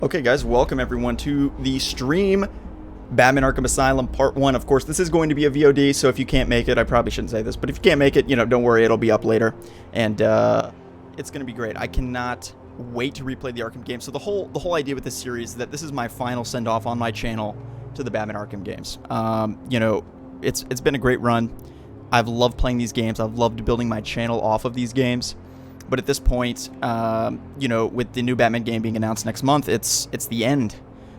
Okay, guys, welcome everyone to the stream. Batman Arkham Asylum Part 1. Of course, this is going to be a VOD, so if you can't make it, I probably shouldn't say this, but if you can't make it, don't worry, it'll be up later. And it's going to be great. I cannot wait to replay the Arkham games. So the whole idea with this series is that this is my final send-off on my channel to the Batman Arkham games. It's been a great run. I've loved playing these games. I've loved building my channel off of these games. But at this point, with the new Batman game being announced next month, it's the end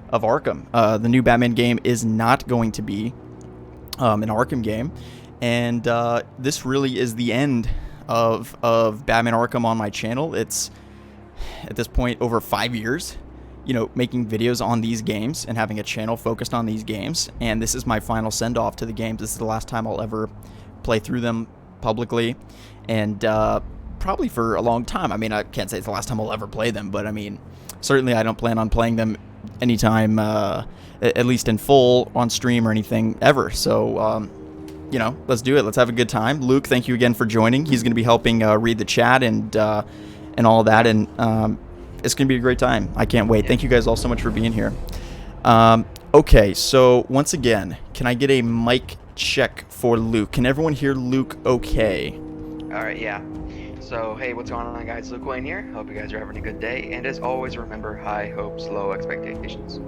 of Arkham. The new Batman game is not going to be an Arkham game, and this really is the end of Batman Arkham on my channel. It's at this point over 5 years, making videos on these games and having a channel focused on these games, and this is my final send-off to the games. This is the last time I'll ever play through them publicly, and probably for a long time. I mean, I can't say it's the last time I'll ever play them, but I mean, certainly I don't plan on playing them anytime, at least in full on stream or anything ever. So, let's do it. Let's have a good time. Luke, thank you again for joining. He's going to be helping read the chat and all that, and it's going to be a great time. I can't wait. Thank you guys all so much for being here. Okay, so once again, can I get a mic check for Luke? Can everyone hear Luke okay? All right, yeah. So, hey, what's going on, guys? Luke Wayne here. Hope you guys are having a good day. And as always, remember, high hopes, low expectations.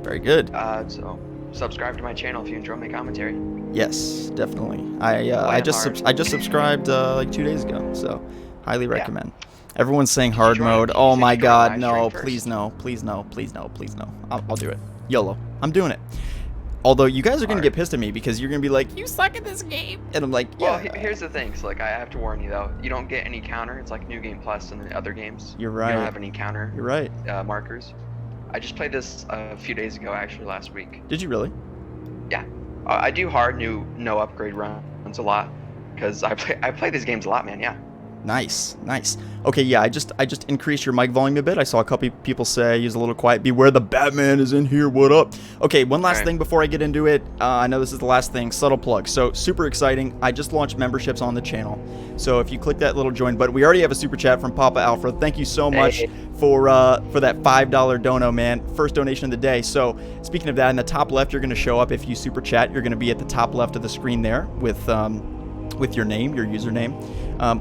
Very good. So, subscribe to my channel if you enjoy my commentary. Yes, definitely. I just subscribed like 2 days ago, so highly recommend. Everyone's saying hard mode. Oh my God, no! Please no! Please no! Please no! Please no! I'll do it. YOLO. I'm doing it. Although you guys are going to get pissed at me because you're going to be like, you suck at this game. And I'm like, yeah. Well, here's the thing. So, I have to warn you, though. You don't get any counter. It's like New Game Plus and the other games. You're right. You don't have any counter. You're right. Markers. I just played this a few days ago, actually, last week. Did you really? Yeah. I do hard no upgrade runs a lot because I play these games a lot, man. Yeah. Nice. Okay, yeah, I just increased your mic volume a bit. I saw a couple people say he's a little quiet. Beware the Batman is in here. What up? Okay, one last thing before I get into it. I know this is the last thing. Subtle plug. So super exciting. I just launched memberships on the channel. So if you click that little join button, we already have a super chat from Papa Alfred. Thank you so much for that $5 dono, man. First donation of the day. So speaking of that, in the top left, you're going to show up if you super chat. You're going to be at the top left of the screen there with your name, your username.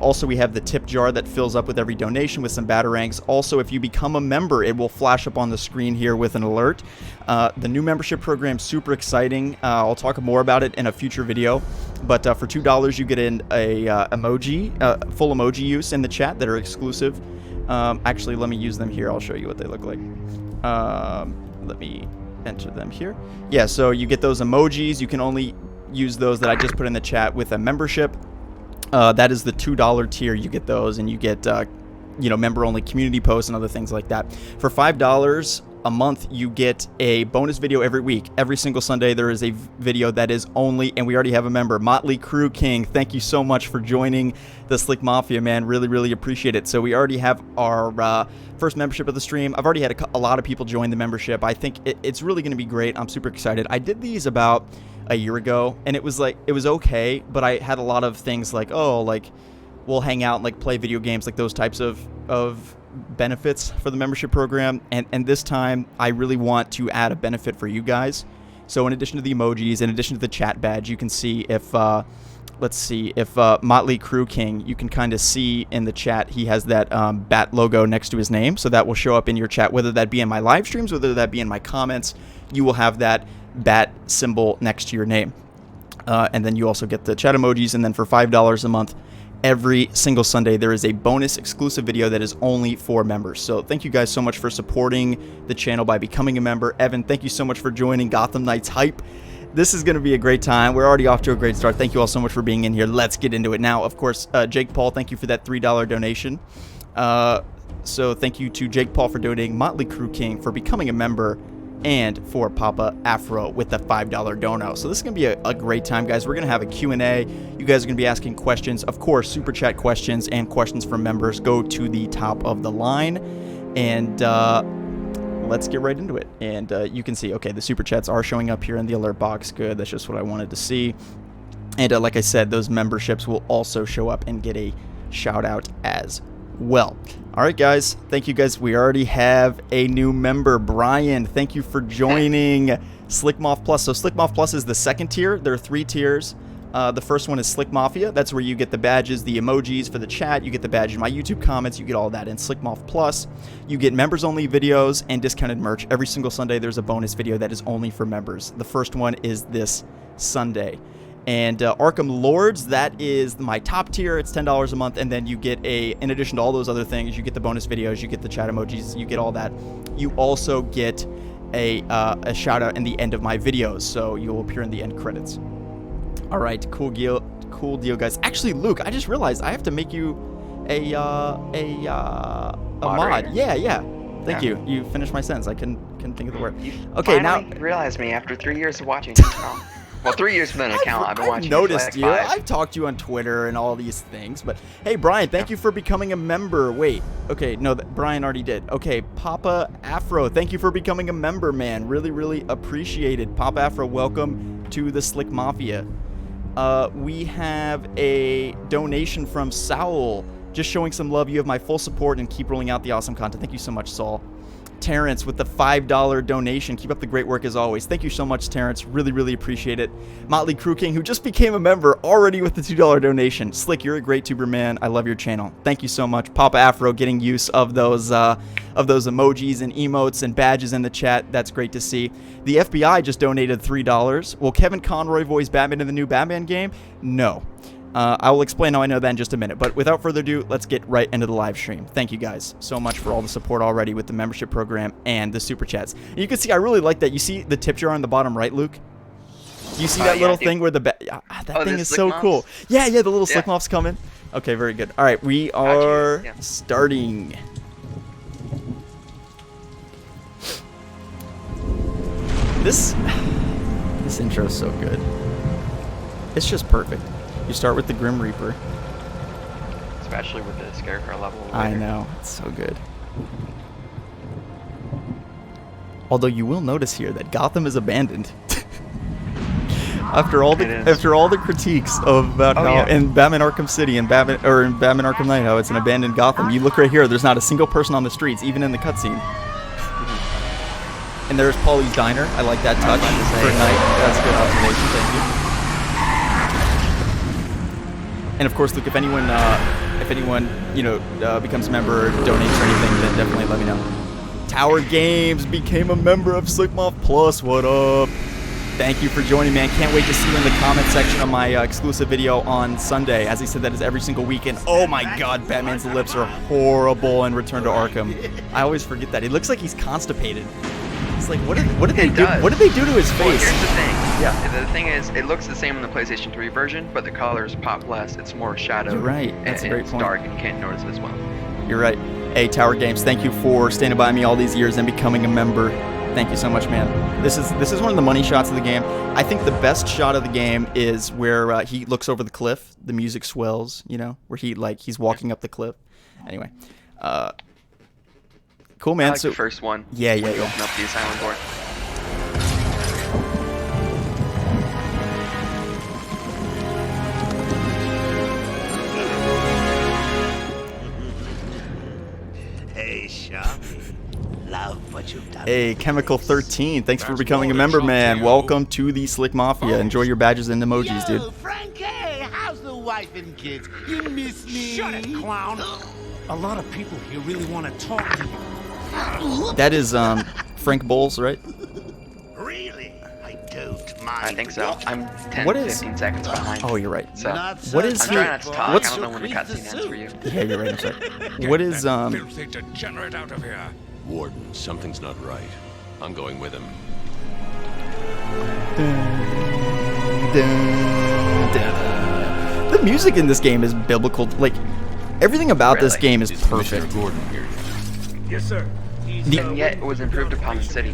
Also, we have the tip jar that fills up with every donation with some batarangs. Also, if you become a member, it will flash up on the screen here with an alert. The new membership program is super exciting. I'll talk more about it in a future video. But for $2, you get full emoji use in the chat that are exclusive. Actually, let me use them here. I'll show you what they look like. Let me enter them here. Yeah, so you get those emojis. You can only use those that I just put in the chat with a membership. That is the $2 tier. You get those, and you get member-only community posts and other things like that. For $5 a month, you get a bonus video every week. Every single Sunday, there is a video that is only, and we already have a member, Motley Crue King. Thank you so much for joining the Slick Mafia, man. Really, really appreciate it. So we already have our first membership of the stream. I've already had a lot of people join the membership. I think it's really going to be great. I'm super excited. I did these about a year ago, and it was okay, but I had a lot of things like, we'll hang out and play video games, those types of benefits for the membership program, and this time I really want to add a benefit for you guys. So in addition to the emojis, in addition to the chat badge, you can see if let's see if Motley Crue King, you can kind of see in the chat he has that bat logo next to his name, so that will show up in your chat, whether that be in my live streams, whether that be in my comments. You will have that bat symbol next to your name, and then you also get the chat emojis. And then for $5 a month, every single Sunday, there is a bonus exclusive video that is only for members. So thank you guys so much for supporting the channel by becoming a member. Evan, thank you so much for joining Gotham Knights Hype. This is going to be a great time. We're already off to a great start. Thank you all so much for being in here. Let's get into it now. Of course, Jake Paul, thank you for that $3 donation. So thank you to Jake Paul for donating, Motley Crue King for becoming a member, and for Papa Afro with the $5 dono. So this is going to be a great time, guys. We're going to have a Q&A. You guys are going to be asking questions. Of course, super chat questions and questions from members go to the top of the line. And let's get right into it. And you can see, okay, the super chats are showing up here in the alert box. Good. That's just what I wanted to see. And like I said, those memberships will also show up and get a shout out as Well, all right, guys. Thank you, guys. We already have a new member, Brian. Thank you for joining Slick Moth Plus. So Slick Moth Plus is the second tier. There are 3 tiers. The first one is Slick Mafia. That's where you get the badges, the emojis for the chat. You get the badges, my YouTube comments. You get all that in Slick Moth Plus. You get members-only videos and discounted merch. Every single Sunday, there's a bonus video that is only for members. The first one is this Sunday. And Arkham Lords, that is my top tier. It's $10 a month, and then you get in addition to all those other things, you get the bonus videos, you get the chat emojis, you get all that. You also get a shout out in the end of my videos, so you'll appear in the end credits. All right, cool deal, guys. Actually, Luke, I just realized I have to make you a mod. Yeah. Thank you. You finished my sentence. I couldn't think of the word. You Okay, now realized me after 3 years of watching. Well, 3 years with an account. I've been watching. Noticed for you. like 5. I've talked to you on Twitter and all these things. But hey, Brian, thank you for becoming a member. Wait. Okay, no, Brian already did. Okay, Papa Afro, thank you for becoming a member, man. Really, really appreciated. Papa Afro, welcome to the Slick Mafia. We have a donation from Saul. Just showing some love. You have my full support and keep rolling out the awesome content. Thank you so much, Saul. Terrence with the $5 donation. Keep up the great work as always. Thank you so much, Terrence. Really, really appreciate it. Motley Crew King, who just became a member already with the $2 donation. Slick, you're a great tuber, man. I love your channel. Thank you so much. Papa Afro getting use of those emojis and emotes and badges in the chat. That's great to see. The FBI just donated $3. Will Kevin Conroy voice Batman in the new Batman game? No. I will explain how I know that in just a minute, but without further ado, let's get right into the live stream. Thank you guys so much for all the support already with the membership program and the super chats. And you can see I really like that. You see the tip jar on the bottom right, Luke? Do you see that little thing where the that thing is so cool? Yeah, the little slick moths come in. Okay, very good. All right, we are starting. This intro is so good. It's just perfect. You start with the Grim Reaper. Especially with the Scarecrow level. Later. I know, it's so good. Although you will notice here that Gotham is abandoned. after all the critiques about how in Batman Arkham City and Batman Arkham Knight how it's an abandoned Gotham, you look right here. There's not a single person on the streets, even in the cutscene. And there's Paulie's Diner. I like that touch for Knight. That's a good observation. Thank you. And of course, Luke, if anyone becomes a member or donates or anything, then definitely let me know. Tower Games became a member of Slick Moth Plus. What up? Thank you for joining, man. Can't wait to see you in the comment section of my exclusive video on Sunday. As he said, that is every single weekend. Oh my God, Batman's lips are horrible in Return to Arkham. I always forget that. He looks like he's constipated. It's like, what did they do? What did they do to his face? Well, here's the thing. Yeah. The thing is, it looks the same in the PlayStation 3 version, but the colors pop less. It's more shadow. You're right. That's a great point. It's dark, and you can't notice it as well. You're right. Hey, Tower Games, thank you for standing by me all these years and becoming a member. Thank you so much, man. This is one of the money shots of the game. I think the best shot of the game is where he looks over the cliff. The music swells, where he's walking up the cliff. Anyway, cool, man. I like the first one. Yeah. When you open up the asylum door. Hey, Sharpie. Love what you've done. Hey, Chemical 13. Thanks for becoming a member, man. Welcome to the Slick Mafia. Enjoy your badges and emojis, dude. Frankie, how's the wife and kids? You miss me? Shut it, clown. A lot of people here really want to talk to you. That is Frank Bowles, right? Really? I don't mind. I think so. I'm 10, What is- 15 seconds behind. Oh, you're right. So, What is I'm he? trying not to talk. I What's don't know when the cutscene ends for you. Yeah, you're right. I'm sorry. What is Filthy degenerate out of here. Warden, something's not right. I'm going with him. The music in this game is biblical. Like, everything about this Really? game is Is perfect. Mr. Gordon here? Yes, sir. And yet, it was improved upon in City.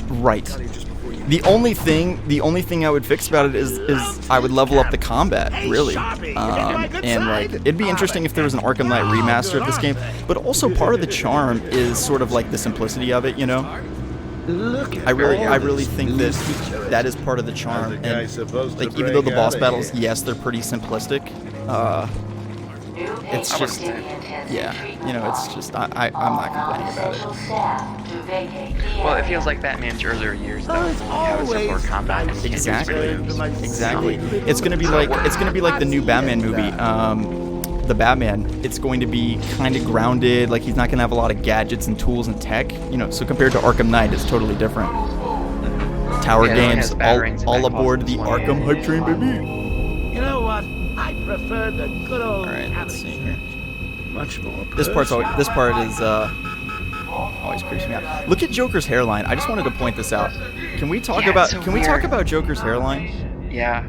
Right. The only thing I would fix about it is I would level up the combat, really. And like, it'd be interesting if there was an Arkham Knight remaster of this game. But also part of the charm is sort of like the simplicity of it, I really think that is part of the charm. And like, even though the boss battles, yes, they're pretty simplistic. it's just, yeah, you know, it's just, I'm not complaining about it. Well, it feels like Batman's earlier years, though. It's You have a simpler always combat. nice and you can't do Exactly. spray moves. Exactly. It's gonna be like the new Batman movie. The Batman. It's going to be kind of grounded. Like, he's not gonna have a lot of gadgets and tools and tech. You know, so compared to Arkham Knight, it's totally different. Tower Yeah, it only games, has batarangs and all back aboard the closets. Arkham hype train, baby. You know what? I prefer the good old All right, let's see here. much more. This part is always creeps me out. Look at Joker's hairline. I just wanted to point this out. Can we talk Yeah, about it's so can we talk weird. about Joker's hairline? Yeah.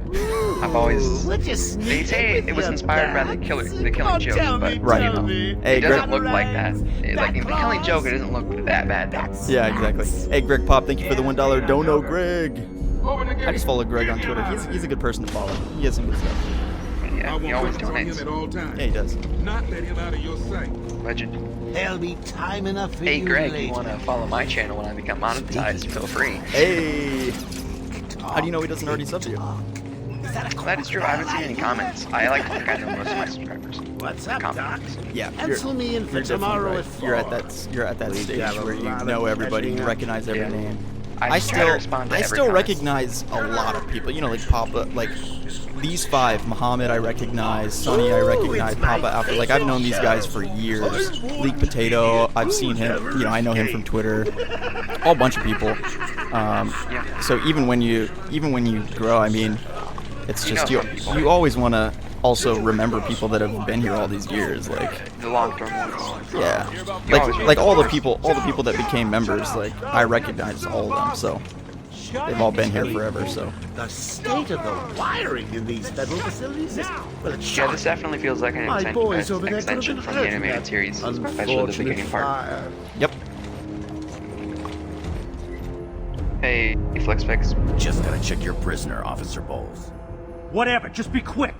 I've always... Would you sneak They say with it was your inspired by the bats? Killing Come on, Joke, tell but me, Right. tell me. Hey, it doesn't Greg. look like that. Like in the Killing Joke, it doesn't look that bad. Yeah, exactly. Hey, Greg Pop, thank you for the $1 dono, Greg. I just follow Greg on Twitter. He's a good person to follow. He has some good stuff. Yeah, he always donates. Yeah, he does. Not let him out of your sight. Legend. There'll be time enough for Hey, you Greg, later. you want to follow my channel when I become monetized? Feel free. Hey. How do you know he doesn't already sub to you? That is true. I haven't seen any comments. I like to think I know most of my subscribers. What's up, Doc? Comments. Yeah, Pencil me in for you're definitely tomorrow right. at 4. You're at that We stage got a where you lot of know everybody, you catching up. recognize every Yeah. name. I try to respond to I every still comment. recognize a lot of people. You know, like Papa, like these 5. Muhammad, I recognize. Sonny, I recognize. it's my Papa, Alfred. Like, I've known these guys for years. Leak Potato, I've seen him. You know, I know him from Twitter. A whole bunch of people. So even when you grow, I mean, it's You just know you. some people. You always want to also remember people that have been here all these years. Like, The long-term ones. yeah, You always like all the people that became members. Like, I recognize all of them. So they've all been here forever. So The state of the wiring in these federal facilities is, well, it's Yeah, shocking. this definitely feels like an My boys over there extension could've from been the hurt in animated that series, especially the unfortunate beginning part. fire. yep. Hey, FlexFix. Just gotta check your prisoner, Officer Bowles. Whatever, just be quick.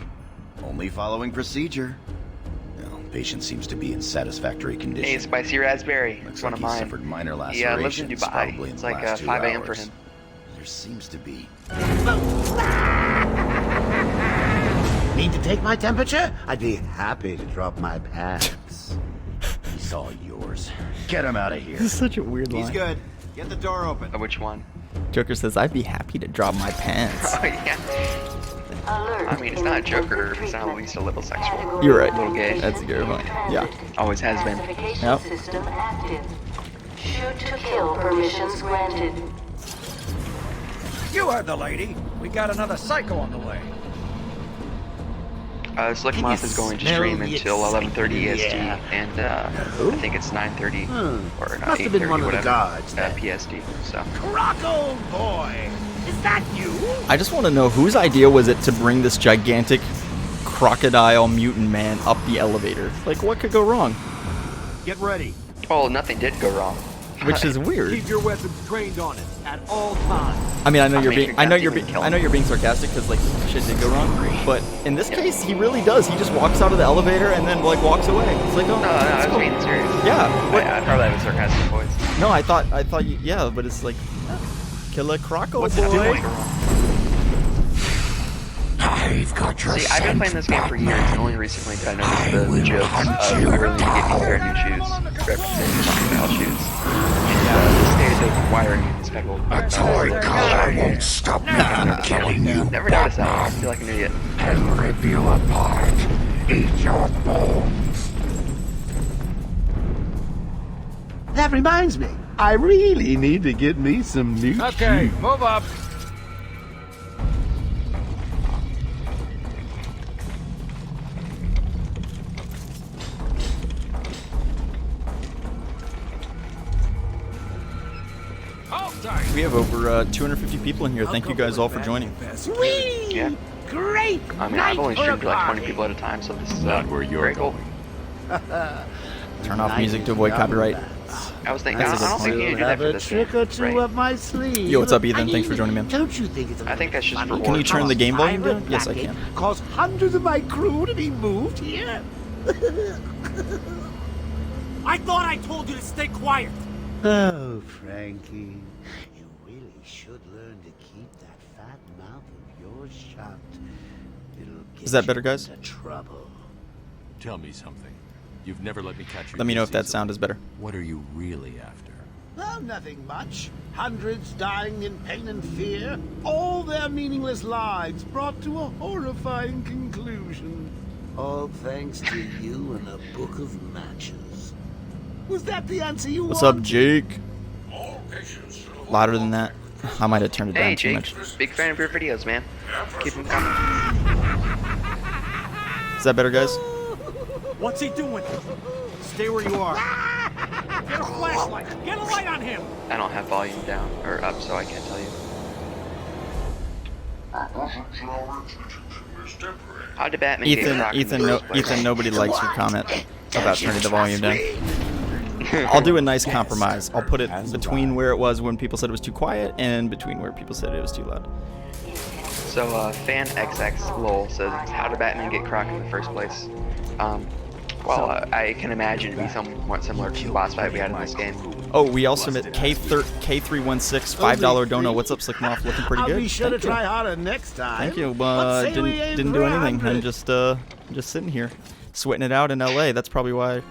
Only following procedure. Well, patient seems to be in satisfactory condition. Hey, Spicy Raspberry. Looks It's one like of he mine. suffered minor He lives in lacerations, Dubai. probably in It's the like last 2 5 a.m. for hours. him. There seems to be. Need to take my temperature? I'd be happy to drop my pants. He's all yours. Get him out of here. This is such a weird line. good. Get the door open. Which one? Joker says, "I'd be happy to drop my pants." Oh, yeah. I mean, it's not Joker if it's not at least a little sexual. You're right. A little gay. That's a good point. Yeah. Always has been. Yep. System active. Shoot to kill permissions granted. You heard the lady. We got another psycho on the way. Slick Can Moth you is going to smell stream the until 11:30 EST, excitement? and Who? I think it's 9:30 or not Must have been 8:30, one of the whatever, guards then. PST. So Croc, old boy! Is that you? I just want to know whose idea was it to bring this gigantic crocodile mutant man up the elevator? Like, what could go wrong? Get ready. well, nothing did go wrong. Which is weird. Keep your weapons trained on it at all times. I mean, I know I you're mean, being, your I know guns you're even being, kill I know him. you're being sarcastic because like shit did go wrong. But in this case, he really does. He just walks out of the elevator and then like walks away. It's like, oh, No, I that's was cool. being serious. Yeah. What? I probably have a sarcastic voice. No, I thought, yeah, but it's like, killer croco What's boy. it doing? I've got your See, I've been playing this game for years, and only recently did I notice the jokes of I really need to get me a pair of new shoes. Representing crocodile shoes. And the state of wiring in this federal. toy car won't stop me from killing you. Never noticed that. I feel like an idiot. And rip you apart. Eat your bones. That reminds me, I really need to get me some new Okay, shoes. move up. We have over 250 people in here. Thank you guys all for joining. Sweet! Yeah. Great! I mean, night I've only for a streamed to like 20 party. people at a time, so this is Not where you're very cool. Turn off music to avoid copyright. I was thinking, I That's a don't good think you need to do that Have for a this trick game. or two Right. up my sleeve. Yo, what's up, Ethan? I Thanks for mean, joining, man. Don't you think it's a I think that's just funny for Can you Warcraft. turn the game volume pirate down? Yes, I racket can. Caused hundreds of my crew to be moved here. I thought I told you to stay quiet. Oh, Frankie, you really should learn to keep that fat mouth of yours shut. It'll get Is that you better, guys? into trouble. Tell me something. You've never let me catch your Let me know if that season. sound is better. What are you really after? Well, nothing much. Hundreds dying in pain and fear. All their meaningless lives brought to a horrifying conclusion. All thanks to you and a book of matches. Was that the answer you What's up, wanted? Jake? Louder than that. I might have turned it Hey, down too Jake. much. Big fan of your videos, man. Keep them coming. Is that better, guys? What's he doing? Stay where you are. Get a flashlight. Get a light on him. I don't have volume down or up, so I can't tell you. How did Batman get Croc in the first place? Ethan, nobody likes your comment about turning the volume down. I'll do a nice compromise. I'll put it between where it was when people said it was too quiet and between where people said it was too loud. So, Fan XX LOL says, how did Batman get Croc in the first place? I can imagine it'd be somewhat similar to the boss fight we had in this game. Oh, we also met K316 $5 dono. What's up, Slickmoff? Looking pretty good. I'll be sure Thank to you. try harder next time. Thank you. Let's say we aim Didn't for do anything. 100. I'm just sitting here, sweating it out in LA. That's probably why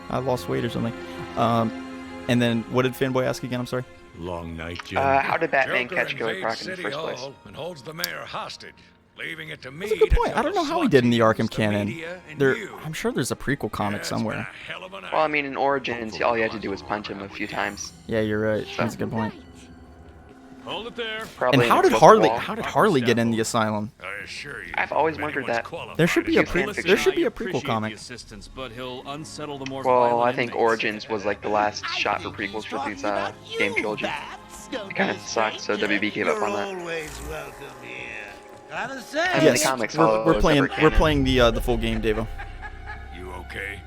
I lost weight or something. And then what did Fanboy ask again? I'm sorry. Long night, Jim. How did Batman Joker catch Killer invades Croc in the City first place? Hall and holds the mayor hostage, leaving it to me. That's a good point. to I don't know tell how he did in the slot Arkham teams, canon. media, and There, you. I'm sure there's a prequel comic Yeah, it's somewhere. been a hell of a night. Well, I mean, in Origins, all you had to do was punch him a few times. Yeah, you're right. That's a good point. Hold it there. Probably And how in did the Harley? wall. How did Harley get in the asylum? I assure you, I've always if wondered anyone's that. qualified There should be a as fan pre. fiction. There should be a prequel comic. Well, I think Origins was like the last shot for prequels for these game trilogy. It kind of sucked, so WB gave up on that. Always welcome here. Gotta I mean, say. the Yes, comics we're follow playing. separate We're canon. playing the full game, Devo. You okay?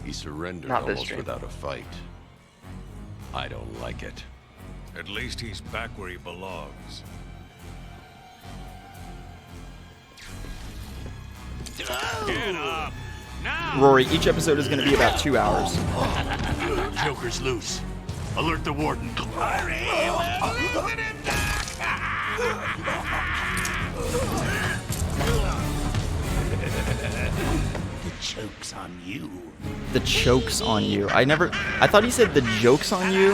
He surrendered Not this almost stream. without a fight. I don't like it. At least he's back where he belongs. Get up! Now! Rory, each episode is going to be about 2 hours. Joker's loose. Alert the warden. The joke's on you. The choke's on you. I thought he said the joke's on you,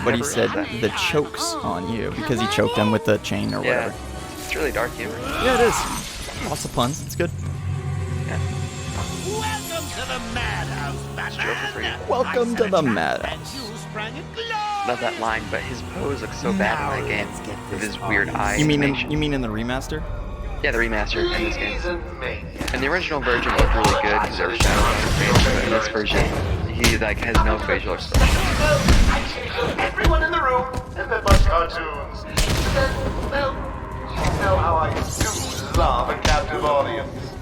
but he Never said heard that. the choke's on you because he choked him with the chain or Yeah, whatever. it's really dark humor. Yeah, it is. Lots of puns. It's good. Welcome to the Madhouse, Joker for you. Batman. Welcome to the And Madhouse. you sprang it Love that line, but his pose looks so bad in that game with his weird eye You mean animation. in the remaster? Yeah, the remaster in this game. And the original version looked really good because there was shadows on his face, but in this version, he like has no facial expression. Everyone in the room has been much cartoons. But then, well, you know how I do love a captive audience.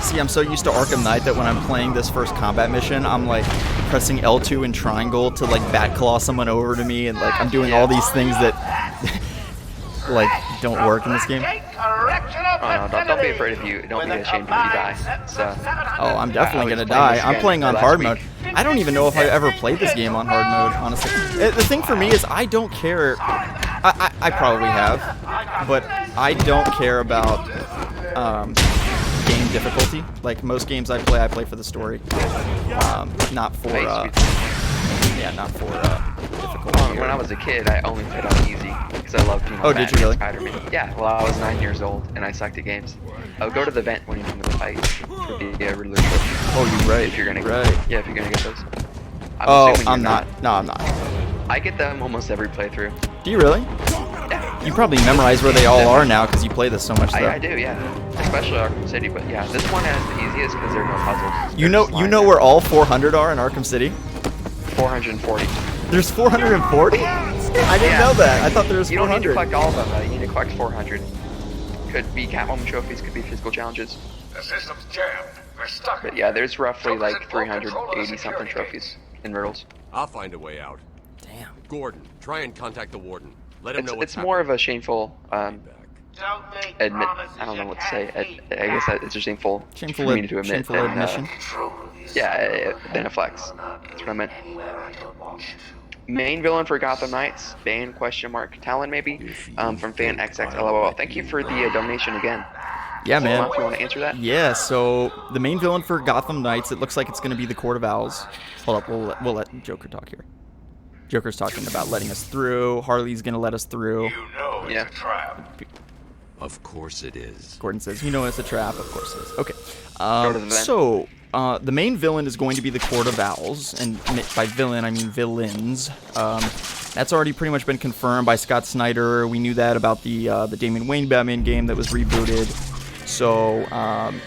See, I'm so used to Arkham Knight that when I'm playing this first combat mission, I'm like pressing L2 and triangle to like bat claw someone over to me, and like I'm doing all these things that like don't work in this game. Oh no, don't be afraid if you, don't be ashamed if you die. So, Oh, I'm definitely I was gonna playing die. this I'm again playing on last hard week. mode. I don't even know if I ever played this game on hard mode, honestly. The thing for me is I don't care. I probably have, but I don't care about game difficulty. Like most games I play for the story, not for not for difficulty. when I was a kid, I only played on easy because I loved, Oh, did you really? Spider-Man. Yeah, well, I was 9 years old and I sucked at games. I would go to the vent when you're done with the fight for the Riddler trophy. Oh, you're right. If you're gonna right. Yeah, if you're gonna get those. Oh, assuming you're I'm not. No, I'm not. I get them almost every playthrough. Do you really? Yeah. You probably memorize where they all are now because you play this so much. I do, yeah. Especially Arkham City, but yeah, this one has the easiest because there are no puzzles. You They're just know lying where there. all 400 are in Arkham City? 440. There's 440? I didn't know that. I thought there was You don't need to 400. collect all of them, though. You need to collect 400. Could be Catwoman trophies, could be physical challenges. The system's jammed. We're stuck. But yeah, there's roughly Joker's like in full control of the 380 something security trophies in Riddles. I'll find a way out. Damn. Gordon, try and contact the warden. Let him know what's It's more of a shameful Don't make admit. promises I don't know you what to say. can't keep. I guess it's a shameful Shameful for me to admit. shameful and, admission. Yeah, then it flex. That's what I meant. Main villain for Gotham Knights, Bane ? Talon maybe, from Fan XX LOL. Thank you for the donation again. Yeah, man. If you want to answer that? Yeah, so the main villain for Gotham Knights, it looks like it's going to be the Court of Owls. Hold up, we'll let Joker talk here. Joker's talking about letting us through. Harley's going to let us through. You know it's a trap. Of course it is. Gordon says, you know it's a trap. Of course it is. Okay. Go to the vent. So, the main villain is going to be the Court of Owls. And by villain, I mean villains. That's already pretty much been confirmed by Scott Snyder. We knew that about the Damian Wayne Batman game that was rebooted. So,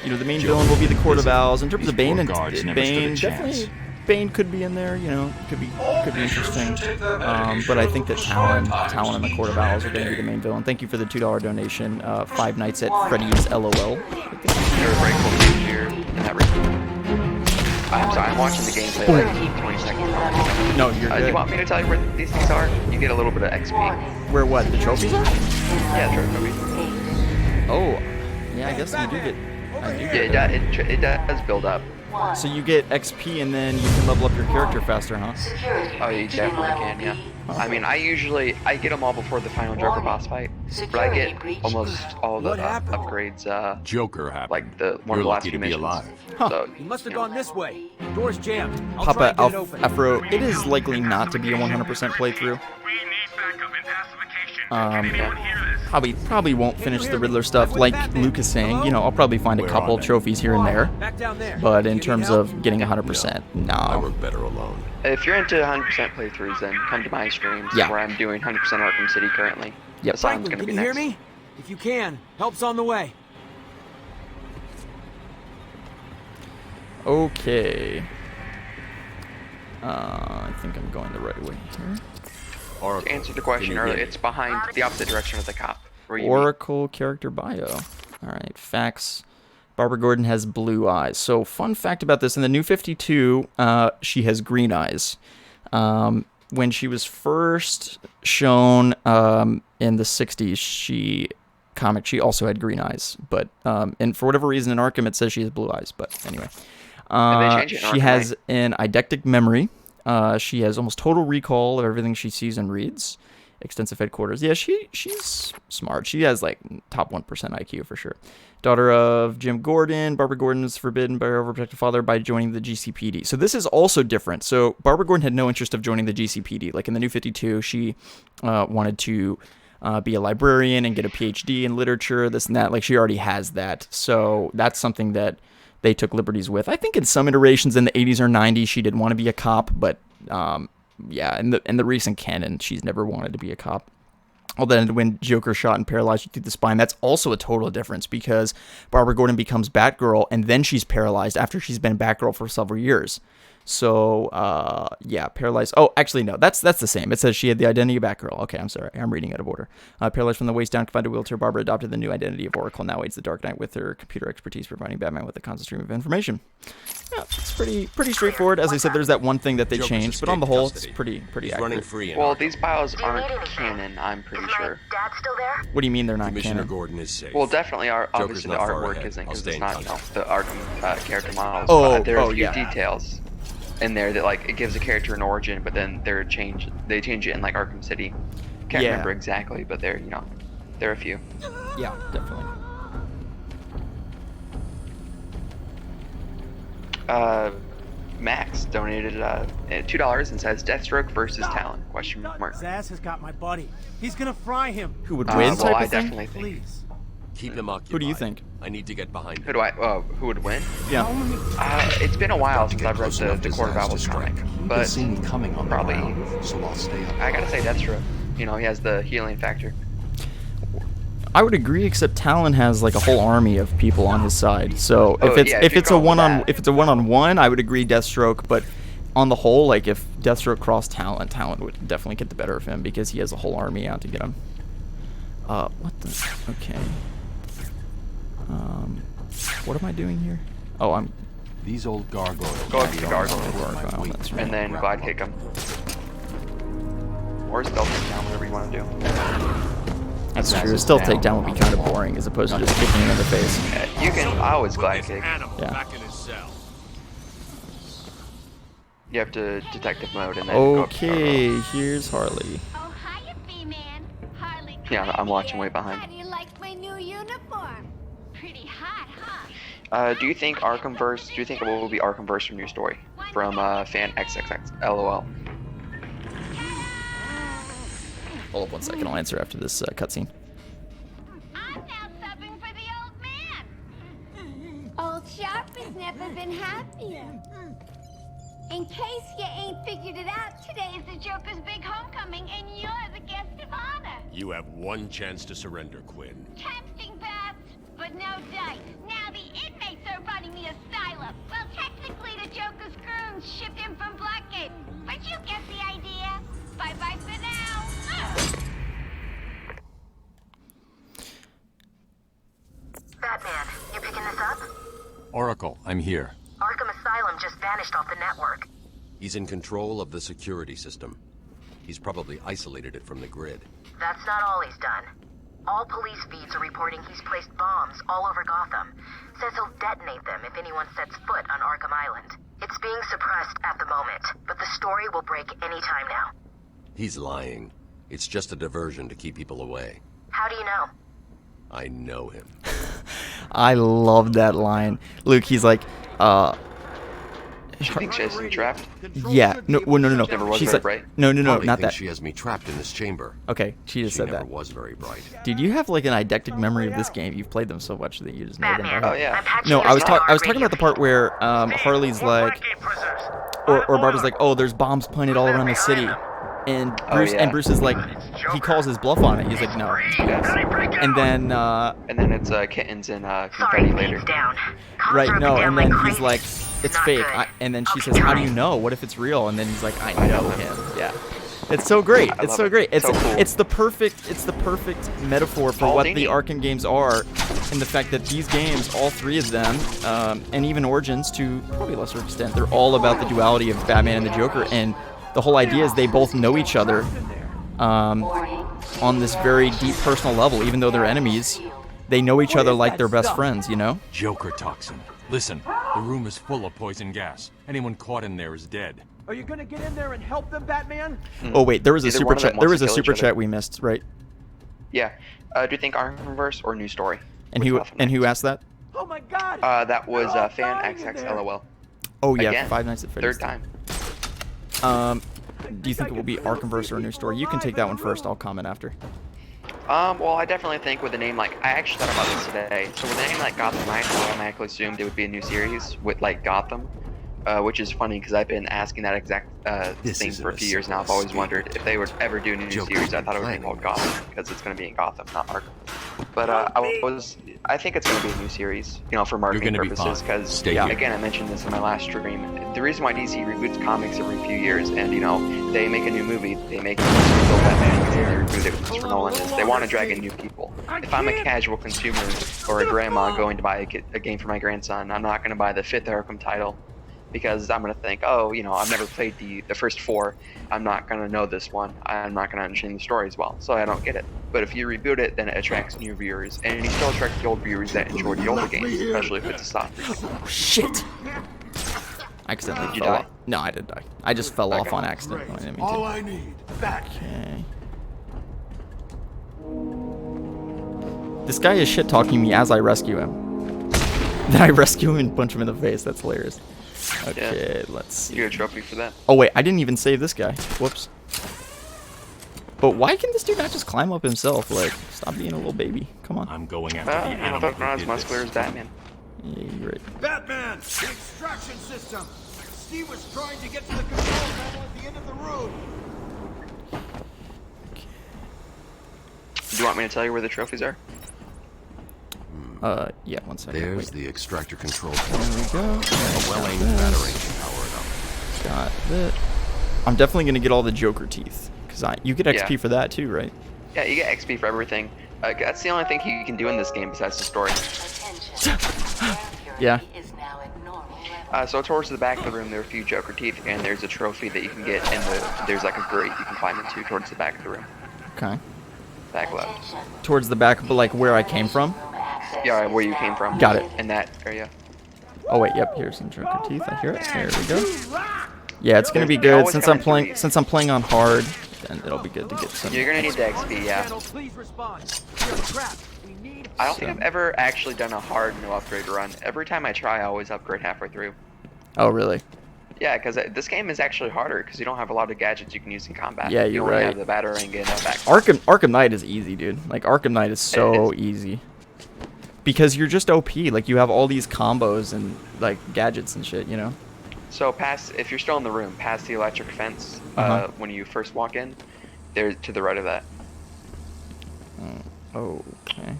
you know, the main villain will be the Court of Owls. In terms of Bane, Bane definitely... Bane could be in there, you know, could be interesting. But I think that Talon and the Court of Owls are going to be the main villain. Thank you for the $2 donation. 5 Nights at Freddy's LOL. You're very cool to hear in that regard. I'm sorry, I'm watching the gameplay like 20 seconds. No, you're good. You want me to tell you where these things are? You get a little bit of XP. Where what? The trophies are? Yeah, trophies. Oh, yeah, I guess you do get. Yeah, it does build up. So you get XP and then you can level up your character faster, huh? Oh, you definitely can, yeah. I mean, I get them all before the final Joker boss fight, but I get almost all the upgrades. Joker happened. Like one You're of the last lucky few to be missions. alive. So, He must have gone this way. Door's jammed. I'll try Papa and get it open. Afro, it is likely not to be a 100% playthrough. Probably won't finish the Riddler stuff like Luke is saying. You know, I'll probably find a couple trophies here and there. Back down there. But in terms of getting 100%, I no. work better alone. if you're into 100% playthroughs, then come to my streams where I'm doing 100% Arkham City currently. Yep. Asylum's Franklin, gonna can be you hear next. me? If you can, help's on the way. Okay. I think I'm going the right way here. To answer the question earlier, it's behind the opposite direction of the cop. Where you Oracle character bio. All right, facts. Barbara Gordon has blue eyes. So, fun fact about this: in the New 52, she has green eyes. When she was first shown in the 60s, she also had green eyes. But and for whatever reason in Arkham, it says she has blue eyes. But anyway, she has an eidetic memory. She has almost total recall of everything she sees and reads. Extensive headquarters. Yeah, she's smart. She has like top 1% IQ for sure. Daughter of Jim Gordon. Barbara Gordon is forbidden by her overprotective father by joining the GCPD. So this is also different. So Barbara Gordon had no interest of joining the GCPD. Like in the New 52, she wanted to be a librarian and get a PhD in literature, this and that. Like she already has that. So that's something that they took liberties with. I think in some iterations in the 80s or 90s, she did want to be a cop, but yeah, in the recent canon, she's never wanted to be a cop. Although when Joker shot and paralyzed you through the spine, that's also a total difference because Barbara Gordon becomes Batgirl and then she's paralyzed after she's been Batgirl for several years. So, yeah, paralyzed. Oh, actually, no, that's the same. It says she had the identity of Batgirl. Okay, I'm sorry. I'm reading out of order. Paralyzed from the waist down, confined to a wheelchair, Barbara adopted the new identity of Oracle, now aids the Dark Knight with her computer expertise, providing Batman with a constant stream of information. Yeah, it's pretty straightforward. As I said, there's that one thing that they changed, but on the whole, it's pretty accurate. Running free. Well, these bios aren't canon, I'm pretty sure. Dad still there? What do you mean they're not Commissioner canon? Gordon is safe. Well, definitely, obviously the not far artwork ahead. isn't I'll because stay it's in not contact. the Arkham character models. Oh, but there are a few yeah. details in there that like it gives a character an origin, but then they change it in like Arkham City. Can't remember exactly, but there are a few. Yeah, definitely. Max donated $2 and says Deathstroke versus Talon? Question mark. Zaz has got my buddy. He's gonna fry him. Who would win? Well, type I of thing? definitely think. Please. Keep him occupied. Who do you think? I need to get behind him. Who would win? Yeah. It's been a while since I've read the Court of Owls comic, but see me coming on probably. so I'll stay up. I gotta say Deathstroke. You know, he has the healing factor. I would agree, except Talon has like a whole army of people on his side. So if it's a one-on-one, I would agree Deathstroke. But on the whole, like if Deathstroke crossed Talon, Talon would definitely get the better of him because he has a whole army out to get him. What the? Okay. What am I doing here? Oh, I'm. These old gargoyles. Go up to the gargoyle, Gargoyle, that's right. and then glide kick him. Or stealth him down, whatever you want to do. That's true. Still takedown would be kind of boring as opposed to just kicking him in the face. You can always glide kick. Yeah. Back in his cell. You have to detective mode and then go up to the Okay, gargoyle. here's Harley. Oh, hiya, B-Man. Harley Quinn Yeah, I'm watching here. way behind. How do you like my new uniform? Pretty Do you think Arkhamverse? Do you think it will be Arkhamverse or new story from fan XXX LOL? Hold up 1 second. I'll answer after this cutscene. I'm now subbing for the old man. Old Sharp has never been happier. In case you ain't figured it out, today is the Joker's big homecoming, and you're the guest of honor. You have one chance to surrender, Quinn. Tempting, Bats, but no dice. Now the inmates are running the asylum. Well, technically, the Joker's goons shipped in from Blackgate, but you get the idea. Bye-bye for now. Batman, you picking this up? Oracle, I'm here. Arkham Asylum just vanished off the network. He's in control of the security system. He's probably isolated it from the grid. That's not all he's done. All police feeds are reporting he's placed bombs all over Gotham. Says he'll detonate them if anyone sets foot on Arkham Island. It's being suppressed at the moment, but the story will break any time now. He's lying. It's just a diversion to keep people away. How do you know? I know him. I love that line. Luke, he's like, She thinks she has me trapped. yeah, no, well, no. Never was She's very like, bright. no, Harley not thinks that. she has me trapped in this chamber. Okay, she just said never that. was very bright. Dude, you have like an eidetic memory of this game. You've played them so much that you just know them by Batman, heart. Oh yeah. I'm patching No, this I was now. talking about the part where Harley's like, or Barbara's like, oh, there's bombs planted all around the city, and Bruce is like, he calls his bluff on it. He's like, no, it's BS. And then it's kittens and Sorry, confetti later. feeds down. right, Comms no, broken and down then like he's like, crazy. it's Not fake. good. And then she I'll says, keep how do you trying. know? What if it's real? And then he's like, I know him. Yeah. It's so great. I It's love so it. great. It's So cool. it's the perfect metaphor for All what they the need. Arkham games are, and the fact that these games, all three of them, and even Origins to probably a lesser extent, they're all about the duality of Batman and the Joker, and the whole idea is they both know each other on this very deep personal level, even though they're enemies. They know each other like they're best friends, you know? Joker toxin. Listen, the room is full of poison gas. Anyone caught in there is dead. Are you gonna get in there and help them, Batman? Oh wait, there was a Either super one of them chat. There wants was to a kill each super other. chat we missed, right? Yeah. Do you think Arkhamverse or new story? And Which who asked that? Oh my God! That was They're all fan dying in XX there. LOL. Oh yeah, Again. Five Nights at Freddy's. Third time. Do you think it will be Arkhamverse or a new story? You can take that one first. I'll comment after. Well, I definitely think with a name like, I actually thought about this today. So with a name like Gotham Knights, I automatically assumed it would be a new series with like Gotham, which is funny because I've been asking that exact thing for a few years now. I've always wondered if they would ever do a new series. I thought it would be called Gotham because it's going to be in Gotham, not Arkham. But I think it's going to be a new series, you know, for marketing gonna be purposes. fine. Because Stay here. again, I mentioned this in my last stream. The reason why DC reboots comics every few years, and you know, they make a new movie, they make a new Batman, and they reboot it with Christopher Nolan, is they want to drag in new people. If I'm a casual consumer or a grandma going to buy a game for my grandson, I'm not going to buy the 5th Arkham title because I'm going to think, oh, you know, I've never played the first 4. I'm not going to know this one. I'm not going to understand the story as well, so I don't get it. But if you reboot it, then it attracts new viewers, and you still attract the old viewers that enjoy the older games, especially if it's a soft reboot. Oh shit! I accidentally Did you fell die? off. No, I didn't die. I just fell off on accident. I didn't mean to. All I need. Back. Okay. This guy is shit talking me as I rescue him. Then I rescue him and punch him in the face. That's hilarious. Okay, let's see. You get a trophy for that. Oh wait, I didn't even save this guy. Whoops. But why can this dude not just climb up himself? Like, stop being a little baby. Come on. I'm going after Well, the you know, animal fucking who not as did muscular this. as Batman. Yeah, you're right. Batman! The extraction system! Steve was trying to get to the control panel at the end of the room! Do you want me to tell you where the trophies are? Yeah, one second. There's Wait. the extractor control There point. we go. A well-aimed battery to power it up. Got that. I'm definitely gonna get all the Joker teeth, cause you get XP Yeah. for that too, right? Yeah, you get XP for everything. That's the only thing you can do in this game besides the story. Yeah. So towards the back of the room, there are a few Joker teeth, and there's a trophy that you can get, and there's like a grate you can climb into towards the back of the room. Okay. Back left. Towards the back, but like where I came from. Yeah, where you came from. Got it. In that area. Oh wait, yep. Here's some Joker teeth. I hear it. There we go. Yeah, it's gonna be They good always since come I'm in playing. threes. Since I'm playing on hard, then it'll be good to get some. You're gonna need the XP, yeah. Please respond. We are trapped. We need I don't think I've ever actually done a hard no upgrade run. Every time I try, I always upgrade halfway through. Oh, really? Yeah, because this game is actually harder because you don't have a lot of gadgets you can use in combat. Yeah, you you're only right. have the batarang and back. Arkham Knight is easy, dude. Like, Arkham Knight is so easy. Because you're just OP. Like, you have all these combos and, like, gadgets and shit, you know? So, if you're still in the room, past the electric fence, when you first walk in, they're to the right of that. Okay.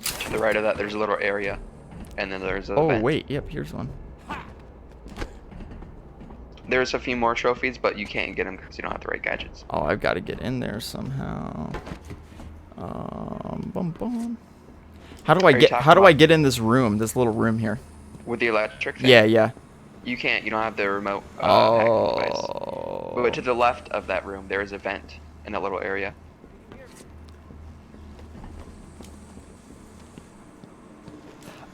To the right of that, there's a little area. And then there's a vent. Wait. Yep, here's one. There's a few more trophies, but you can't get them because you don't have the right gadgets. Oh, I've got to get in there somehow. Boom, boom. How do I get in this room? This little room here? With the electric thing? Yeah. You can't. You don't have the remote hacking device. But to the left of that room, there is a vent in that little area.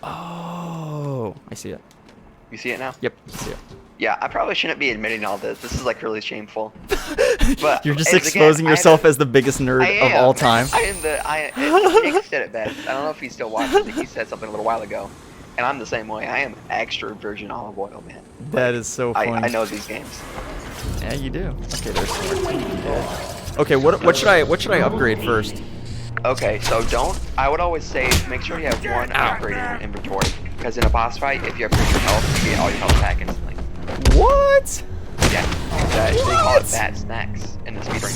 Oh, I see it. You see it now? Yep, I see it. Yeah, I probably shouldn't be admitting all this. This is like really shameful. But you're just exposing yourself as the biggest nerd of all time. Nick said it best. I don't know if he still watches. I think he said something a little while ago. And I'm the same way. I am extra virgin olive oil, man. That is so funny. I know these games. Yeah, you do. Okay, there's some. Okay, what should I upgrade first? Okay, so I would always say make sure you have one upgrade in your inventory. Because in a boss fight, if you upgrade your health, you get all your health back instantly. What? Yeah, they call it bad snacks in the speedrun.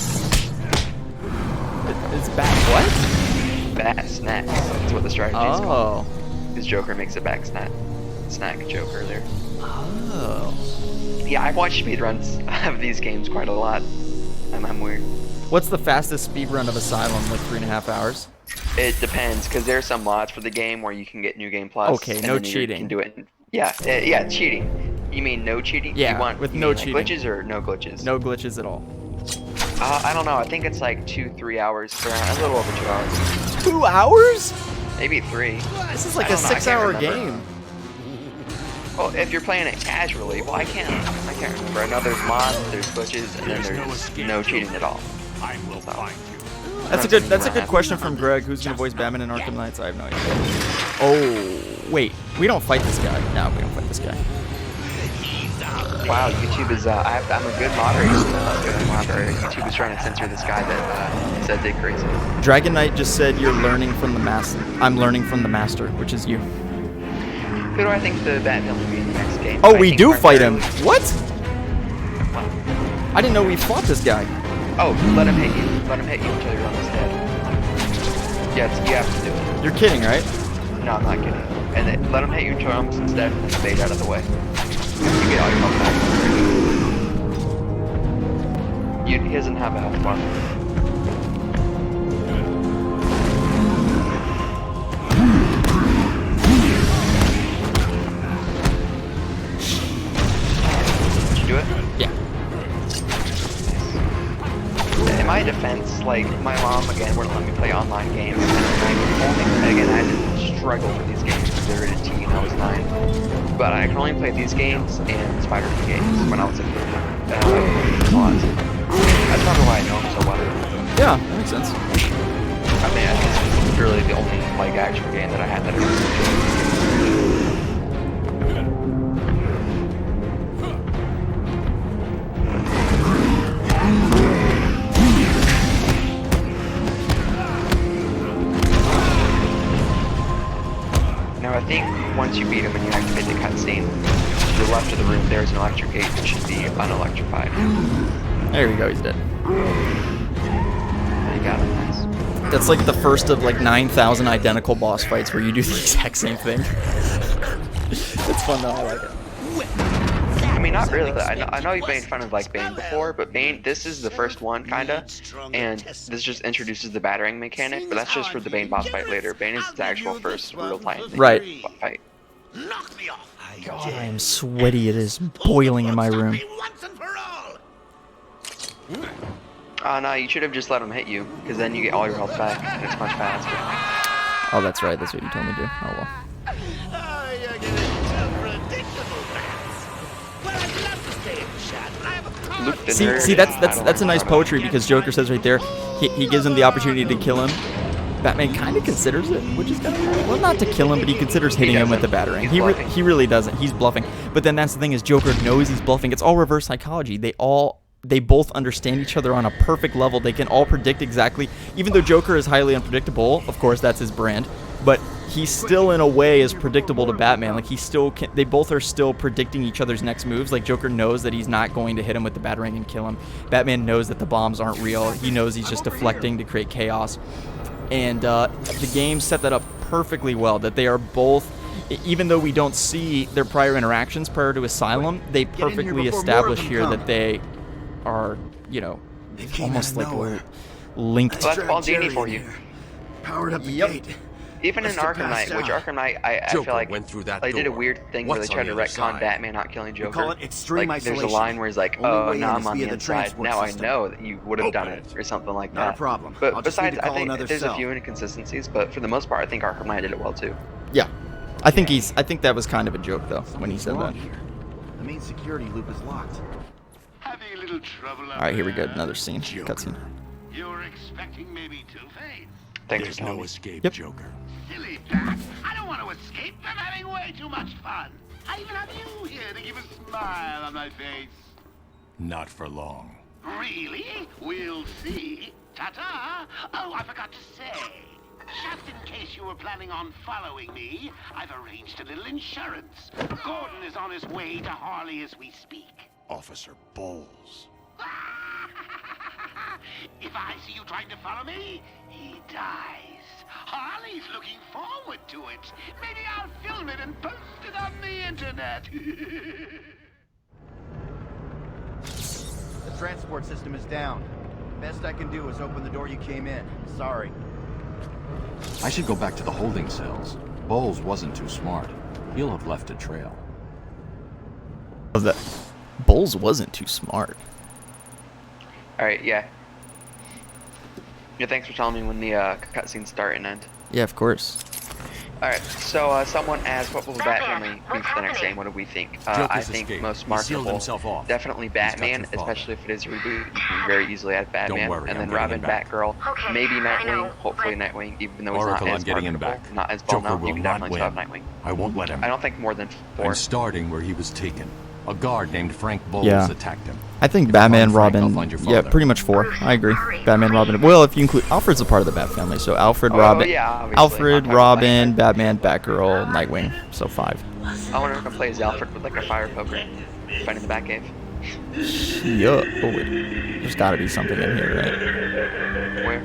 It's bad what? Bad snacks. That's what the strategy is called. Oh. Because Joker makes a back snack Joker there. Oh. Yeah, I've watched speedruns of these games quite a lot. I'm weird. What's the fastest speedrun of Asylum? Like 3.5 hours? It depends, because there's some mods for the game where you can get New Game Plus. Okay, no cheating. You can do it. Yeah, cheating. You mean no cheating? Yeah, with no cheating. Like glitches or no glitches? No glitches at all. I don't know. I think it's like 2-3 hours. A little over 2 hours. 2 hours? Maybe 3. This is like a 6-hour game. Well, if you're playing it casually, well, I can't remember. I know there's mods, there's glitches, and then there's no cheating at all. I will find you. That's a good question from Greg. Who's gonna voice Batman in Arkham Knights? I have no idea. Oh, wait. We don't fight this guy. No, we don't fight this guy. Wow, YouTube is. I'm a good moderator. YouTube is trying to censor this guy that said Dick crazy. Dragon Knight just said you're learning from the master. I'm learning from the master, which is you. Who do I think the Batman will be in the next game? Oh, we do fight him. What? I didn't know we fought this guy. Oh, let him hit you. Let him hit you until you're almost dead. Yeah, you have to do it. You're kidding, right? No, I'm not kidding. And then let him hit you until you're almost dead and fade out of the way. You get all your health back. He doesn't have a health bar. Did you do it? Yeah. In my defense, like, my mom, again, wouldn't let me play online games. And I had to struggle with these games because they were rated T and I was 9. But I can only play these games and Spider-Man games when I was a kid. And I like them a lot. That's probably why I know them so well. Yeah, that makes sense. I mean, this is really the only, like, action game that I had that I really enjoyed. Now I think once you beat him and you activate the cutscene, to the left of the room there's an electric gate that should be unelectrified. There we go, he's dead. You got it, nice. That's like the first of like 9,000 identical boss fights where you do the exact same thing. It's fun though, I like it. I mean, not really. I know you've made fun of like Bane before, but Bane, this is the first one, kinda, and this just introduces the battering mechanic, but that's just for the Bane boss fight later. Bane is the actual first real-time fight. God, I am sweaty. It is boiling in my room. No, you should have just let him hit you, because then you get all your health back, and it's much faster. Oh, that's right. That's what you told me to do. Oh, well. See, that's a nice poetry because Joker says right there, he gives him the opportunity to kill him, Batman kind of considers it, which is kind of, well, not to kill him, but he considers hitting him with the Batarang. He really doesn't. He's bluffing. But then that's the thing, is Joker knows he's bluffing. It's all reverse psychology. They both understand each other on a perfect level. They can all predict exactly, even though Joker is highly unpredictable, of course that's his brand, but he still in a way is predictable to Batman. Like, he still can, they both are still predicting each other's next moves. Like, Joker knows that he's not going to hit him with the Batarang and kill him. Batman knows that the bombs aren't real. He knows he's just deflecting to create chaos. And the game set that up perfectly well, that they are both, even though we don't see their prior interactions prior to Asylum, they perfectly establish here that they are, you know, almost like linked. Well, that's Paul Dini for you. Powered up the gate. Even in Arkham Knight, which Arkham Knight, I feel like went through that they did a door. weird thing where they tried to retcon Batman not killing Joker. call it extreme like, there's a isolation. line where he's like, Only "Oh, way in now is I'm on via the the inside. transport Now I system. know that you would have done Open it," or something like Not that. a problem. But I'll just need besides, to I call think another there's cell. a few inconsistencies, but for the most part, I think Arkham Knight did it well too. Yeah, I think that was kind of a joke though when he said that. The main security loop is locked. Having a little trouble up All right, here we go. there? Another scene, cutscene. You're expecting maybe Two-Face? Thanks There's for telling no me. escape, Yep. Joker. Silly Bat. I don't want to escape. I'm having way too much fun. I even have you here to give a smile on my face. Not for long. Really? We'll see. Ta-ta. Oh, I forgot to say. Just in case you were planning on following me, I've arranged a little insurance. Gordon is on his way to Harley as we speak. Officer Bowles. If I see you trying to follow me, he dies. Harley's looking forward to it. Maybe I'll film it and post it on the internet. The transport system is down. Best I can do is open the door you came in. Sorry. I should go back to the holding cells. Bowles wasn't too smart. He'll have left a trail. That Bowles wasn't too smart. All right, yeah. Yeah, thanks for telling me when the cutscenes start and end. Yeah, of course. Alright, so someone asked what will the Bat family be for the next game? What do we think? I think most marketable, definitely Batman, especially if it is a reboot. You can very easily add Batman, worry, and I'm then getting Robin, him back. Batgirl, Okay, maybe I know, Nightwing, hopefully Nightwing, even though he's Oracle, not I'm as getting him marketable, back. not as well Joker known. will You can not definitely still win. have Nightwing. I won't let him. I don't think more than 4. I'm starting where he was taken. A guard named Frank Bowles Yeah. attacked him. I think If you Batman, find Frank, I'll Robin, find your yeah, father. pretty much 4. I agree. Batman, Robin. Well, if you include Alfred's a part of the Bat family, so Alfred, Robin, yeah, obviously. Alfred, I'm Robin, Batman, Batgirl, Nightwing. So 5. I want to play as Alfred with like a fire poker, fighting the Batcave. Yeah. Oh wait, there's got to be something in here, right? Where?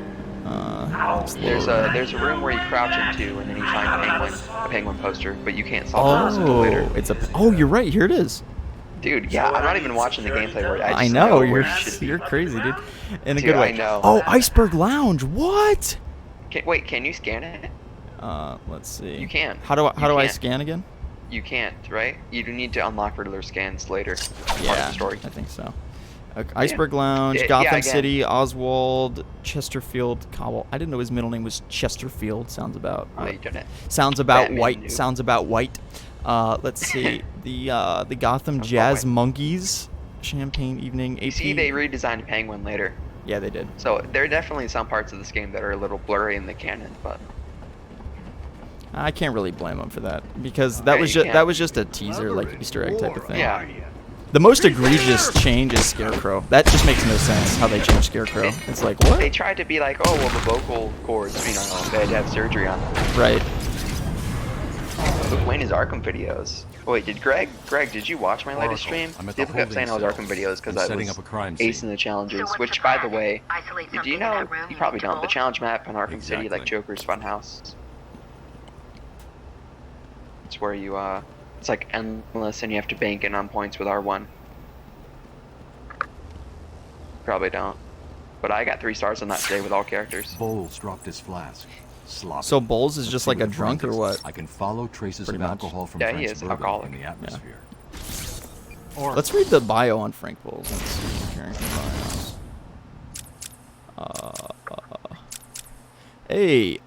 There's a room where you crouch into, and then you find a penguin poster, but you can't solve the puzzle until later. It's a. Oh, you're right. Here it is. Dude, yeah, I'm not even watching the gameplay where I I just know where you're it should be. you're crazy, dude. In a Dude, good way. I know. Oh, Iceberg Lounge. What? Wait, can you scan it? Let's see. You can. How do I can't. scan again? You can't, right? You do need to unlock Riddler scans later. Part of Yeah, the story. I think so. Iceberg Lounge, Yeah, Gotham again. City, Oswald, Chesterfield, Cobble. I didn't know his middle name was Chesterfield. Sounds about. Oh, you did it. Sounds about Batman white. knew. Sounds about white. Let's see. The Gotham Jazz Monkeys, Champagne Evening. AP. You see, they redesigned Penguin later. Yeah, they did. So there are definitely some parts of this game that are a little blurry in the canon, but I can't really blame them for that because that Okay, was you just can't. a teaser, like Easter egg type of thing. yeah. The most egregious change is Scarecrow. That just makes no sense how they changed Scarecrow. It's like what? They tried to be like, oh, well, the vocal cords, you know, they had to have surgery on them. Right. But when is Arkham videos? Oh, wait, did Greg, did you watch my latest stream? I'm at the People kept saying I was holding Arkham videos because I setting was up a crime scene. acing the challenges, So what's which, the by plan? the way, Isolate do something you in know, that room you you probably need to don't, the hold? challenge map in Arkham City, like Exactly. Joker's Funhouse. It's where you, it's like endless and you have to bank in on points with R1. Probably don't. But I got 3 stars on that today with all characters. Bowles dropped his flask. Sloppy. So Bowles is Let's just see like a what the drunk or forensics- what? I can follow traces Pretty of much. alcohol from Yeah, he Frank's is bourbon alcoholic. in the atmosphere. Let's read the bio on Frank Bowles. Let's see. Character bios. Hey,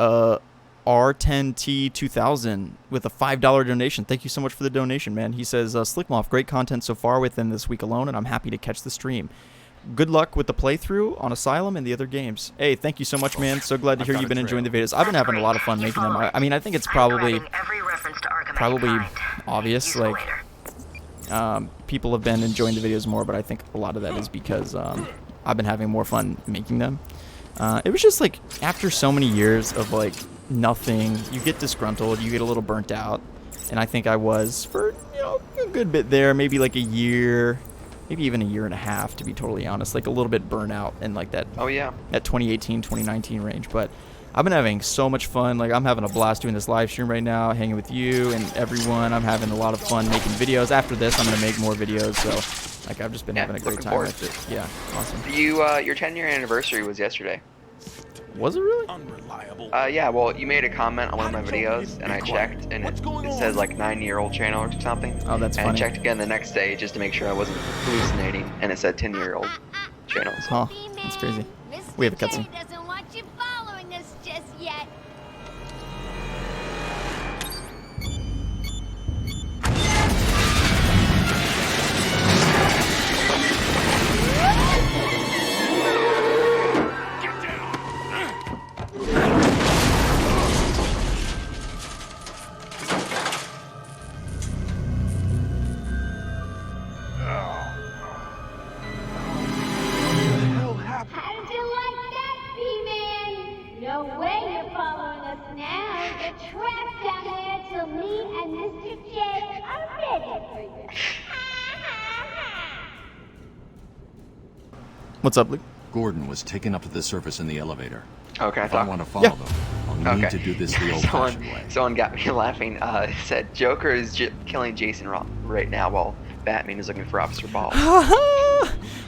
R10T2000 with a $5 donation. Thank you so much for the donation, man. He says, Slickmoff, great content so far within this week alone, and I'm happy to catch the stream. good luck with the playthrough on Asylum and the other games. Hey, thank you so much, man. So glad to hear you've been enjoying the videos. I've been having a lot of fun making them. I mean, I think it's probably obvious. Like, people have been enjoying the videos more, but I think a lot of that is because I've been having more fun making them. It was just like after so many years of like nothing, you get disgruntled, you get a little burnt out, and I think I was for a good bit there, maybe like a year, maybe even a year and a half, to be totally honest, like a little bit burnt out in like that. Oh yeah. That 2018, 2019 range, but I've been having so much fun. Like I'm having a blast doing this live stream right now, hanging with you and everyone. I'm having a lot of fun making videos. After this, I'm gonna make more videos. So, like, I've just been having a great time with it. Yeah, awesome. Your 10-year anniversary was yesterday. Was it really? Unreliable. Yeah. Well, you made a comment on one of my videos, and I checked, and it said like 9-year-old channel or something. Oh, that's funny. funny. I checked again the next day just to make sure I wasn't hallucinating, and it said 10-year-old channel. Huh? That's crazy. We have a cutscene. Doesn't want you following us just yet. What's up, Luke? Gordon was taken up to the surface in the elevator. Okay, if I want to follow them, I'll need to do this the old-fashioned way. Someone got me laughing. Said Joker is killing Jason right now while Batman is looking for Officer Balls.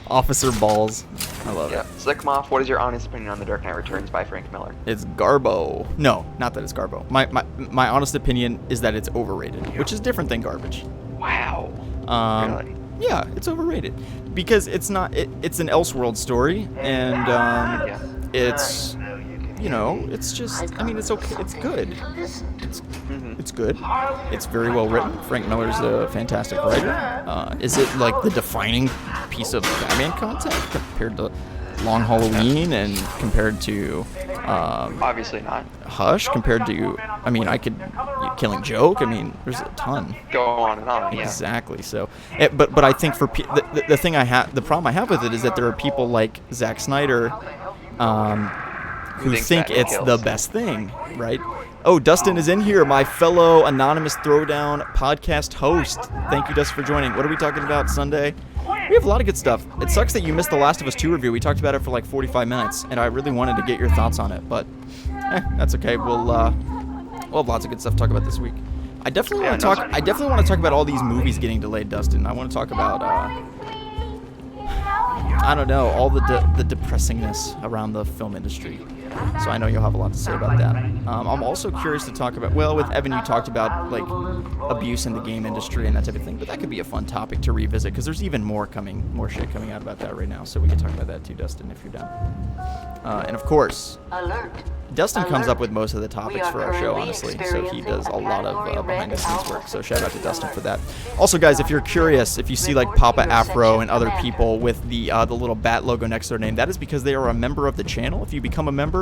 Officer Balls. I love it. Slickmoff, what is your honest opinion on The Dark Knight Returns by Frank Miller? It's garbo. No, not that it's garbo. My honest opinion is that it's overrated, which is different than garbage. Wow. Really? Yeah, it's overrated because it's not. It's an Elseworld story, and it's it's just. I mean, it's okay. It's good. It's good. It's very well written. Frank Miller's a fantastic writer. Is it like the defining piece of Batman content compared to Long Halloween and compared to obviously not Hush, compared to Killing Joke? I mean, there's a ton. Go on and on. Exactly. So, but I think for the problem I have with it is that there are people like Zack Snyder who think it's the best thing, right? Oh, Dustin is in here, my fellow anonymous Throwdown podcast host. Thank you, Dustin, for joining. What are we talking about Sunday? We have a lot of good stuff. It sucks that you missed The Last of Us 2 review. We talked about it for like 45 minutes, and I really wanted to get your thoughts on it, but that's okay. We'll have lots of good stuff to talk about this week. I definitely want to talk about all these movies getting delayed, Dustin. I want to talk about I don't know, all the depressingness around the film industry. So I know you'll have a lot to say about that. I'm also curious to talk about, well, with Evan, you talked about like abuse in the game industry and that type of thing, but that could be a fun topic to revisit because there's even more shit coming out about that right now. So we can talk about that too, Dustin, if you're down. And of course, Dustin comes up with most of the topics for our show, honestly. So he does a lot of behind the scenes work. So shout out to Dustin for that. Also, guys, if you're curious, if you see like Papa Afro and other people with the little bat logo next to their name, that is because they are a member of the channel. If you become a member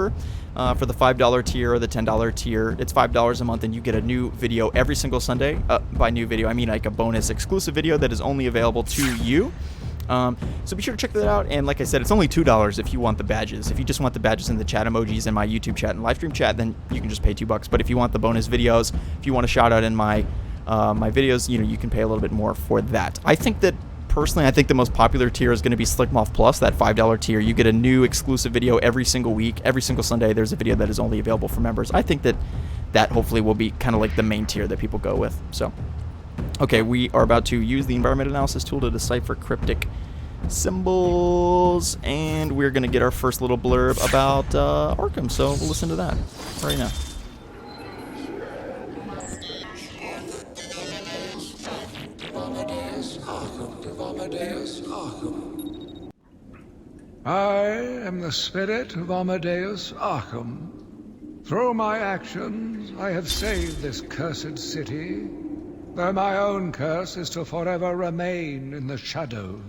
for the $5 tier or the $10 tier, it's $5 a month, and you get a new video every single Sunday. By new video, I mean like a bonus exclusive video that is only available to you. So be sure to check that out. And like I said, it's only $2 if you want the badges. If you just want the badges and the chat emojis in my YouTube chat and live stream chat, then you can just pay $2. But if you want the bonus videos, if you want a shout out in my videos, you can pay a little bit more for that. Personally, I think the most popular tier is going to be Slickmoff Plus, that $5 tier. You get a new exclusive video every single week. Every single Sunday, there's a video that is only available for members. I think that hopefully will be kind of like the main tier that people go with. So, okay, we are about to use the environment analysis tool to decipher cryptic symbols, and we're going to get our first little blurb about Arkham. So we'll listen to that right now. I am the spirit of Amadeus Arkham. Through my actions, I have saved this cursed city, though my own curse is to forever remain in the shadows.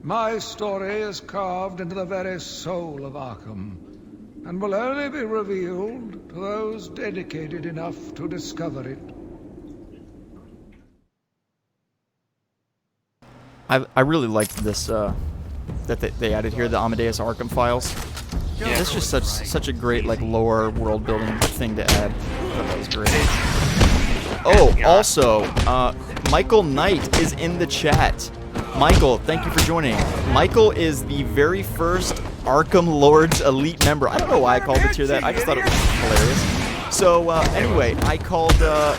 My story is carved into the very soul of Arkham, and will only be revealed to those dedicated enough to discover it. I really liked this that they added here, the Amadeus Arkham files. Yeah, that's just such a great like lore world building thing to add. I thought that was great. Oh, also, Michael Knight is in the chat. Michael, thank you for joining. Michael is the very first Arkham Lords Elite member. I don't know why I called the tier that. I just thought it was hilarious. So, anyway, I called,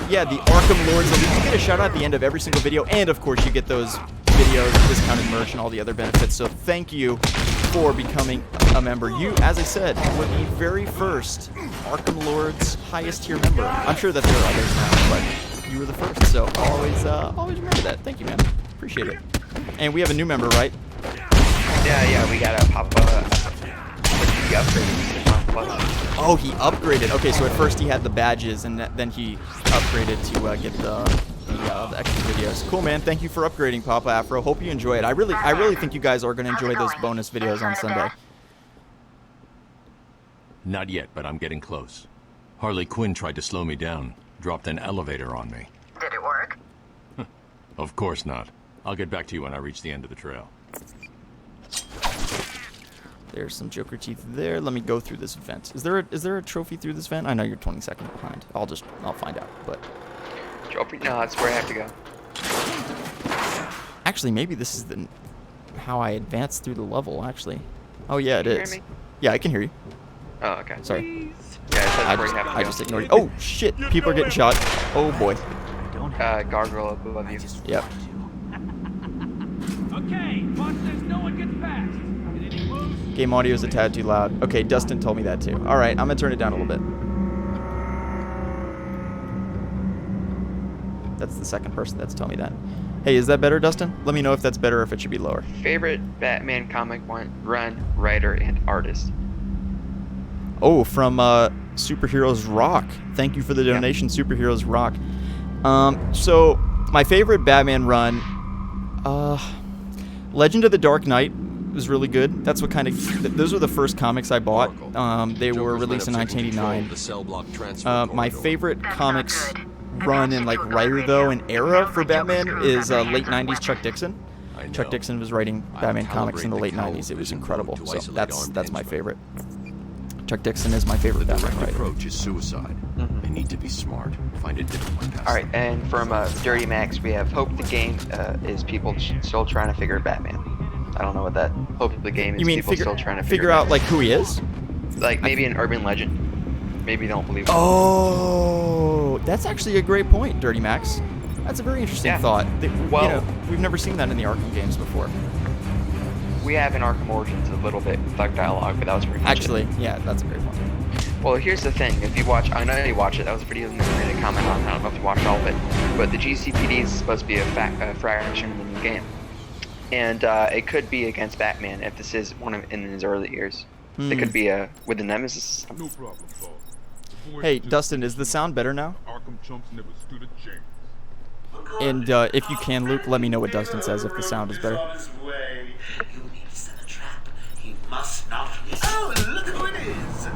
yeah, the Arkham Lords Elite. You get a shout out at the end of every single video, and of course you get those videos, discounted merch, and all the other benefits. So thank you for becoming a member. You, as I said, were the very first Arkham Lords highest tier member. I'm sure that there are others now, but you were the first. So always remember that. Thank you, man. Appreciate it. And we have a new member, right? Yeah, we got a Papa. He upgraded. Oh, he upgraded. Okay, so at first he had the badges, and then he upgraded to get the extra videos. Cool, man. Thank you for upgrading, Papa Afro. Hope you enjoy it. I really think you guys are going to enjoy those bonus videos on Sunday. Not yet, but I'm getting close. Harley Quinn tried to slow me down, dropped an elevator on me. Did it work? Of course not. I'll get back to you when I reach the end of the trail. There's some Joker teeth there. Let me go through this vent. Is there a trophy through this vent? I know you're 20 seconds behind. I'll find out. But trophy? No, that's where I have to go. Actually, maybe this is how I advance through the level. Actually, oh yeah, it is. Hear me? Yeah, I can hear you. Oh, okay. Sorry. Yeah, it says I just ignored you. Oh shit! People are getting shot. Oh boy. Gargoyle above you. Yep. Okay, watch this. No one gets past. Did any moves? Game audio is a tad too loud. Okay, Dustin told me that too. All right, I'm gonna turn it down a little bit. That's the second person that's told me that. Hey, is that better, Dustin? Let me know if that's better or if it should be lower. Favorite Batman comic run, writer, and artist? Oh, from Superheroes Rock. Thank you for the donation, Superheroes Rock. So my favorite Batman run, Legend of the Dark Knight was really good. That's what kind of, those were the first comics I bought. They were released in 1989. My favorite comics run and like writer though and era for Batman is late 90s Chuck Dixon. Chuck Dixon was writing Batman comics in the late 90s. It was incredible. So that's my favorite. Chuck Dixon is my favorite Batman writer. Approach is suicide. They need to be smart. Find a different one. All right, and from Dirty Max, we have Hope the Game is people still trying to figure Batman. I don't know what that Hope the Game is. You mean people still trying to figure out like who he is? Like maybe an urban legend. Maybe don't believe it. Oh, that's actually a great point, Dirty Max. That's a very interesting thought. Well, you know, we've never seen that in the Arkham games before. We have in Arkham Origins a little bit thug dialogue, but that was pretty much actually, yeah, that's a great point. Well, here's the thing. If you watch, I know you watch it. That was a pretty minute comment on. I don't know if you watched all of it, but the GCPD is supposed to be a fraction in the new game, and it could be against Batman if this is one of in his early years. It could be with the Nemesis. No problem, boss. Hey, Dustin, is the sound better now? Arkham chumps never stood a chance. And if you can, Luke, let me know what Dustin says if the sound is better. Oh, look who it is!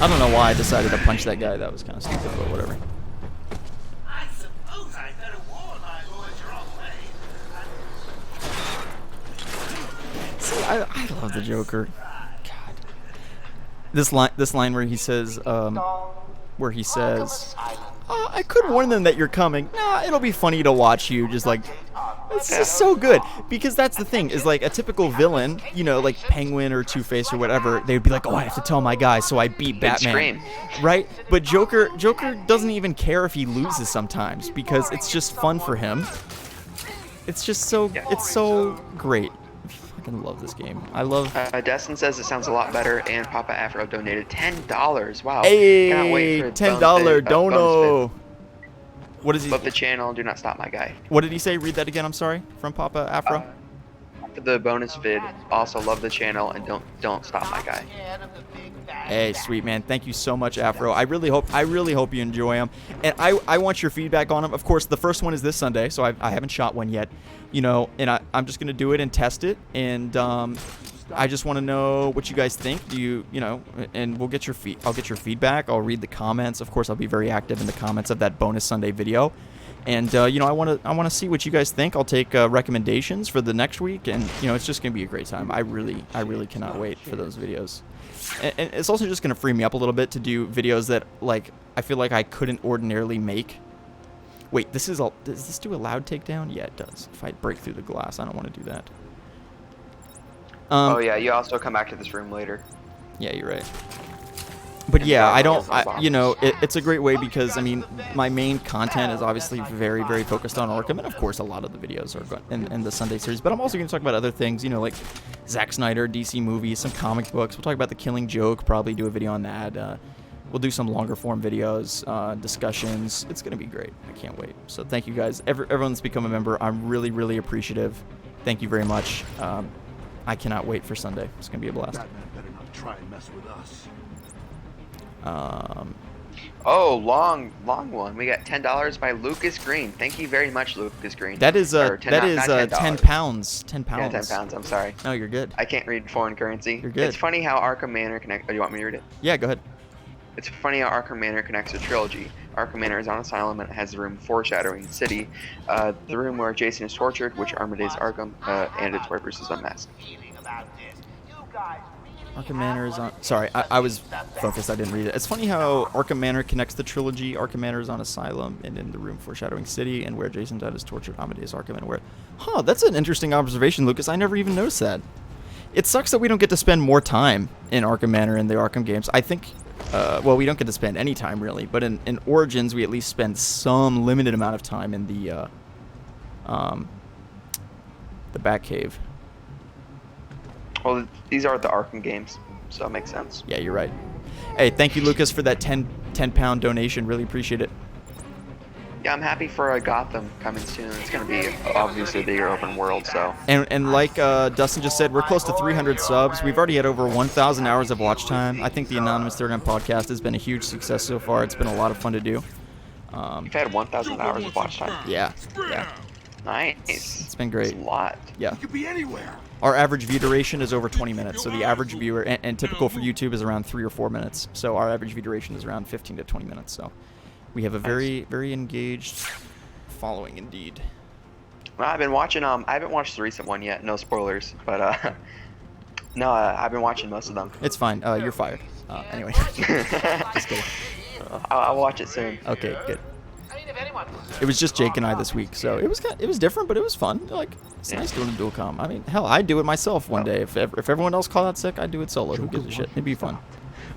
I don't know why I decided to punch that guy. That was kind of stupid, but whatever. I suppose I better warn my boys your own way. See, I love the Joker. God. This line where he says, I could warn them that you're coming. Nah, it'll be funny to watch you just like. It's just so good because that's the thing is like a typical villain, you know, like Penguin or Two-Face or whatever. They'd be like, "Oh, I have to tell my guy, so I beat Batman." Right? But Joker doesn't even care if he loses sometimes because it's just fun for him. It's just so it's so great. I fucking love this game. I love. Destin says it sounds a lot better, and Papa Afro donated $10. Wow. Hey, Can't wait for $10 dono. What is he? Love the channel. Do not stop my guy. What did he say? Read that again. I'm sorry. From Papa Afro. for the bonus vid. Also love the channel, and don't stop, my guy. Hey, sweet man. Thank you so much, Afro. I really hope you enjoy them. And I want your feedback on them. Of course, the first one is this Sunday, so I haven't shot one yet. You know, and I'm just gonna do it and test it. And I just want to know what you guys think. Do you know? And we'll get your I'll get your feedback. I'll read the comments. Of course, I'll be very active in the comments of that bonus Sunday video. And you know, I want to see what you guys think. I'll take recommendations for the next week, and you know, it's just gonna be a great time. I really cannot wait for those videos. And it's also just gonna free me up a little bit to do videos that like I feel like I couldn't ordinarily make. Wait, does this do a loud takedown? Yeah, it does. If I break through the glass, I don't want to do that. Oh yeah, you also come back to this room later. Yeah, you're right. But yeah, you know, it's a great way because, I mean, my main content is obviously very, very focused on Arkham, and of course a lot of the videos are in the Sunday series, but I'm also going to talk about other things, you know, like Zack Snyder, DC movies, some comic books. We'll talk about The Killing Joke, probably do a video on that. We'll do some longer form videos, discussions. It's going to be great. I can't wait. So thank you guys. Everyone that's become a member, I'm really, really appreciative. Thank you very much. I cannot wait for Sunday. It's going to be a blast. Batman better not try and mess with us. Oh, long one. We got $10 by Lucas Green. Thank you very much, Lucas Green. That is 10 pounds. 10 pounds. Yeah, 10 pounds. I'm sorry. No, you're good. I can't read foreign currency. You're good. It's funny how Arkham Manor connects. Oh, do you want me to read it? Yeah, go ahead. It's funny how Arkham Manor connects to trilogy. Arkham Manor is on Asylum and it has the room foreshadowing the city, the room where Jason is tortured, which Armaday's Arkham, and it's where Bruce is unmasked. Arkham Manor is on... Sorry, I was focused. I didn't read it. It's funny how Arkham Manor connects the trilogy. Arkham Manor is on Asylum and in the room foreshadowing City, and where Jason Todd is tortured, Amadeus Arkham, and where... Huh, that's an interesting observation, Lucas. I never even noticed that. It sucks that we don't get to spend more time in Arkham Manor in the Arkham games. I think... well, we don't get to spend any time, really. But in Origins, we at least spend some limited amount of time in the Batcave. Well, these are the Arkham games, so it makes sense. Yeah, you're right. Hey, thank you, Lucas, for that 10 pound donation. Really appreciate it. Yeah, I'm happy for Gotham coming soon. It's going to be obviously a bigger open world, so. And like Dustin just said, we're close to 300 subs. We've already had over 1,000 hours of watch time. I think the Anonymous Third Gun podcast has been a huge success so far. It's been a lot of fun to do. You've had 1,000 hours of watch time? Yeah. Nice. It's been great. That's a lot. Yeah. It could be anywhere. Our average view duration is over 20 minutes. So the average viewer, and typical for YouTube, is around 3 or 4 minutes. So our average view duration is around 15 to 20 minutes. So we have a very, very engaged following indeed. Well, I've been watching, I haven't watched the recent one yet. No spoilers. But, no, I've been watching most of them. It's fine. You're fired. Anyway. Just kidding. I'll watch it soon. Okay, good. It was just Jake and I this week, so it was different, but it was fun. Like, it's nice doing a dual com. I mean, hell, I'd do it myself one day. If everyone else called out sick, I'd do it solo. Who gives a shit? It'd be fun.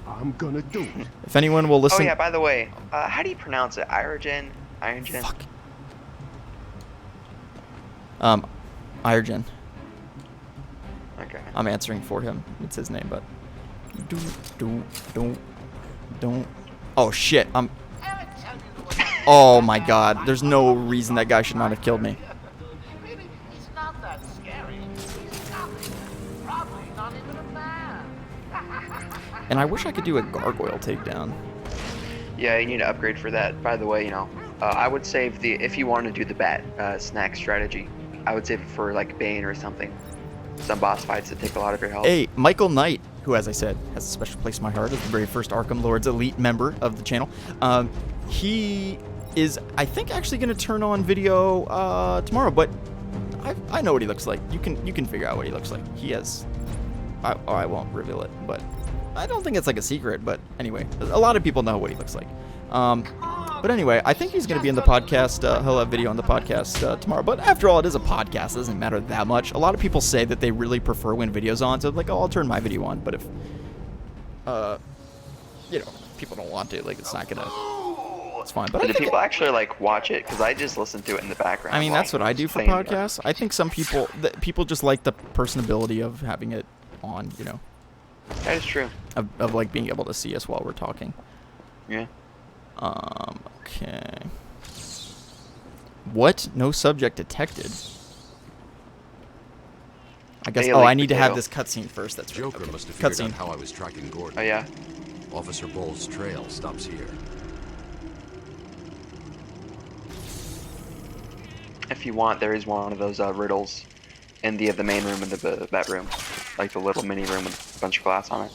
I'm gonna do it. If anyone will listen... Oh, yeah, by the way, how do you pronounce it? Irogen? Fuck. Irogen. Okay. I'm answering for him. It's his name, but... Don't... Oh, shit. Oh my god, there's no reason that guy should not have killed me. He's not that scary. He's nothing. Probably not even a man. And I wish I could do a gargoyle takedown. Yeah, you need to upgrade for that. By the way, you know, I would save if you want to do the bat snack strategy, I would save it for like Bane or something. Some boss fights that take a lot of your health. Hey, Michael Knight, who, as I said, has a special place in my heart as the very first Arkham Lords Elite member of the channel. He is, I think, actually going to turn on video tomorrow, but I know what he looks like. You can figure out what he looks like. He has... I won't reveal it, but I don't think it's like a secret, but anyway, a lot of people know what he looks like. But anyway, I think he's going to be in the podcast. He'll have video on the podcast tomorrow. But after all, it is a podcast. It doesn't matter that much. A lot of people say that they really prefer when video's on. So like, oh, I'll turn my video on. But if, you know, people don't want to, like, it's not going to... It's fine. But do people actually like watch it? Because I just listen to it in the background. I mean, that's what I do for podcasts. I think some people, people just like the personability of having it on, you know. That is true. Of like being able to see us while we're talking. Yeah. Okay. What? No subject detected. I guess. Bailey Oh, I need to have Potato. this cutscene first. That's right. Joker Okay. must have figured Cutscene. out how I was tracking Gordon. Oh yeah. Officer Bowles' trail stops here. If you want, there is one of those riddles in the main room in the bedroom, like the little mini room with a bunch of glass on it.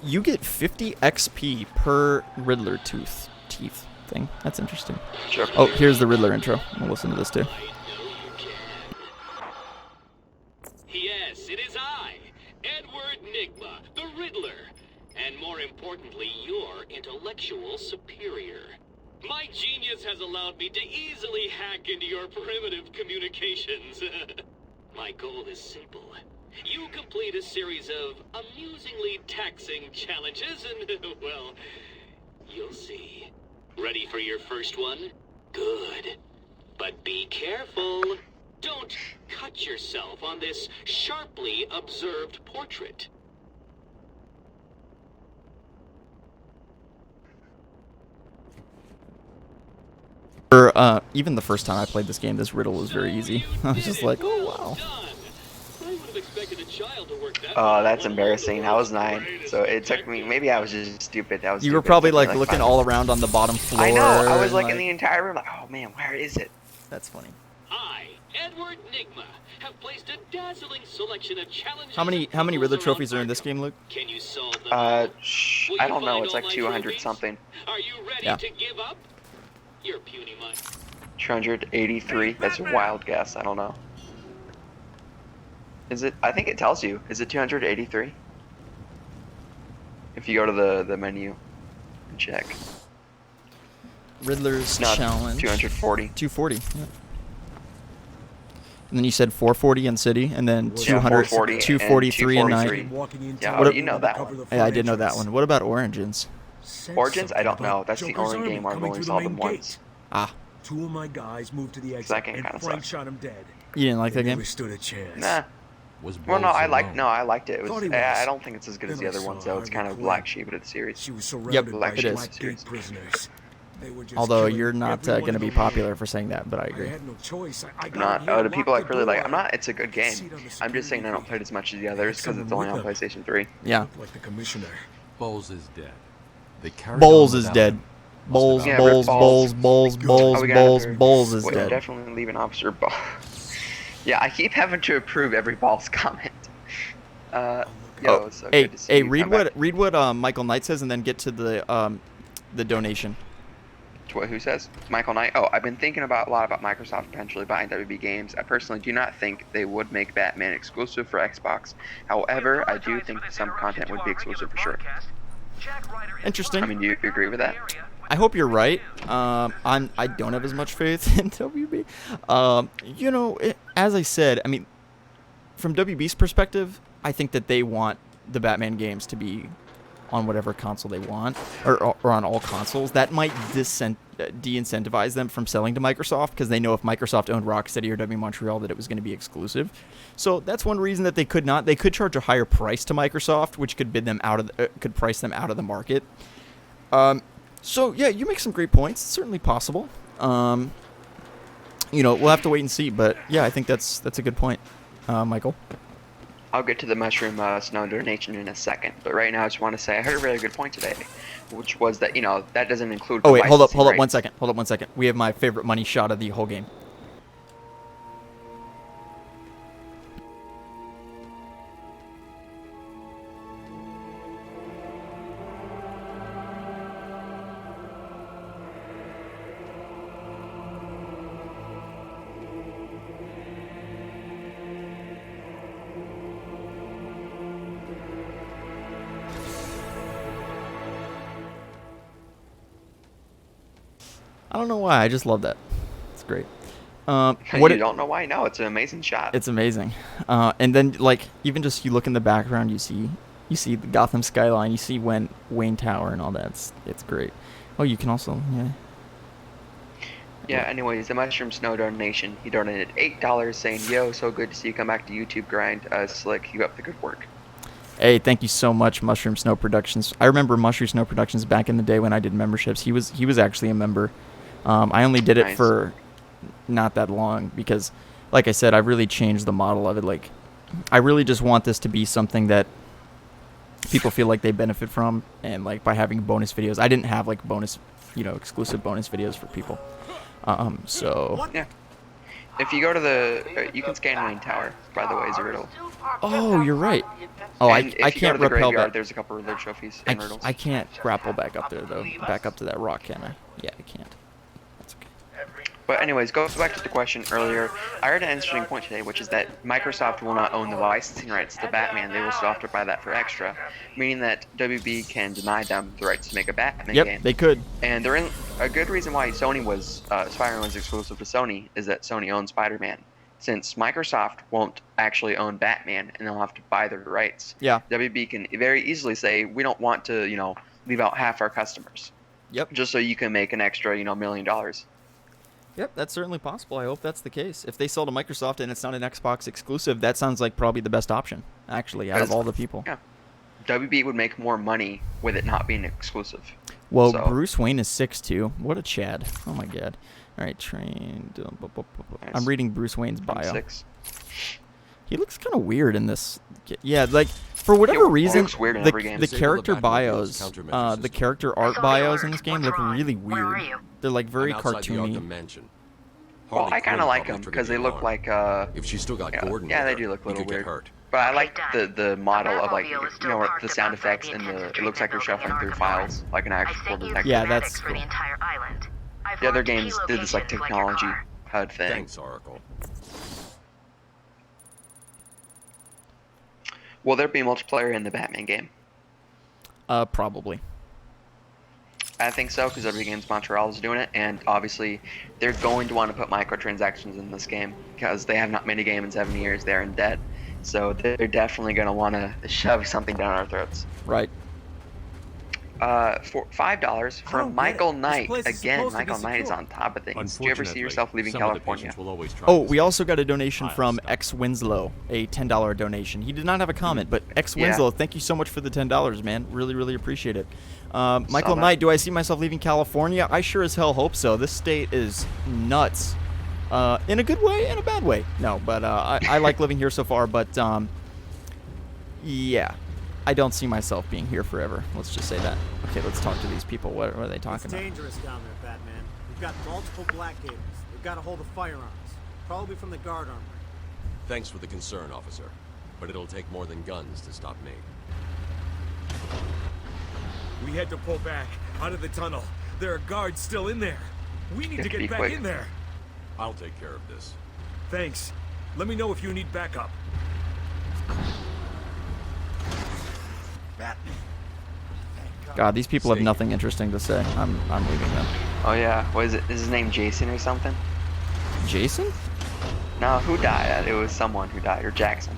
You get 50 XP per Riddler teeth thing. That's interesting. Sure. Oh, here's the Riddler intro. We'll listen to this too. Yes, it is I, Edward Nigma, the Riddler, and more importantly, your intellectual superior. My genius has allowed me to easily hack into your primitive communications. My goal is simple. You complete a series of amusingly taxing challenges and, well, you'll see. Ready for your first one? Good. But be careful. Don't cut yourself on this sharply observed portrait. Even the first time I played this game, this riddle was very easy. I was just like, oh wow. Oh, that's embarrassing. I was 9, so it took me. Maybe I was just stupid. That was. You were stupid. probably It took me, like looking 5 all around on the bottom floor. I know. I was and, like in the entire room, like, oh man, where is it? That's funny. I, Edward Nigma, have placed a dazzling selection of challenges. How many Riddler trophies are in this game, Luke? Can you solve them? I don't know. It's like 200 something. Are you ready Yeah. to give up? Your puny mind. 283. That's a wild guess. I don't know. Is it? I think it tells you. Is it 283? If you go to the menu and check. Riddler's No, challenge. 240. 240. Yeah. And then you said 440 in city, and then Yeah, 200, 440 and 243 and 243. 9. Yeah, What you know that one. Yeah, I did know that one. What about Origins? Origins? I don't know. That's the only game where I've only saw them once. Ah. 2 of my guys moved to the exit, That game and kinda Frank sucks. shot him dead. You didn't like that They game? never stood a chance. Nah. Well, no, I liked it. It was. I don't think it's as good as the other ones, though. It's kind of black sheep of the series. She was Yep, surrounded by it is. Blackgate prisoners. They were just Although killing you're not every one going to of be them. popular for saying that, but I I agree. had no choice. I I'm got not. in here, The people locked like really like. door. I'm not. It's a good game. I'm just saying I don't play it as much as the others because it's only on PlayStation 3. Yeah. Like the commissioner. Bowles is dead. They carried Bowles on is without dead. him. Bowles, Yeah, Bowles, Rip Bowles, Bowles, Bowles, Oh, we got Bowles, another- Bowles is Wait, dead. Definitely leaving Officer Ball. Yeah, I keep having to approve every Balls comment. Yo, it's so hey, good to see hey, you come back. read what Michael Knight says, and then get to the donation. Who says? Michael Knight. Oh, I've been thinking a lot about Microsoft potentially buying WB Games. I personally do not think they would make Batman exclusive for Xbox. However, I do think some content would be exclusive for sure. Interesting. I mean, do you agree with that? I hope you're right. I don't have as much faith in WB. You know, as I said, I mean, from WB's perspective, I think that they want the Batman games to be on whatever console they want, or on all consoles. That might de-incentivize them from selling to Microsoft, because they know if Microsoft owned Rocksteady or W Montreal that it was going to be exclusive. So that's one reason that they could not. They could charge a higher price to Microsoft, which could bid them out of could price them out of the market. So yeah, you make some great points. It's certainly possible. You know, we'll have to wait and see, but yeah, I think that's a good point, Michael. I'll get to the mushroom snow donation in a second, but right now I just want to say I heard a really good point today, which was that, you know, that doesn't include. Oh wait, hold up licensing rights. 1 second. Hold up 1 second. We have my favorite money shot of the whole game. I don't know why. I just love that. It's great. You don't know why? No, it's an amazing shot. It's amazing. And then, like, even just you look in the background, you see the Gotham skyline, you see Wayne Tower and all that. It's great. Oh, you can also, yeah. Yeah, anyways, the Mushroom Snow donation. He donated $8 saying, yo, so good to see you come back to YouTube grind. Slick, keep up the good work. Hey, thank you so much, Mushroom Snow Productions. I remember Mushroom Snow Productions back in the day when I did memberships. He was actually a member. I only did it Nice. for not that long because like I said, I've really changed the model of it. Like, I really just want this to be something that people feel like they benefit from, and like by having bonus videos. I didn't have like bonus, exclusive bonus videos for people. So. Yeah. If you go to the, you can scan Wayne Tower, by the way, as a riddle. Oh, you're right. Oh, And I if you go can't to the rappel graveyard, back. there's a couple of riddle trophies and riddles. I can't grapple back up there though. Back up to that rock, can I? Yeah, I can't. But anyways, go back to the question earlier. I heard an interesting point today, which is that Microsoft will not own the licensing rights to Batman. They will still have to buy that for extra, meaning that WB can deny them the rights to make a Batman game. Yep, they could. And they're in a good reason why Sony was Spider-Man was exclusive to Sony is that Sony owns Spider-Man. Since Microsoft won't actually own Batman and they'll have to buy the rights. Yeah. WB can very easily say we don't want to, leave out half our customers. Yep. Just so you can make an extra, $1 million. Yep, that's certainly possible. I hope that's the case. If they sell to Microsoft and it's not an Xbox exclusive, that sounds like probably the best option, actually, out of all the people. Yeah. WB would make more money with it not being exclusive. Well, So- Bruce Wayne is 6'2". What a Chad. Oh, my God. All right, trained. I'm reading Bruce Wayne's bio. 6. He looks kind of weird in this. Yeah, like, for whatever reason, looks weird in the every game. character Disable the bios, countermeasure the system. character art bios in this game look really weird. They're, like, very I'm outside the cartoony. Arkham Mansion. Well, Harley I kind Quinn of like probably them triggered because the they look alarm. like If she still got Gordon yeah, with they her, do look a he little could get weird. hurt. But I like the model of like the sound effects and it looks like you're shuffling through files like an actual detective. Yeah, that's for the entire island. I've The other marked key games did this like locations your technology car. HUD thing. Thanks, Oracle. Will there be multiplayer in the Batman game? Probably. I think so because every game's Montreal is doing it, and obviously they're going to want to put microtransactions in this game because they have not made a game in 7 years. They're in debt, so they're definitely going to want to shove something down our throats. Right. For $5 from Michael Knight. place is Again, supposed to be Michael Knight is secure. on top of things. Do you ever see yourself leaving some of the California? patients will always try Oh, to we escape. also got a donation Pile from stuff. X Winslow, a $10 donation. He did not have a comment, but X Yeah. Winslow, thank you so much for the $10, man. Really, really appreciate it. Michael that. Knight, do I see myself leaving California? I sure as hell hope so. This state is nuts. In a good way and a bad way. No, but I like living here so far, but yeah. I don't see myself being here forever. Let's just say that. Okay, let's talk to these people. What are they It's talking about? dangerous down there, Batman. We've got multiple black gables. We've got a hold of firearms. Probably from the guard armory. Thanks for the concern, officer. But it'll take more than guns to stop me. We had to pull back out of the tunnel. There are guards still in there. We need to Be get back quick. in there. I'll take care of this. Thanks. Let me know if you need backup. God, these people have nothing interesting to say. I'm leaving them. Oh yeah, what is it? Is his name Jason or something? Jason? No, who died? It was someone who died, or Jackson.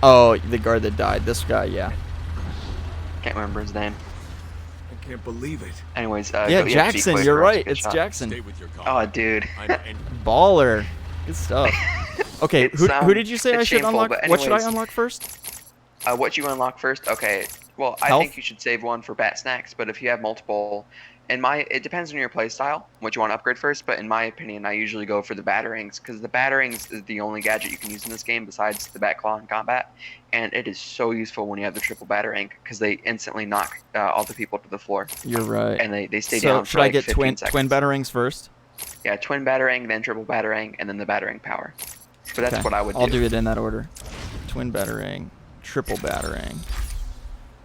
Oh, the guard that died. This guy, yeah. Can't remember his name. I can't believe it. Anyways, Yeah, be Jackson, quick, you're or else right. you get It's shot. Jackson. Stay with your car. Oh, dude. Baller. Good stuff. Okay, It's, who did you say I it's should shameful, unlock? but What should I anyways. unlock first? What you unlock first? Okay. Well, I Health? think you should save one for bat snacks, but if you have multiple, it depends on your play style, what you want to upgrade first, but in my opinion, I usually go for the batarangs, because the batarangs is the only gadget you can use in this game besides the bat claw in combat, and it is so useful when you have the triple batarang, because they instantly knock all the people to the floor. You're right. And they stay so down should for like I get 15 seconds. twin batarangs first? Yeah, twin batarang, then triple batarang, and then the batarang power. But that's Okay, what I would I'll do it in that order. Twin batarang, triple batarang.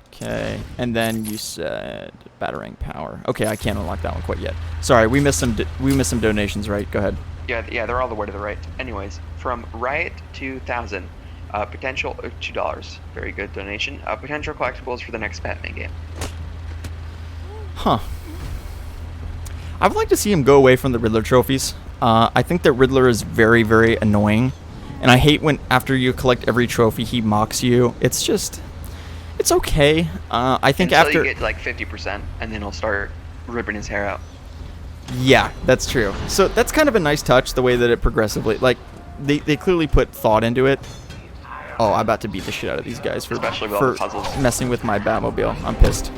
Okay, and then you said batarang power. Okay, I can't unlock that one quite yet. Sorry, we missed some donations, right? Go ahead. Yeah, they're all the way to the right. Anyways, from Riot 2000, potential $2. Very good donation. Potential collectibles for the next Batman game. Huh. I would like to see him go away from the Riddler trophies. I think that Riddler is very, very annoying. And I hate when after you collect every trophy, he mocks you. It's just... It's okay. I think Until after... you get like 50%, and then he'll start ripping his hair out. Yeah, that's true. So that's kind of a nice touch, the way that it progressively... Like, they clearly put thought into it. Oh, I'm about to beat the shit out of these guys for Especially with all the puzzles. messing with my Batmobile. I'm pissed.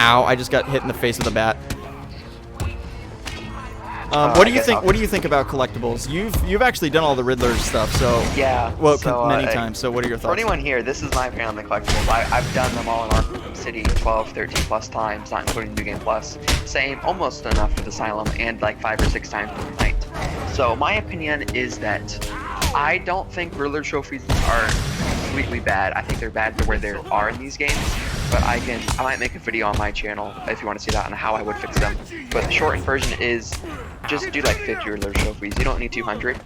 Ow, I just got hit in the face with a bat. What do you think? What do you think about collectibles? You've actually done all the Riddler stuff, so yeah. Well, so, many times. So what are your thoughts? For anyone here, this is my opinion on the collectibles. I've done them all in Arkham City 12, 13 plus times, not including New Game Plus. Same, almost enough with Asylum, and like 5 or 6 times per night. So my opinion is that I don't think Riddler trophies are completely bad. I think they're bad for where they are in these games. But I might make a video on my channel if you want to see that on how I would fix them. But the shortened version is just do like 50 Riddler trophies. You don't need 200.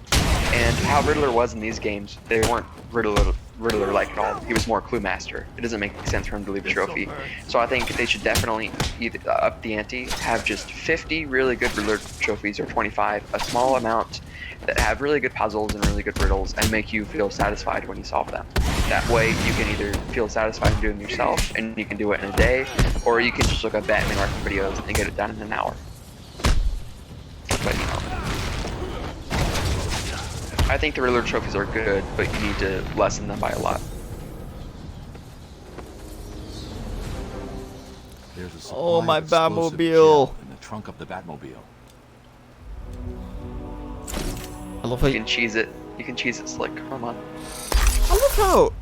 And how Riddler was in these games, they weren't Riddler-like at all. He was more Clue Master. It doesn't make sense for him to leave a trophy. So I think they should definitely either up the ante, have just 50 really good Riddler trophies or 25, a small amount that have really good puzzles and really good riddles and make you feel satisfied when you solve them. That way you can either feel satisfied in doing them yourself and you can do it in a day, or you can just look at Batman Arkham videos and get it done in an hour. But you know, I think the Riddler trophies are good, but you need to lessen them by a lot. There's a supply Oh, my of explosive Batmobile. gel in the trunk of the Batmobile. I love how You can cheese it. You can cheese it slick. Come on. I love how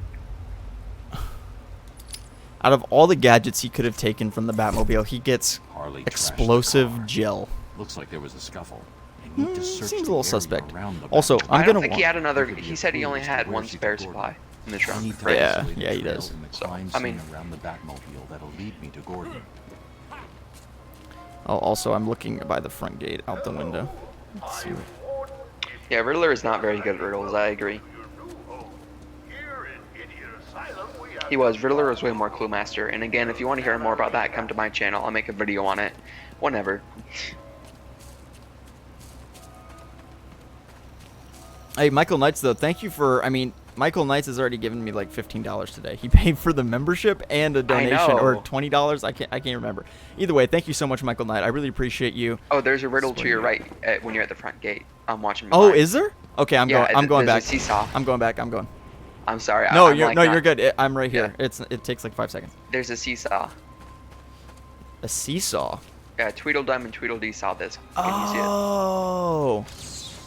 out of all the gadgets he could have taken from the Batmobile, he gets Harley explosive gel. Looks like there was a scuffle. I need to search Seems a the little area suspect. around the Also, Batmobile. I'm I don't gonna think he had another. He said he only had one spare supply in the trunk. Right? Yeah, yeah, he does. So, I mean, around the Batmobile that'll lead me to Gordon. Oh, also, I'm looking by the front gate out the window. Let's see. yeah, Riddler is not very good at riddles. I agree. He was. Riddler was way more Clue Master. And again, if you want to hear more about that, come to my channel. I'll make a video on it. Whenever. Hey, Michael Knights, though, thank you for, I mean, Michael Knights has already given me like $15 today. He paid for the membership and a donation, or $20. I can't remember. Either way, thank you so much, Michael Knight. I really appreciate you. Oh, there's a riddle to your right when you're at the front gate. I'm watching. Oh, mine. is there? Okay, I'm going back. There's a seesaw. I'm going back. I'm going. I'm sorry. No, I'm you're like no, not- you're good. I'm right here. Yeah. It takes like 5 seconds. There's a seesaw. A seesaw. Yeah, Tweedledum and Tweedledee saw this. Can you see it? Oh.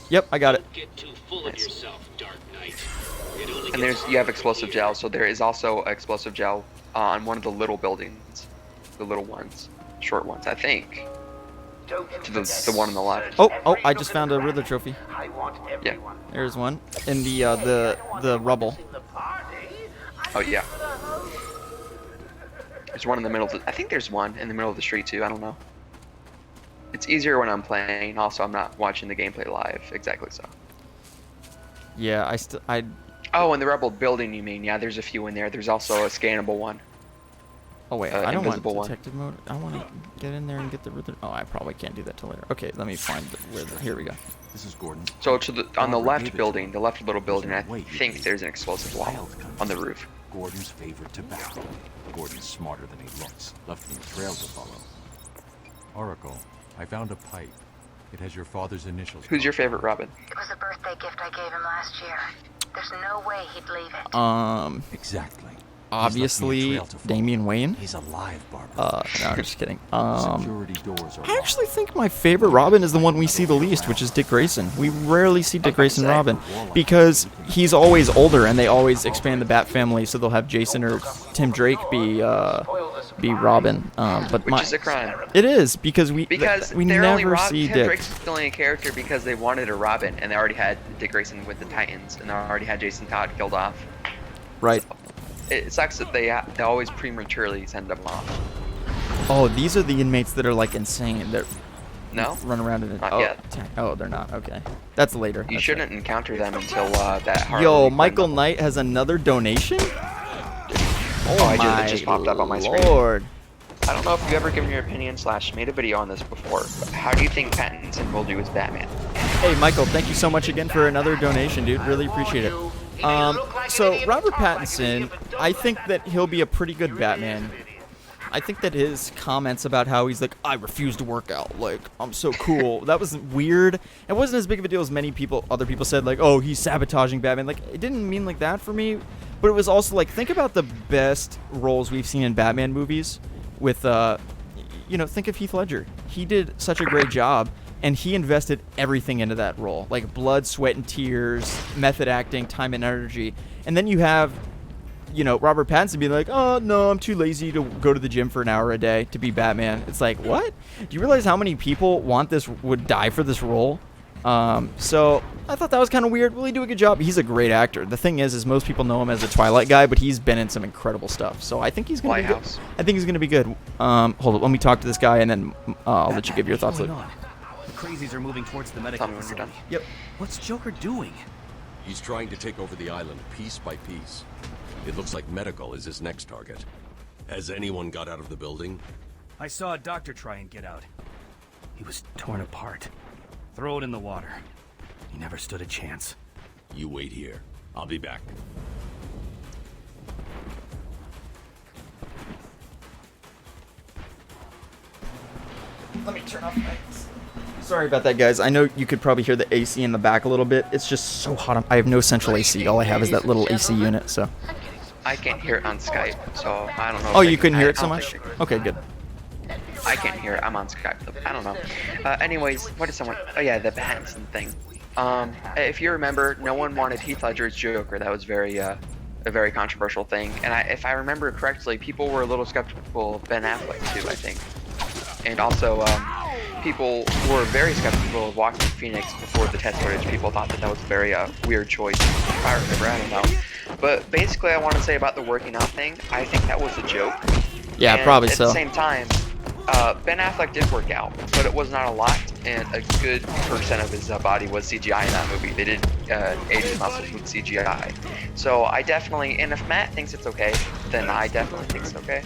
Yep, I got it. Get too full of yourself, Dark Knight. It only And gets you have explosive gel, so there is also explosive gel on one of the little buildings, the little ones, short ones, I think. To the one on the left. Oh, I just found a Riddler trophy. Yeah. There's one in the rubble. Oh yeah. There's one in the middle. I think there's one in the middle of the street too. I don't know. It's easier when I'm playing. Also, I'm not watching the gameplay live. Exactly so. Yeah, I. Oh, in the rebel building, you mean? Yeah, there's a few in there. There's also a scannable one. Oh wait, I don't want invisible one. detective mode. I want to get in there and get the Riddler. Oh, I probably can't do that till later. Okay, let me find where the. Here we go. This is Gordon. So on the left building, the left little building, I think there's an explosive wall on the roof. Gordon's favorite tobacco. Gordon's smarter than he looks. Left me a trail to follow. Oracle, I found a pipe. It has your father's initials. Who's your favorite Robin? It was a birthday gift I gave him last year. There's no way he'd leave it. Exactly. Obviously, Damian Wayne. He's alive, Barbara. No, I'm just kidding. Security doors are I actually think my favorite Robin is the one we see the least, which is Dick Grayson. We rarely see Dick Grayson Robin because he's always older, and they always expand the Bat family, so they'll have Jason or Tim Drake be Robin. But Which is a crime. It is because we they're only never see Tim Dick. Drake's only a character because they wanted a Robin, and they already had Dick Grayson with the Titans, and they already had Jason Todd killed off. Right. It sucks that they always prematurely send them off. Oh, these are the inmates that are like insane. They're No? run around in it. Not yet. Oh, they're not. Okay, that's later. You That's shouldn't encounter them until that Harley Yo, Quinn Michael novel. Knight has another donation? Oh, my it just popped up on my screen. Lord. I don't know if you've ever given your opinion / made a video on this before, but how do you think Pattinson will do as Batman? Hey, Michael, thank you so much again for another donation, dude. Really appreciate it. So Robert Pattinson, I think that he'll be a pretty good Batman. I think that his comments about how he's like, I refuse to work out, like, I'm so cool, that was weird. It wasn't as big of a deal as many other people said, like, oh, he's sabotaging Batman. Like, it didn't mean like that for me, but it was also like, think about the best roles we've seen in Batman movies with, think of Heath Ledger. He did such a great job. and he invested everything into that role, like blood, sweat, and tears, method acting, time, and energy. And then you have, you know, Robert Pattinson being like, oh, no, I'm too lazy to go to the gym for an hour a day to be Batman. It's like, what? Do you realize how many people would die for this role? So I thought that was kind of weird. Will he do a good job? He's a great actor. The thing is most people know him as a Twilight guy, but he's been in some incredible stuff. So I think he's going to be good. I think he's going to be good. Hold on, let me talk to this guy, and then I'll let you give your thoughts. The crazies are moving towards the medical facility. Yep. What's Joker doing? He's trying to take over the island piece by piece. It looks like medical is his next target. Has anyone got out of the building? I saw a doctor try and get out. He was torn apart. Throw it in the water. He never stood a chance. You wait here. I'll be back. Let me turn off my... Sorry about that, guys. I know you could probably hear the AC in the back a little bit. It's just so hot. I have no central AC. All I have is that little AC unit, so... I can't hear it on Skype, so I don't know. Oh, you couldn't hear it so much? Okay, good. I can't hear it. I'm on Skype. I don't know. Anyways, what is someone... Oh, yeah, the Pattinson thing. If you remember, no one wanted Heath Ledger's Joker. That was a very controversial thing. And if I remember correctly, people were a little skeptical of Ben Affleck, too, I think. And also, people were very skeptical of Joaquin Phoenix before the test footage. People thought that was a very weird choice. If I remember, I don't know. But basically, I want to say about the working out thing, I think that was a joke. Yeah, and probably at so. At the same time, Ben Affleck did work out, but it was not a lot, and a good percent of his body was CGI in that movie. They did age his muscles with CGI. So I definitely, and if Matt thinks it's okay, then I definitely think it's okay.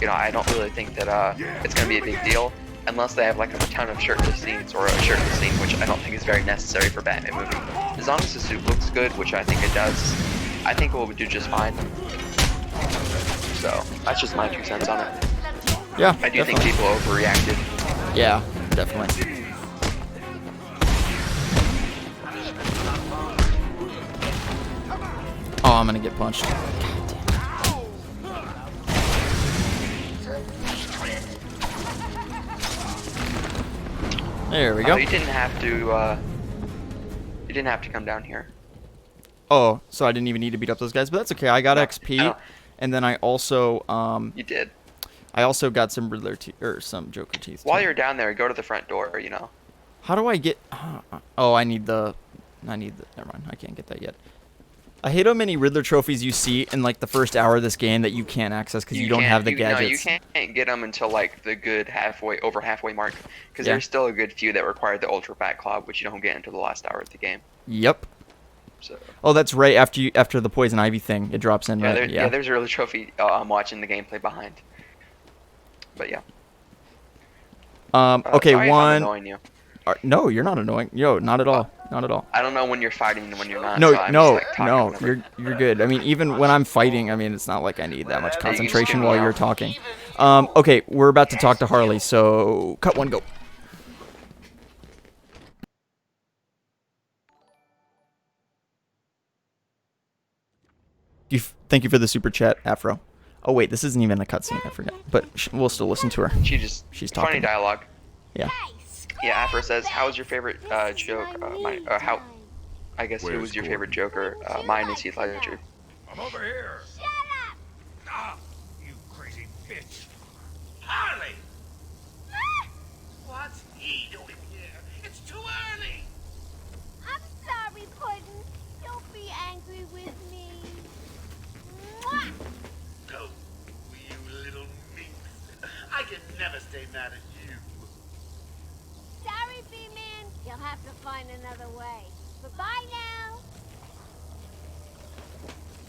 You know, I don't really think that it's going to be a big deal, unless they have like a ton of shirtless scenes or a shirtless scene, which I don't think is very necessary for a Batman movie. As long as the suit looks good, which I think it does, I think it will do just fine. So, that's just my 2 cents on it. Yeah, I do think people overreacted. Yeah, definitely. Oh, I'm gonna get punched. There we go. You didn't have to. You didn't have to come down here. Oh, so I didn't even need to beat up those guys, but that's okay. I got XP, and then I also You did. I also got some Riddler or some Joker teeth. While you're down there, go to the front door. You know. How do I get? Oh, I need the. Never mind. I can't get that yet. I hate how many Riddler trophies you see in like the first hour of this game that you can't access because you don't have the gadgets. No, you can't get them until like the good over halfway mark, because Yeah. there's still a good few that require the Ultra Bat Claw, which you don't get until the last hour of the game. Yep. So. Oh, that's right. After the poison ivy thing, it drops in. Yeah, Right. yeah, there's a Riddler trophy. I'm watching the gameplay behind. But yeah. Okay, sorry if I'm one. annoying you. No, you're not annoying. Yo, not at all. Not at all. I don't know when you're fighting and when you're not. No, so I'm no, just, like, talking whenever. You're good. I mean, even when I'm fighting, I mean, it's not like I need that much you can just concentration get me while you're out. talking. Okay, we're about to talk to Harley, so cut one, go. Thank you for the super chat, Afro. Oh wait, this isn't even a cutscene. I forgot, but we'll still listen to her. She's talking. Funny dialogue. Yeah. Yeah, Afro says, "How was your favorite joke?" How? I guess who was your favorite Joker? Mine is Heath Ledger. I'm over here. Shut up! Ah, you crazy bitch. Harley! What's he doing here? It's too early. I'm sorry, Puddin'. Don't be angry with me. Mwah! Oh, you little minx. I can never stay mad at you. Sorry, B-Man. You'll have to find another way. Bye-bye now.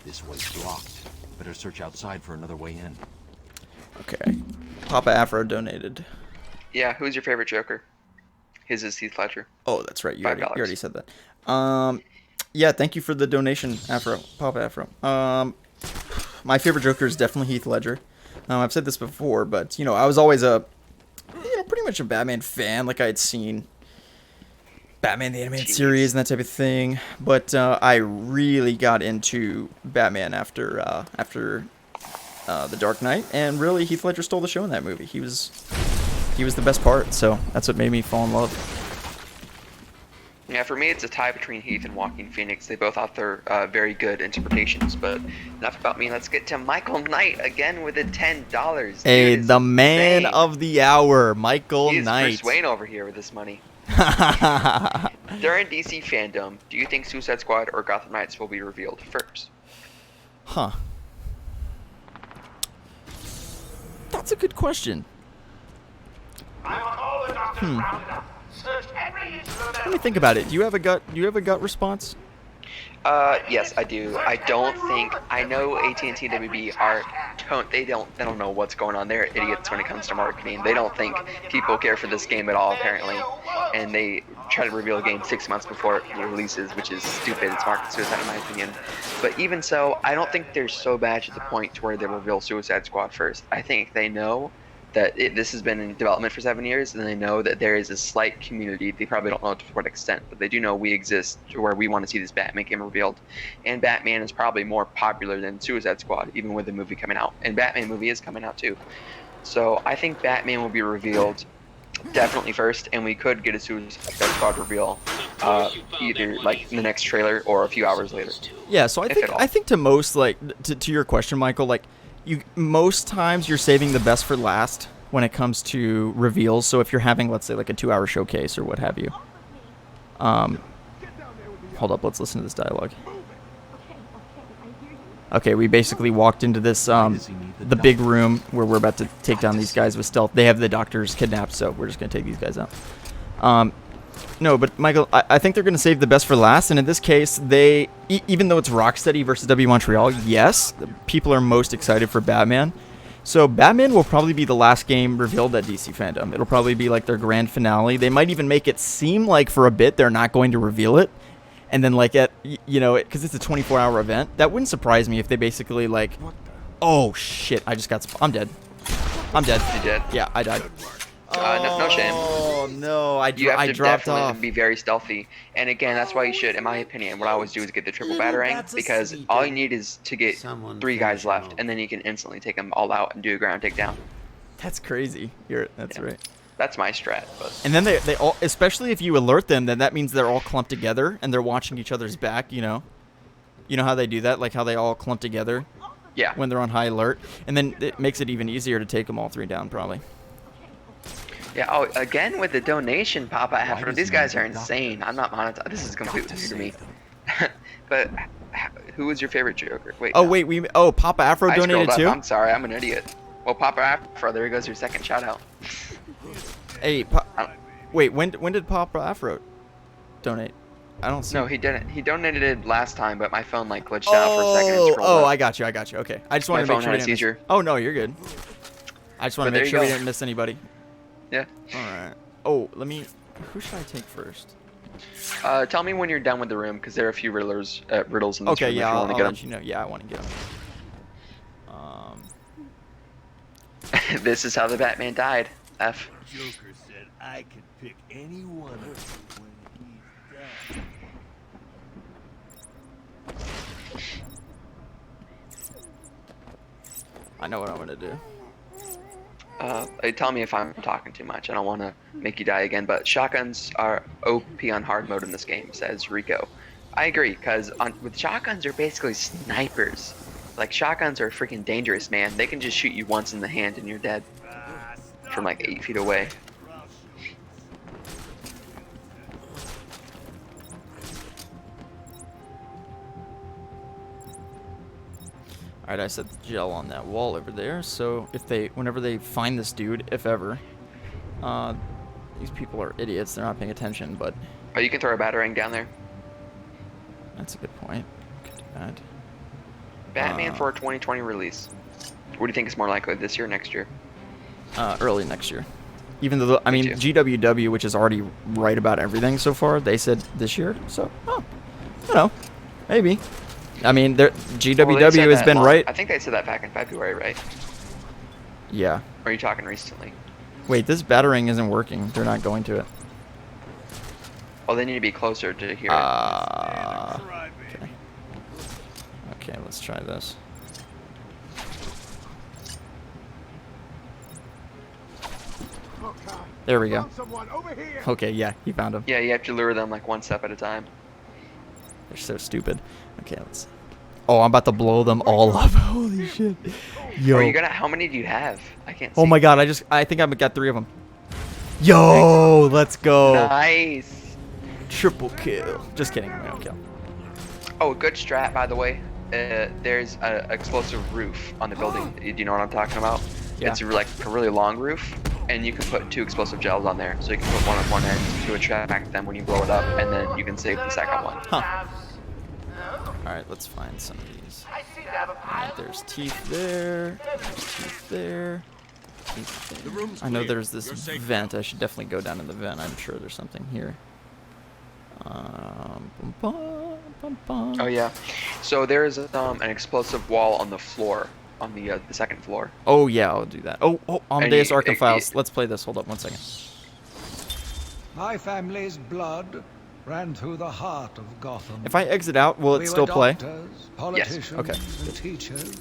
This way's blocked. Better search outside for another way in. Okay. Papa Afro donated. Yeah, who's your favorite Joker? His is Heath Ledger. Oh, that's right. You $5. already said that. Yeah, thank you for the donation, Afro. Papa Afro. My favorite Joker is definitely Heath Ledger. I've said this before, but, you know, I was always pretty much a Batman fan. Like, I had seen Batman the Animated Series and that type of thing. But I really got into Batman after The Dark Knight. And really, Heath Ledger stole the show in that movie. He was the best part, so that's what made me fall in love. Yeah, for me, it's a tie between Heath and Joaquin Phoenix. They both offer very good interpretations, but enough about me. Let's get to Michael Knight again with a $10. Hey, Dude, the man insane. of the hour, Michael He's Knight. Bruce Wayne over here with this money. During DC FanDome, do you think Suicide Squad or Gotham Knights will be revealed first? Huh. That's a good question. Let me think about it. Do you have a gut response? Yes, I do. I don't think I know AT&T and WB they don't know what's going on. They're idiots when it comes to marketing. They don't think people care for this game at all, apparently, and they try to reveal a game 6 months before it releases, which is stupid. It's market suicide in my opinion. But even so, I don't think they're so bad to the point to where they reveal Suicide Squad first. I think they know that this has been in development for 7 years, and they know that there is a slight community. They probably don't know to what extent, but they do know we exist to where we want to see this Batman game revealed. And Batman is probably more popular than Suicide Squad, even with the movie coming out. And Batman movie is coming out too. So I think Batman will be revealed definitely first, and we could get a Suicide Squad reveal either like in the next trailer or a few hours later. Yeah, so I think to most, like, to your question, Michael, like, most times you're saving the best for last when it comes to reveals. So if you're having, let's say, like a 2-hour showcase or what have you. Hold up, let's listen to this dialogue. Okay, we basically walked into this the big room where we're about to take down these guys with stealth. They have the doctors kidnapped, so we're just gonna take these guys out. No, but Michael, I think they're going to save the best for last, and in this case, even though it's Rocksteady versus W Montreal, yes, people are most excited for Batman. So Batman will probably be the last game revealed at DC FanDome. It'll probably be like their grand finale. They might even make it seem like for a bit they're not going to reveal it, and then like because it's a 24-hour event. That wouldn't surprise me if they basically like, oh shit, I'm dead. I'm dead. You dead? Yeah, I died. No shame. Oh no, I You have to dropped definitely off. be very stealthy, and again, that's why you should, in my opinion, what I always do is get the triple battering, because all you need is to get 3 guys left, and then you can instantly take them all out and do a ground takedown. That's crazy. That's right. That's my strat. But. And then they all, especially if you alert them, then that means they're all clumped together and they're watching each other's back. You know how they do that, like how they all clump together. Yeah. When they're on high alert, and then it makes it even easier to take them all 3 down, probably. Yeah, oh, again with the donation, Papa Afro. These guys are insane. I'm not monetized. This is completely new to me. But who was your favorite Joker? Wait. Oh, wait, Papa Afro donated too? I'm sorry, I'm an idiot. Well, Papa Afro, there goes your second shout out. Hey, wait, when did Papa Afro donate? I don't see. No, he didn't. He donated last time, but my phone like glitched out for a second and scrolled up. I got you. Okay. I just wanted to make sure we didn't miss. Oh no, you're good. I just want to make sure we didn't miss anybody. Yeah. Alright. Oh, who should I take first? Tell me when you're done with the room, because there are a few riddles in this room. Okay, yeah, I'll let you know. Yeah, I want to get them. This is how the Batman died. F. Joker said I could pick any one of them when he's done. I know what I'm gonna do. Tell me if I'm talking too much. I don't want to make you die again, but shotguns are OP on hard mode in this game, says Rico. I agree, because with shotguns, they're basically snipers. Like, shotguns are freaking dangerous, man. They can just shoot you once in the hand and you're dead from like 8 feet away. Alright, I set the gel on that wall over there, so whenever they find this dude, if ever, these people are idiots, they're not paying attention, but... Oh, you can throw a batarang down there. That's a good point. Could do that. Batman for a 2020 release. What do you think is more likely, this year or next year? Early next year. Even though, GWW, which is already right about everything so far, they said this year, so, I don't know, maybe. I mean, GWW has been right. I think they said that back in February, right? Yeah. Or are you talking recently? Wait, this battering isn't working. They're not going to it. Well, they need to be closer to hear it. Okay. Okay, let's try this. There we go. Okay, yeah, he found him. Yeah, you have to lure them like one step at a time. They're so stupid. Okay, let's. Oh, I'm about to blow them all up. Holy shit. Yo. Are you gonna? How many do you have? I can't see. Oh my god, I think I've got 3 of them. Yo, let's go. Nice. Triple kill. Just kidding. No kill. Oh, good strat, by the way. There's an explosive roof on the building. Do you know what I'm talking about? Yeah. It's like a really long roof, and you can put 2 explosive gels on there. So you can put one on one end to attract them when you blow it up, and then you can save the second one. Huh. Alright, let's find some of these. Alright, there's teeth there. There's teeth there. Teeth there. I know there's this vent. I should definitely go down in the vent. I'm sure there's something here. Oh yeah. So there's an explosive wall on the floor, on the second floor. Oh yeah, I'll do that. Oh, Amadeus Arkham Files. it- Let's play this. Hold up 1 second. My family's blood ran through the heart of Gotham. If I exit out, will it We still were play? doctors, politicians, Okay. and teachers.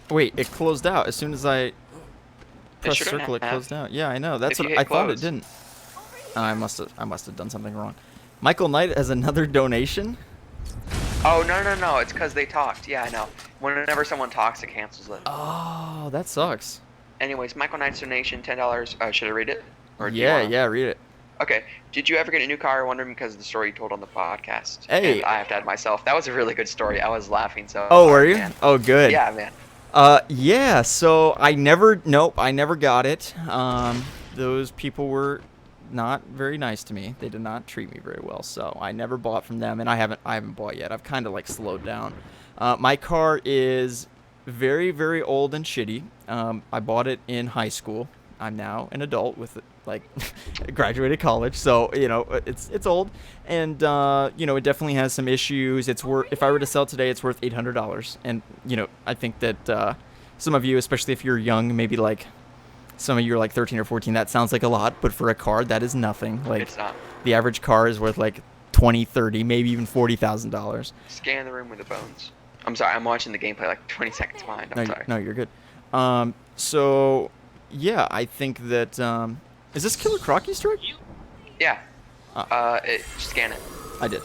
Wait, it closed out as soon as I pressed shouldn't circle. It have. closed out. Yeah, I know. That's If what you I hit thought it close. didn't. I must have done something wrong. Michael Knight has another donation. Oh no! It's because they talked. Yeah, I know. Whenever someone talks, it cancels it. Oh, that sucks. Anyways, Michael Knight's donation, $10. Should I read it? Or do you Yeah, wanna- yeah, read it. Okay. Did you ever get a new car? Wondering because of the story you told on the podcast. Hey. And I have to add myself. That was a really good story. I was laughing so. Oh, were hard, you? man. Oh, good. Yeah, man. Yeah. So I never got it. Those people were not very nice to me. They did not treat me very well. So I never bought from them, and I haven't bought yet. I've kind of like slowed down. My car is very, very old and shitty. I bought it in high school. I'm now an adult with like graduated college, so you know it's old, and you know it definitely has some issues. It's worth, if I were to sell today, it's worth $800, and you know I think that some of you, especially if you're young, maybe like some of you are like 13 or 14, that sounds like a lot, but for a car that is nothing. Like It's not. the average car is worth like 20, 30, maybe even $40,000. Scan the room with the bones. I'm sorry. I'm watching the gameplay like 20 seconds behind. I'm sorry. No, you're good. So yeah, I think that is this Killer Croc Easter egg? Yeah. Scan it. I did.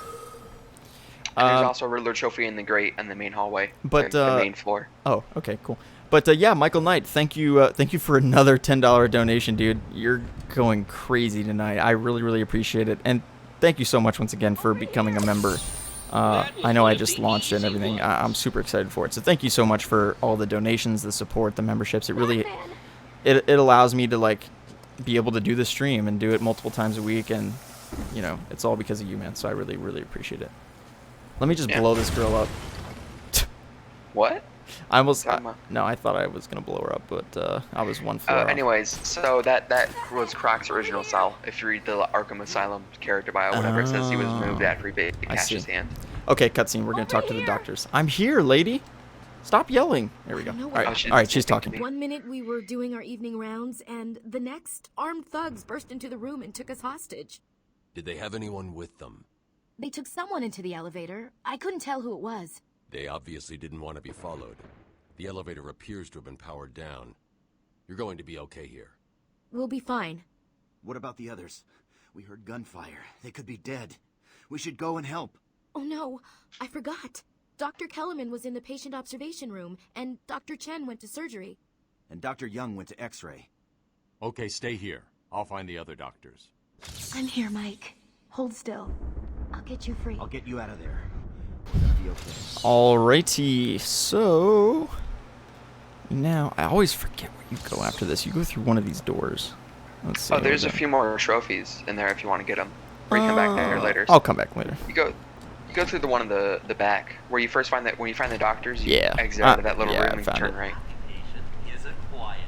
And there's also a Riddler trophy in the grate in the main hallway. But the main floor. Oh, okay, cool. But yeah, Michael Knight, thank you for another $10 donation, dude. You're going crazy tonight. I really, really appreciate it, and thank you so much once again for becoming a member. I know I just launched it and everything. I'm super excited for it. So thank you so much for all the donations, the support, the memberships. It really, it allows me to like be able to do the stream and do it multiple times a week, and you know, it's all because of you, man. So I really, really appreciate it. Let me just blow this girl up. What? I almost no, I thought I was gonna blow her up, but I was one floor off. Anyways, so that was Croc's original cell. If you read the Arkham Asylum character bio, whatever, it says he was moved after he I cashed see. his hand. Okay, cutscene. We're gonna talk to the doctors. I'm here, lady. Stop yelling. There we go. All right, she's talking. 1 minute we were doing our evening rounds, and the next, armed thugs burst into the room and took us hostage. Did they have anyone with them? They took someone into the elevator. I couldn't tell who it was. They obviously didn't want to be followed. The elevator appears to have been powered down. You're going to be okay here. We'll be fine. What about the others? We heard gunfire. They could be dead. We should go and help. Oh no, I forgot. Dr. Kellerman was in the patient observation room, and Dr. Chen went to surgery. And Dr. Young went to X-ray. Okay, stay here. I'll find the other doctors. I'm here, Mike. Hold still. I'll get you free. I'll get you out of there. We're gonna be okay. Alrighty, so now I always forget where you go after this. You go through one of these doors. Let's see. Oh, there's a few more trophies in there if you want to get them. Or you come back there later. I'll come back later. You go through the one in the back where you first find that when you find the doctors. You Yeah. exit out of that little yeah, room I and found turn it. right. Is a quiet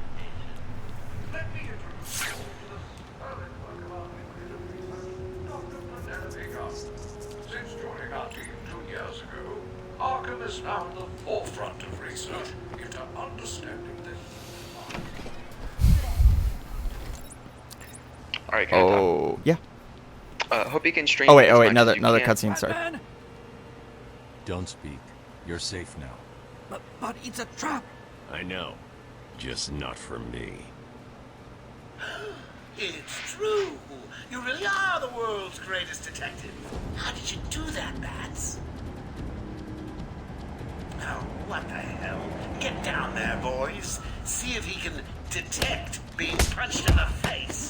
Since joining our team 2 years ago, Arkham is now at the forefront of research into understanding this. Alright, can I talk? Yeah. Hope you can stream. Oh wait, as much as another you can. cutscene. Sorry. Don't speak. You're safe now. But it's a trap. I know. Just not for me. It's true. You really are the world's greatest detective. How did you do that, Bats? Oh, what the hell? Get down there, boys. See if he can detect being punched in the face.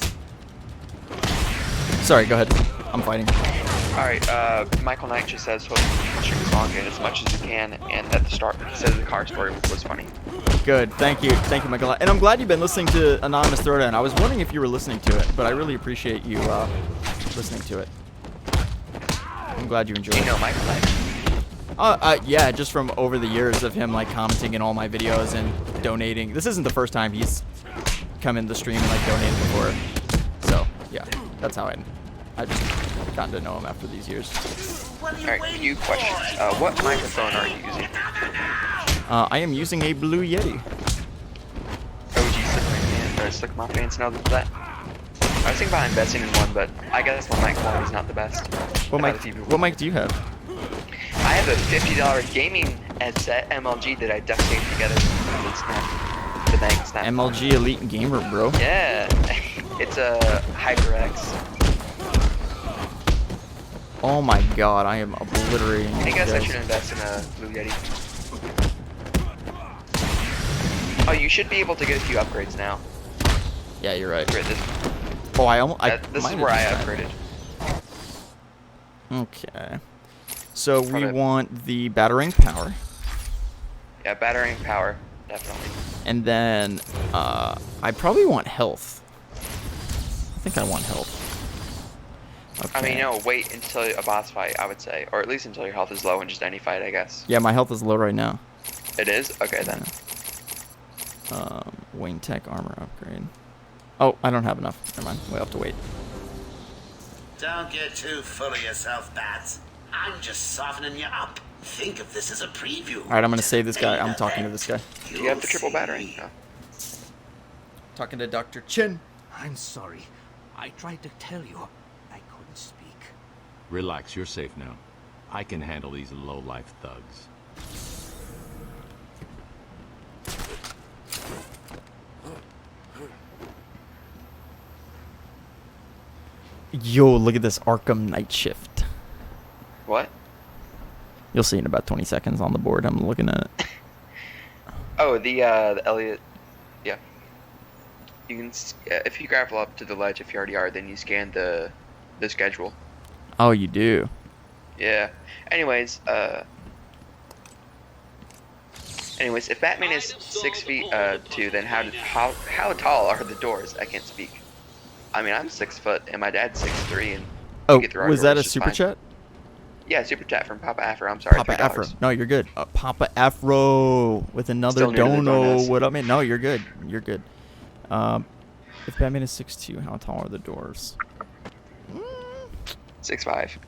Sorry, go ahead. I'm fighting. Alright, Michael Knight just says hope you stream the song in as much as you can, and at the start he says the car story was funny. Good, thank you, Michael. And I'm glad you've been listening to Anonymous Throwdown. I was wondering if you were listening to it, but I really appreciate you listening to it. I'm glad you enjoyed it. You know Michael Knight? Yeah, just from over the years of him like commenting in all my videos and donating. This isn't the first time he's come in the stream and like donated before. So yeah, that's how I just gotten to know him after these years. Alright, few questions. What microphone are you using? I am using a Blue Yeti. OG Slickmon fans know that. I was thinking about investing in one, but I guess my mic quality is not the best. What mic do you have? I have a $50 gaming headset, MLG, that I duct taped together. The bank snap. MLG Elite Gamer, bro. Yeah, it's a HyperX. Oh my god, I am obliterating. I guess I should invest in a Blue Yeti. Oh, you should be able to get a few upgrades now. Yeah, you're right. This is where I upgraded. Okay. So we want the battering power. Yeah, battering power, definitely. And then I probably want health. I think I want health. Okay. I mean, you know, wait until a boss fight, I would say. Or at least until your health is low in just any fight, I guess. Yeah, my health is low right now. It is? Okay, then. Wayne Tech armor upgrade. Oh, I don't have enough. Never mind. We'll have to wait. Don't get too full of yourself, Bats. I'm just softening you up. Think of this as a preview. Alright, I'm gonna save this guy. I'm talking to this guy. Do you have the triple battering? No. Talking to Dr. Chin. I'm sorry. I tried to tell you. I couldn't speak. Relax, you're safe now. I can handle these low-life thugs. Yo, look at this Arkham Night Shift. What? You'll see in about 20 seconds on the board. I'm looking at it. Oh, the Elliot. Yeah. You can, if you grapple up to the ledge, if you already are, then you scan the schedule. Oh, you do? Yeah. Anyways, if Batman is 6 feet 2, then how tall are the doors? I can't speak. I mean, I'm 6 foot, and my dad's 6'3", and oh, get through our was that doors a just super fine. chat? Yeah, super chat from Papa Afro. I'm sorry. Papa $3. Afro. No, you're good. Papa Afro with another dono. What up, man? No, you're good. You're good. If Batman is 6'2", how tall are the doors? 6'5".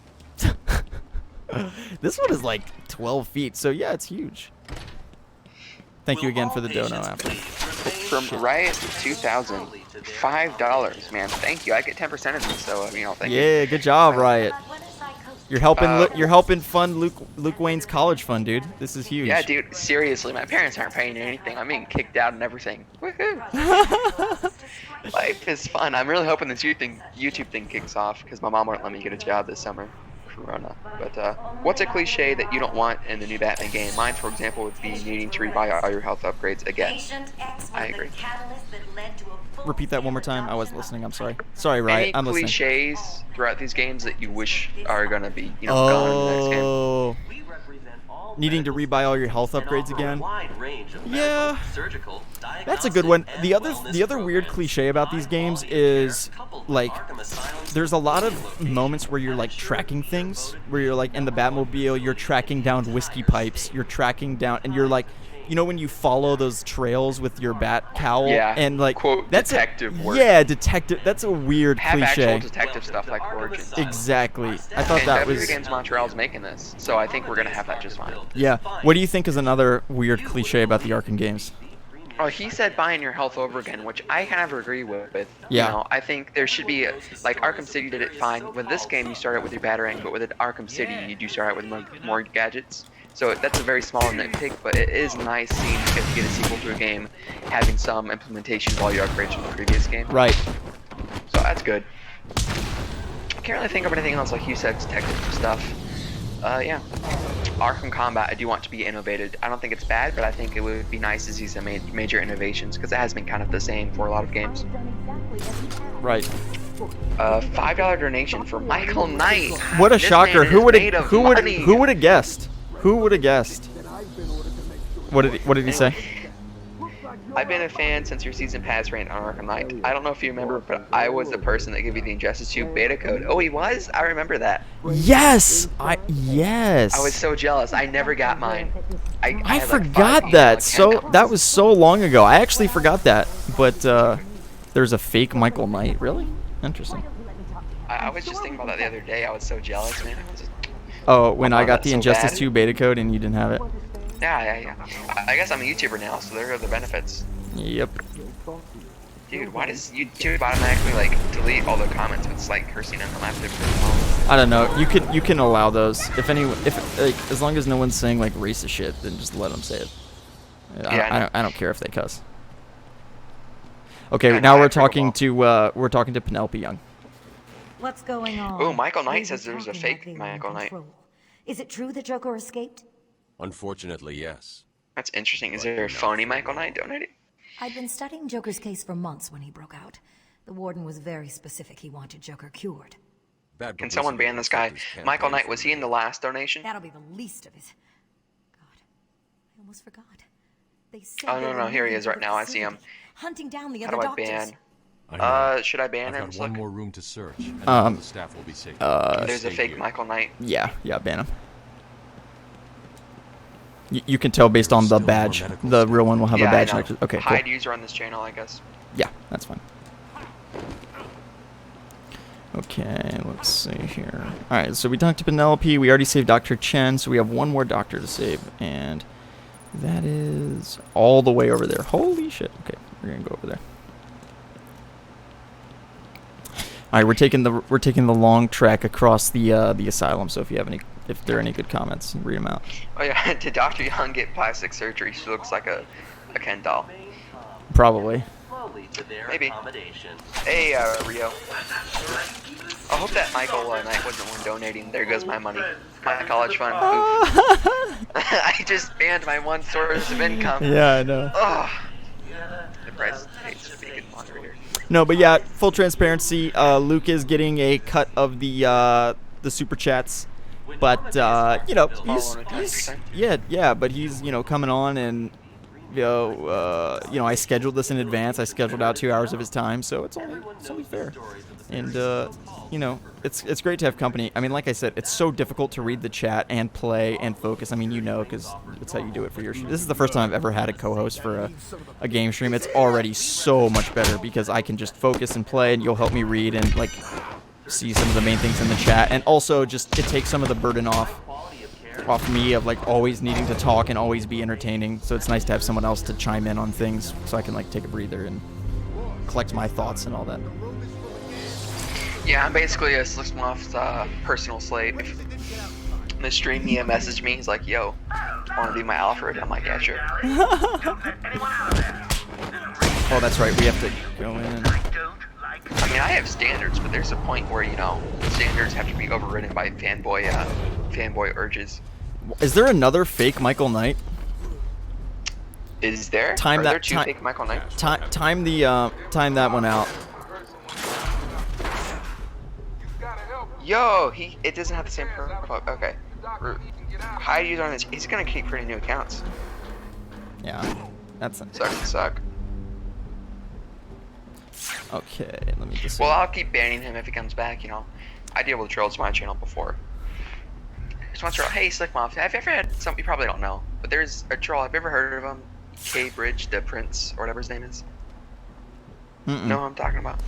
This one is like 12 feet, so yeah, it's huge. Thank you again for the dono, Afro. From Riot 2000, $5, man. Thank you. I get 10% of these, so you know, thank you. Yeah, good job, Riot. You're helping fund Luke Wayne's college fund, dude. This is huge. Yeah, dude. Seriously, my parents aren't paying anything. I'm being kicked out and everything. Woohoo! Life is fun. I'm really hoping this YouTube thing kicks off because my mom won't let me get a job this summer. Corona. But what's a cliche that you don't want in the new Batman game? Mine, for example, would be needing to rebuy all your health upgrades again. I agree. Repeat that one more time. I wasn't listening. I'm sorry. Sorry, Riot. I'm listening. Any cliches throughout these games that you wish are gonna be, gone in the next game? Needing to rebuy all your health upgrades again. Yeah, that's a good one. The other weird cliche about these games is like there's a lot of moments where you're like tracking things, where you're like in the Batmobile, you're tracking down whiskey pipes, you're tracking down, and you're like you know when you follow those trails with your bat cowl, Yeah. and like Quote, that's detective work. Yeah, detective. That's a weird Have cliche. actual detective stuff like Origins. Exactly. I thought And that W was. Games Montreal's making this, so I think we're gonna have that just fine. Yeah. What do you think is another weird cliche about the Arkham games? Oh, he said buying your health over again, which I kind of agree with. Yeah. You know, I think there should be, like, Arkham City did it fine. With this game, you start out with your batarang, but with Arkham City, you do start out with more gadgets. So that's a very small nitpick, but it is nice seeing if you get a sequel to a game, having some implementation while you upgrade from the previous game. Right. So that's good. I can't really think of anything else, like you said, detective stuff. Yeah. Arkham Combat, I do want to be innovated. I don't think it's bad, but I think it would be nice to see some major innovations, because it has been kind of the same for a lot of games. Right. $5 donation for Michael Knight. What a This shocker! man Who is would made of money. who would have guessed? Who would have guessed? What did he say? I've been a fan since your season pass ran on Arkham Knight. I don't know if you remember, but I was the person that gave you the Injustice 2 beta code. Oh, he was? I remember that. Yes, yes. I was so jealous. I never got mine. I had, like, forgot 5 that. email So account that was so long ago. I actually forgot that. But there's a fake Michael Knight. Really? Interesting. I was just thinking about that the other day. I was so jealous, man. Oh, when I got the so Injustice bad. 2 beta code and you didn't have it. Yeah. I guess I'm a YouTuber now, so there are the benefits. Yep. Dude, why does YouTube automatically like delete all the comments with like cursing on the left? I don't know. You can allow those if like as long as no one's saying like racist shit, then just let them say it. I don't care if they cuss. Okay, now we're talking to Penelope Young. What's going on? Oh, Michael Knight says there's a fake Michael Knight. Is it true that Joker escaped? Unfortunately, yes. That's interesting. Is there a phony Michael Knight donated? I'd been studying Joker's case for months when he broke out. The warden was very specific. He wanted Joker cured. Can someone ban this guy? Michael Knight, was he in the last donation? That'll be the least of it. God, I almost forgot. They said Oh, no, here he is right now. I see him. Hunting down the How other do I doctors. ban? Should I ban I've him? got one more room to search, and the staff will be safe. There's a fake Michael Knight. Yeah, ban him. You can tell based on the badge. The real one will have a badge next to it. Okay, cool. Hide user on this channel, I guess. Yeah, that's fine. Okay, let's see here. Alright, so we talked to Penelope. We already saved Dr. Chen, so we have one more doctor to save. And that is all the way over there. Holy shit. Okay, we're going to go over there. Alright, we're taking the long track across the asylum, so if there are any good comments, read them out. Oh yeah, did Dr. Young get plastic surgery? She looks like a Ken doll. Probably. Maybe. Hey, Rio. I hope that Michael Knight wasn't one donating. There goes my money. My college fund. I just banned my one source of income. Yeah, I know. Ugh. The price pays to be a good moderator. No, but yeah, full transparency. Luke is getting a cut of the super chats, but you know, but he's coming on and I scheduled this in advance. I scheduled out 2 hours of his time, so it's only fair. And it's great to have company. I mean, like I said, it's so difficult to read the chat and play and focus. I mean, because it's how you do it for your. This is the first time I've ever had a co-host for a game stream. It's already so much better because I can just focus and play, and you'll help me read and like see some of the main things in the chat, and also just it takes some of the burden off me of like always needing to talk and always be entertaining. So it's nice to have someone else to chime in on things, so I can like take a breather and collect my thoughts and all that. Yeah, I'm basically a Slicksmoth's personal slave. In the stream, he messaged me. He's like, "Yo, want to be my Alfred?" I'm like, "Yeah, sure." Oh, that's right. We have to go in. I mean, I have standards, but there's a point where standards have to be overridden by fanboy urges. Is there another fake Michael Knight? Is there? Time Are that there two fake Michael Knights? Time that one out. Yo, it doesn't have the same profile. Okay. Hide user on this. He's gonna keep creating new accounts. Yeah, that's suck. Okay, let me just. Well, I'll keep banning him if he comes back. I deal with trolls on my channel before. There's one troll. Hey, Slick Moth. Have you ever had some? You probably don't know, but there's a troll. Have you ever heard of him? K-Bridge, the Prince, or whatever his name is. Know what I'm talking about?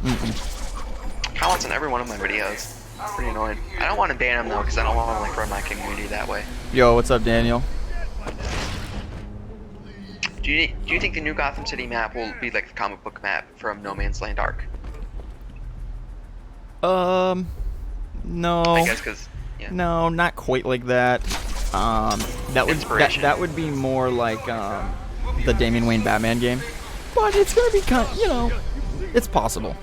Comments on every one of my videos. Pretty annoying. I don't want to ban him though, because I don't want to like run my community that way. Yo, what's up, Daniel? Do you think the new Gotham City map will be like the comic book map from No Man's Land Arc? No. I guess because no, not quite like that. That would be more like the Damian Wayne Batman game, but it's gonna be it's possible.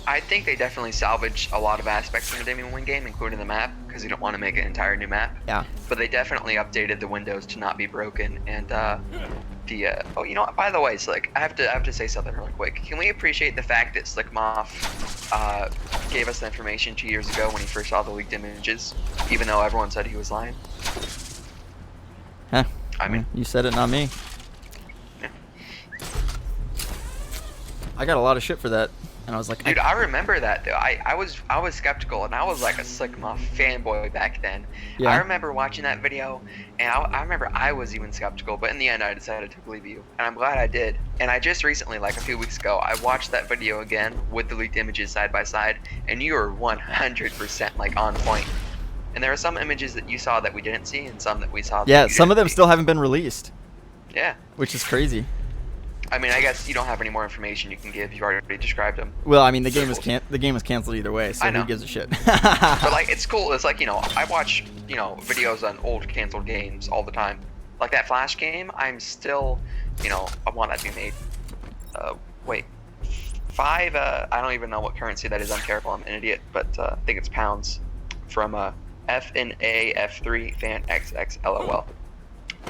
I think they definitely salvaged a lot of aspects from the Damian Wayne game, including the map, because you don't want to make an entire new map. Yeah. But they definitely updated the windows to not be broken, and oh, you know what? By the way, Slick, I have to say something really quick. Can we appreciate the fact that Slick Moth gave us the information 2 years ago when he first saw the leaked images, even though everyone said he was lying? Huh? I mean, you said it, not me. Yeah. I got a lot of shit for that. And I was like, dude, I remember that though. I was skeptical, and I was like a Slick Moth fanboy back then. Yeah. I remember watching that video, and I remember I was even skeptical, but in the end I decided to believe you, and I'm glad I did. And I just recently, like a few weeks ago, I watched that video again with the leaked images side by side, and you were 100% like on point. And there are some images that you saw that we didn't see, and some that we saw. Yeah, some of them still haven't been released. Yeah. Which is crazy. I mean, I guess you don't have any more information you can give. You've already described them. Well, I mean, the game was canceled either way, so who gives a shit? But like, it's cool. It's like, I watch videos on old canceled games all the time. Like that Flash game, I'm still, I want that to be made. Wait, 5. I don't even know what currency that is. I'm terrible. I'm an idiot. But I think it's pounds. From FNAF3 Fan XXLOL.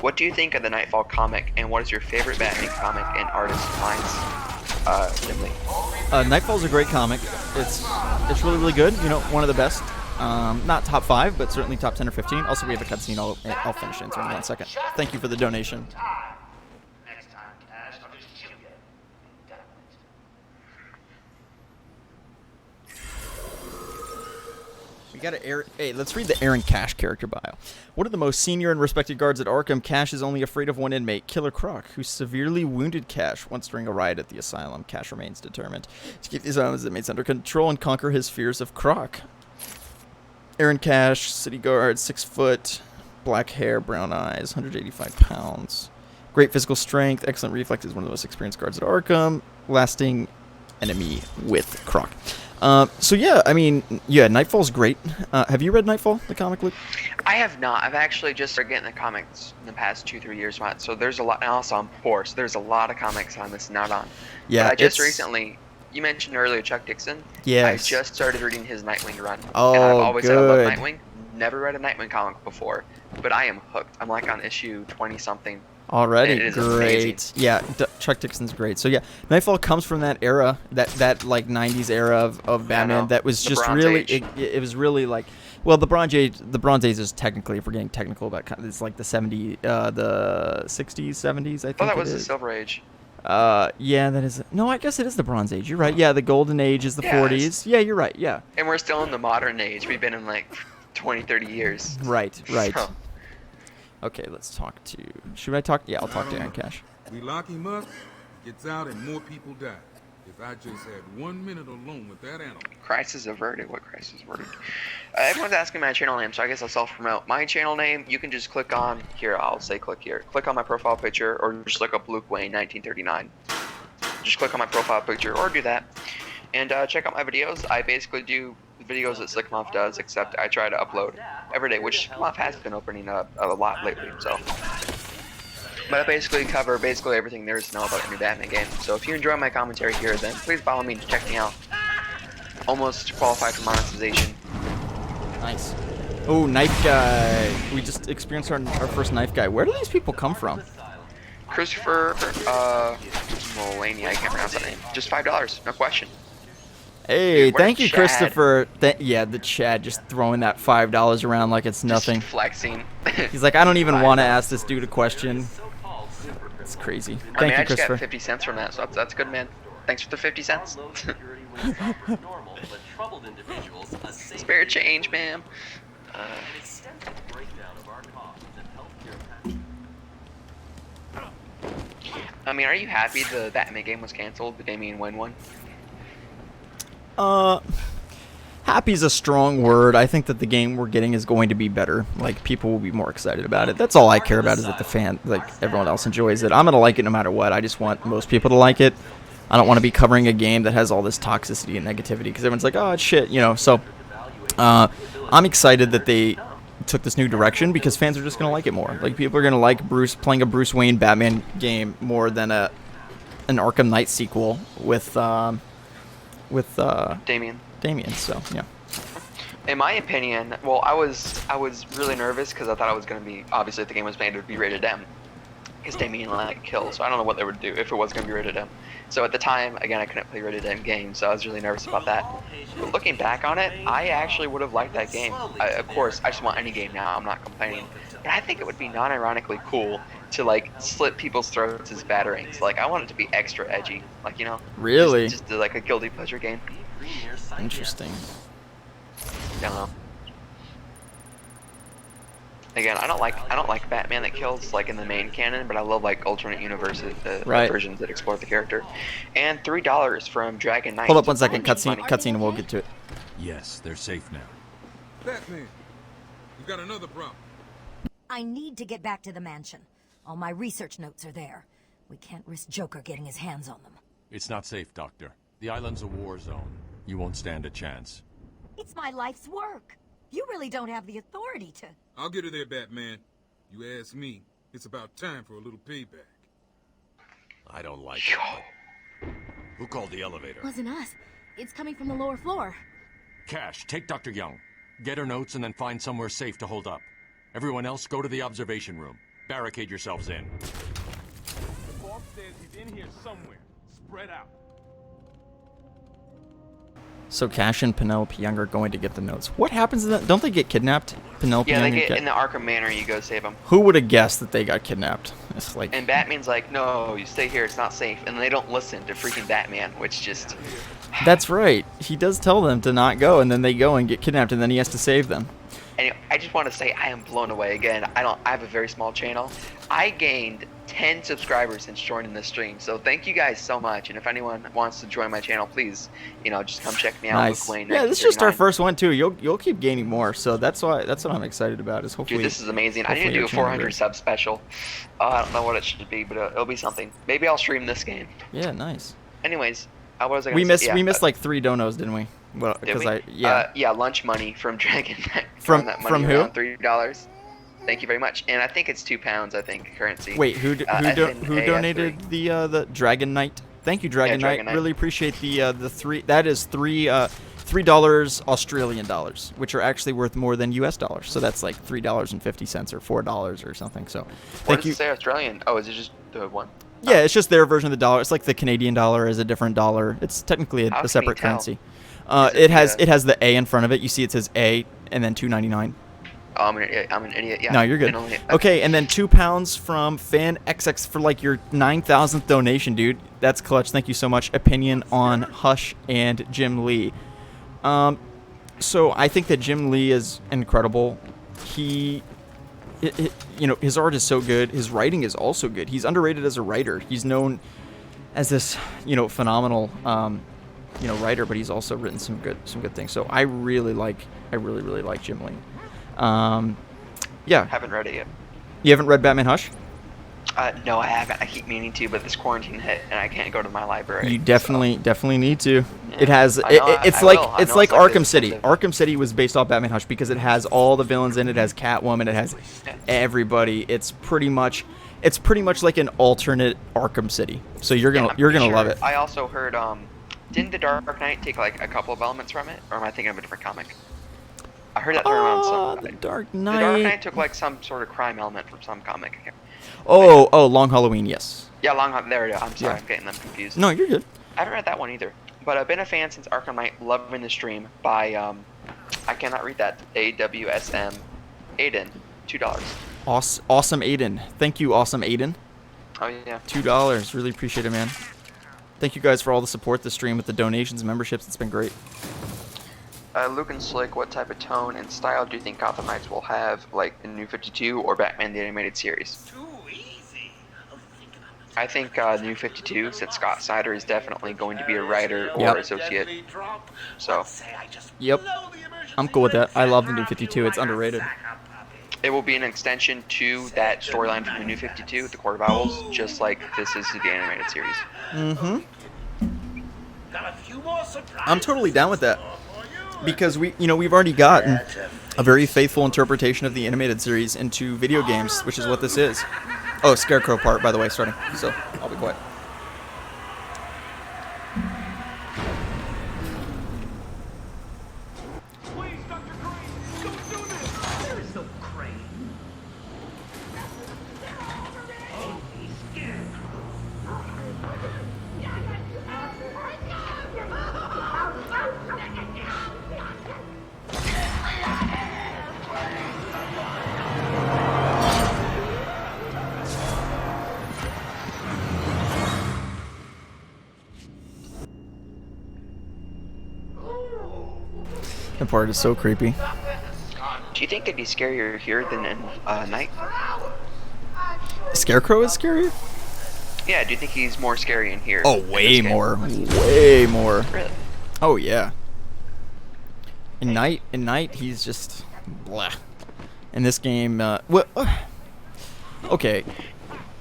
What do you think of the Nightfall comic, and what is your favorite Batman comic and artist finds? Dimly. Nightfall's a great comic. It's really, really good. One of the best. Not top 5, but certainly top 10 or 15. Also, we have a cutscene. I'll finish answering in 1 second. Thank you for the donation. Hey, let's read the Aaron Cash character bio. One of the most senior and respected guards at Arkham, Cash is only afraid of one inmate, Killer Croc, who severely wounded Cash once during a riot at the asylum. Cash remains determined to keep the asylum's inmates under control and conquer his fears of Croc. Aaron Cash, city guard, 6 foot, black hair, brown eyes, 185 pounds. Great physical strength, excellent reflexes, one of the most experienced guards at Arkham, lasting enemy with Croc. So yeah, I mean, Nightfall's great. Have you read Nightfall, the comic, Luke? I have not. I've actually just started getting the comics in the past 2-3 years, Matt. So there's a lot, and also I'm poor, so there's a lot of comics I'm missing out on. Yeah, but I just recently, you mentioned earlier Chuck Dixon. Yes. I just started reading his Nightwing run. Oh, and I've always said I love good. Nightwing. Never read a Nightwing comic before, but I am hooked. I'm like on issue 20-something. Already, it is great. amazing. Yeah, Chuck Dixon's great. So yeah, Nightfall comes from that era, that like 90s era of Batman that was just really, it was really like, well, the Bronze Age is technically, if we're getting technical about it, it's like the 60s, 70s, I think. Oh, that was the Silver Age. Yeah, that is. No, I guess it is the Bronze Age. You're right. Yeah, the Golden Age is the 40s. Yeah, you're right. Yeah. And we're still in the modern age. We've been in like 20, 30 years. Right. So. Okay, let's talk to... Should I talk? Yeah, I'll talk to Aaron Cash. We lock him up, gets out, and more people die. If I just had 1 minute alone with that animal. Crisis averted. What crisis averted? Everyone's asking my channel name, so I guess I'll self-promote. My channel name, you can just click on... Here, I'll say click here. Click on my profile picture, or just look up Luke Wayne 1939. Just click on my profile picture, or do that. And check out my videos. I basically do videos that Slick Moth does, except I try to upload every day, which Slick Moth has been opening up a lot lately, so. But I basically cover everything there is to know about the new Batman game. So if you enjoy my commentary here, then please follow me to check me out. Almost qualified for monetization. Nice. Oh, Knife Guy. We just experienced our first Knife Guy. Where do these people come from? Christopher, Mulaney, I can't pronounce that name. Just $5, no question. Hey, dude, thank you, Chad. Christopher. Yeah, the Chad just throwing that $5 around like it's nothing. Just flexing. He's like, I don't even want to ask this dude a question. It's crazy. Thank you, I just Christopher. got 50 cents from that, so that's good, man. Thanks for the 50 cents. Spare change, ma'am. An extensive breakdown of our costs and healthcare packages. I mean, are you happy the Batman game was canceled, the Damian Wayne one? Happy is a strong word. I think that the game we're getting is going to be better. Like, people will be more excited about it. That's all I care about, is that everyone else enjoys it. I'm gonna like it no matter what. I just want most people to like it. I don't want to be covering a game that has all this toxicity and negativity, because everyone's like, oh, it's shit, you know. So, I'm excited that they took this new direction, because fans are just gonna like it more. Like, people are gonna like playing a Bruce Wayne Batman game more than an Arkham Knight sequel with Damian, so yeah. In my opinion, well, I was really nervous because I thought it was going to be, obviously if the game was made, it would be rated M, because Damian like kills, so I don't know what they would do if it was going to be rated M. So at the time, again, I couldn't play rated M games, so I was really nervous about that. But looking back on it, I actually would have liked that game. Of course, I just want any game now, I'm not complaining. But I think it would be non-ironically cool to like slit people's throats as batarangs. Like, I want it to be extra edgy, like, you know. Really? Just like a guilty pleasure game. Interesting. Yeah. Again, I don't like Batman that kills like in the main canon, but I love like alternate universes versions that explore the character. And $3 from Dragon Knight. Hold up 1 second, cutscene, and we'll get to it. Yes, they're safe now. Batman, you got another problem. I need to get back to the mansion. All my research notes are there. We can't risk Joker getting his hands on them. It's not safe, Doctor. The island's a war zone. You won't stand a chance. It's my life's work. You really don't have the authority to... I'll get her there, Batman. You ask me, it's about time for a little payback. I don't like it. But who called the elevator? Wasn't us. It's coming from the lower floor. Cash, take Dr. Young. Get her notes and then find somewhere safe to hold up. Everyone else, go to the observation room. Barricade yourselves in. The boss says he's in here somewhere. Spread out. So Cash and Penelope Young are going to get the notes. What happens in that? Don't they get kidnapped? Penelope Yeah, Young they get in the Arkham Manor. You go save them. Who would have guessed that they got kidnapped? It's like. And Batman's like, no, you stay here. It's not safe. And they don't listen to freaking Batman, which just. That's right. He does tell them to not go, and then they go and get kidnapped, and then he has to save them. Anyway, I just want to say I am blown away again. I have a very small channel. I gained 10 subscribers since joining this stream, so thank you guys so much. And if anyone wants to join my channel, please, you know, just come check me out. Nice. Luke Wayne, Yeah, this is just our first one too. You'll keep gaining more, so that's what I'm excited about. Is hopefully. Dude, this is amazing. I need to do a 400 sub special. I don't know what it should be, but it'll be something. Maybe I'll stream this game. Yeah, nice. Anyways, what was I gonna say? We missed like 3 donos, didn't we? Well, because yeah, lunch money from Dragon Knight. From who? $3. Thank you very much. And I think it's £2. I think currency. Wait, who donated the Dragon Knight? Thank you, Dragon Knight. Really appreciate the 3. That is $3 Australian dollars, which are actually worth more than US dollars. So that's like $3.50 or $4 or something. So thank you. Does it say Australian? Oh, is it just the one? Yeah, it's just their version of the dollar. It's like the Canadian dollar is a different dollar. It's technically a separate currency. It has the A in front of it. You see it says A and then $2.99. Oh, I'm an idiot. Yeah. No, you're good. Okay, and then £2 from FanXX for like your 9,000th donation, dude. That's clutch. Thank you so much. Opinion on Hush and Jim Lee. So I think that Jim Lee is incredible. You know, his art is so good. His writing is also good. He's underrated as a writer. He's known as this, phenomenal, writer, but he's also written some good things. So I really like Jim Lee. Yeah. Haven't read it yet. You haven't read Batman Hush? No, I haven't. I keep meaning to, but this quarantine hit, and I can't go to my library. You definitely need to. Yeah. It has. It's it's like Arkham City. Arkham City was based off Batman Hush because it has all the villains in it. It has Catwoman. It has everybody. It's pretty much like an alternate Arkham City. So you're gonna love it. I also heard. Didn't the Dark Knight take like a couple of elements from it, or am I thinking of a different comic? I heard that thrown around some. The Dark Knight. The Dark Knight took like some sort of crime element from some comic. Oh, Long Halloween, yes. Yeah, there it is. I'm sorry, I'm getting them confused. No, you're good. I haven't read that one either. But I've been a fan since Arkham Knight, loving the stream by, I cannot read that, AWSM Aiden, $2. Awesome Aiden. Thank you, Awesome Aiden. Oh, yeah. $2. Really appreciate it, man. Thank you guys for all the support this stream with the donations and memberships. It's been great. Luke and Slick, what type of tone and style do you think Gotham Knights will have, like the New 52 or Batman the Animated Series? I think New 52, since Scott Snyder is definitely going to be a writer or associate. So. Yep. I'm cool with that. I love the New 52. It's underrated. It will be an extension to that storyline from the New 52, the Court of Owls, just like this is the animated series. Mm-hmm. I'm totally down with that. Because we've already gotten a very faithful interpretation of the animated series into video games, which is what this is. Oh, Scarecrow part, by the way, starting. So, I'll be quiet. Please, Dr. Crane, don't do this! There is no Crane. That part is so creepy. Do you think it'd be scarier here than in Night? Scarecrow is scarier? Yeah, do you think he's more scary in here? Oh, way more. Way more. Really? Oh, yeah. In Night, he's just blah. In this game, okay.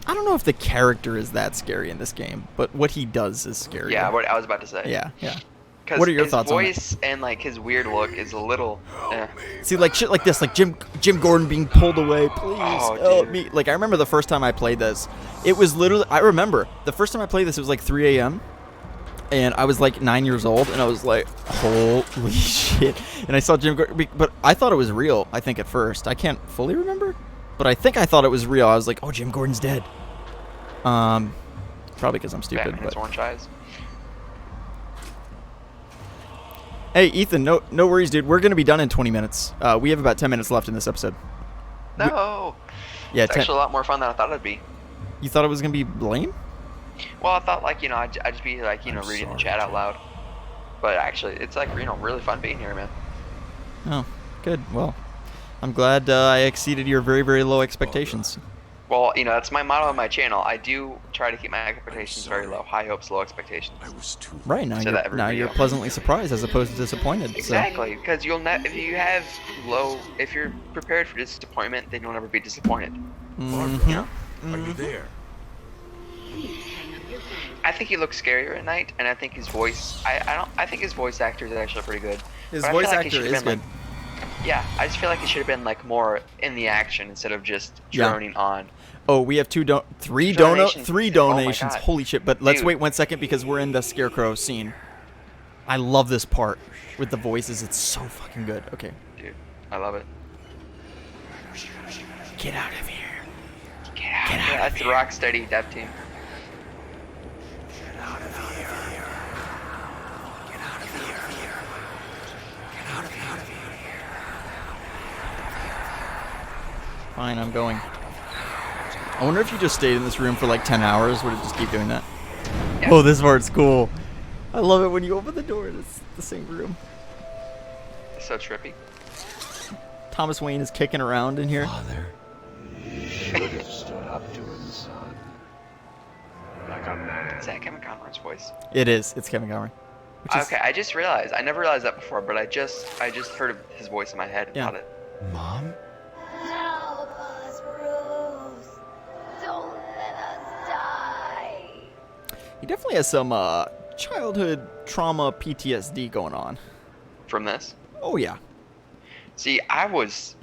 I don't know if the character is that scary in this game, but what he does is scary. Yeah, what I was about to say. Yeah, yeah. What are your thoughts on it? His voice and like his weird look is a little. See, like shit like this, like Jim Gordon being pulled away. Please help me. Like I remember the first time I played this, it was literally. I remember the first time I played this, it was like 3 a.m. and I was like 9 years old, and I was like, holy shit! And I saw Jim Gordon, but I thought it was real. I think at first, I can't fully remember, but I think I thought it was real. I was like, oh, Jim Gordon's dead. Probably because I'm stupid. Batman has orange eyes. Hey, Ethan, no worries, dude. We're going to be done in 20 minutes. We have about 10 minutes left in this episode. No. Yeah, it's actually a lot more fun than I thought it'd be. You thought it was going to be lame? Well, I thought, like, I'd just be, like, reading the chat out loud. But actually, it's, like, really fun being here, man. Oh, good. Well, I'm glad I exceeded your very, very low expectations. Well, that's my motto on my channel. I do try to keep my expectations very low. High hopes, low expectations. I was too right now. You're pleasantly surprised as opposed to disappointed. Exactly, because if you're prepared for disappointment, then you'll never be disappointed. Mm-hmm. Are you there? I think he looks scarier at night, and I think his voice. I think his voice actor is actually pretty good. His voice actor is good. Yeah, I just feel like it should have been like more in the action instead of just droning on. Oh, we have three donations. Oh Holy shit! But let's wait 1 second because we're in the Scarecrow scene. I love this part with the voices. It's so fucking good. Okay. Dude, I love it. Get out of here. Get out of here. That's the Rocksteady dev team. Get out of here. Get out of here. Get out of here. Fine, I'm going. I wonder if you just stayed in this room for like 10 hours, would it just keep doing that? Yeah. Oh, this part's cool. I love it when you open the door and it's the same room. It's so trippy. Thomas Wayne is kicking around in here. Father, you should have stood up to him, son. Like a man. Is that Kevin Conroy's voice? It is. It's Kevin Conroy. Okay, I just realized. I never realized that before, but I just heard his voice in my head and thought it. Mom? Help us, Bruce. Don't let us die. He definitely has some childhood trauma PTSD going on. From this? Oh, yeah. See, I was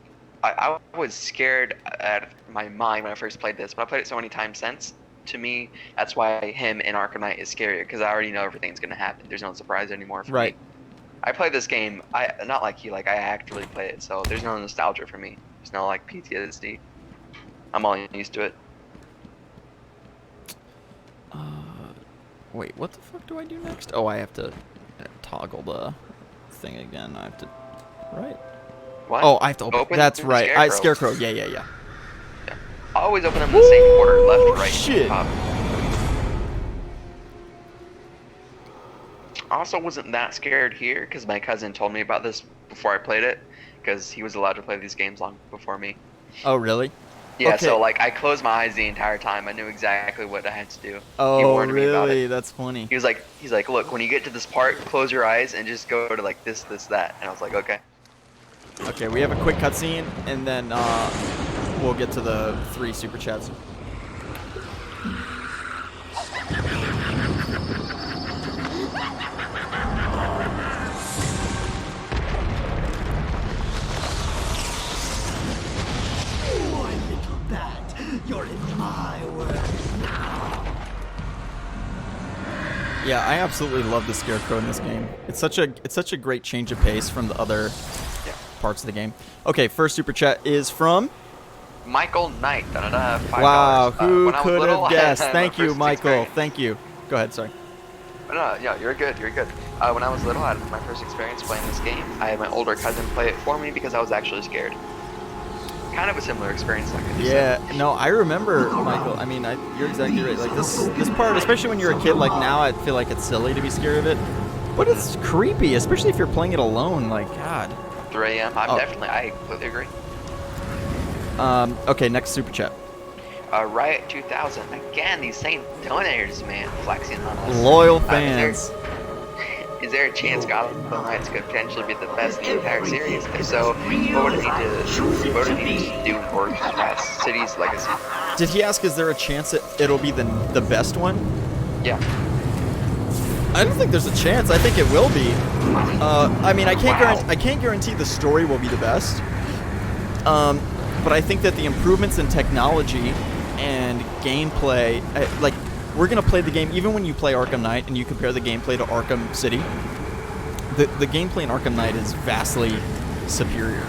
scared out of my mind when I first played this, but I played it so many times since. To me, that's why him in Arkham Knight is scarier, because I already know everything's going to happen. There's no surprise anymore for me. I play this game, not like you, like I actually play it, so there's no nostalgia for me. There's no like PTSD. I'm all used to it. Wait, what the fuck do I do next? Oh, I have to toggle the thing again. I have to, right? What? Oh, I have to open. That's right. Scarecrow. Yeah. I always open them in the same order, left, right, shit. top. also wasn't that scared here because my cousin told me about this before I played it, because he was allowed to play these games long before me. Oh, really? Yeah, Okay. so like I closed my eyes the entire time. I knew exactly what I had to do. Oh, he warned me about really? it. That's funny. He's like, look, when you get to this part, close your eyes and just go to like this, that. And I was like, okay. Okay, we have a quick cutscene, and then we'll get to the 3 super chats. You're in my world now. Yeah, I absolutely love the Scarecrow in this game. It's such a great change of pace from the other parts of the game. Okay, first super chat is from Michael Knight. $5. Wow, who when I was could little, have guessed? my Thank you, first Michael. experience- Thank you. Go ahead, sorry. No, yeah, you're good. You're good. When I was little, I had my first experience playing this game. I had my older cousin play it for me because I was actually scared. Kind of a similar experience, like I just said. Yeah, no, I remember, Michael. I mean, you're exactly right. Like this part, especially when you're a kid, like now, I feel like it's silly to be scared of it, but it's creepy, especially if you're playing it alone. Like, God. 3 a.m. I completely agree. Okay, next super chat. Riot 2000. Again, these same donators, man, flexing on us. Loyal fans. Is there a chance Gotham Knights could potentially be the best in the entire series? If so, what would it need to do for City's legacy? Did he ask, is there a chance that it'll be the best one? Yeah. I don't think there's a chance. I think it will be. I mean, I can't guarantee the story will be the best. But I think that the improvements in technology and gameplay, like, we're going to play the game, even when you play Arkham Knight and you compare the gameplay to Arkham City, the gameplay in Arkham Knight is vastly superior.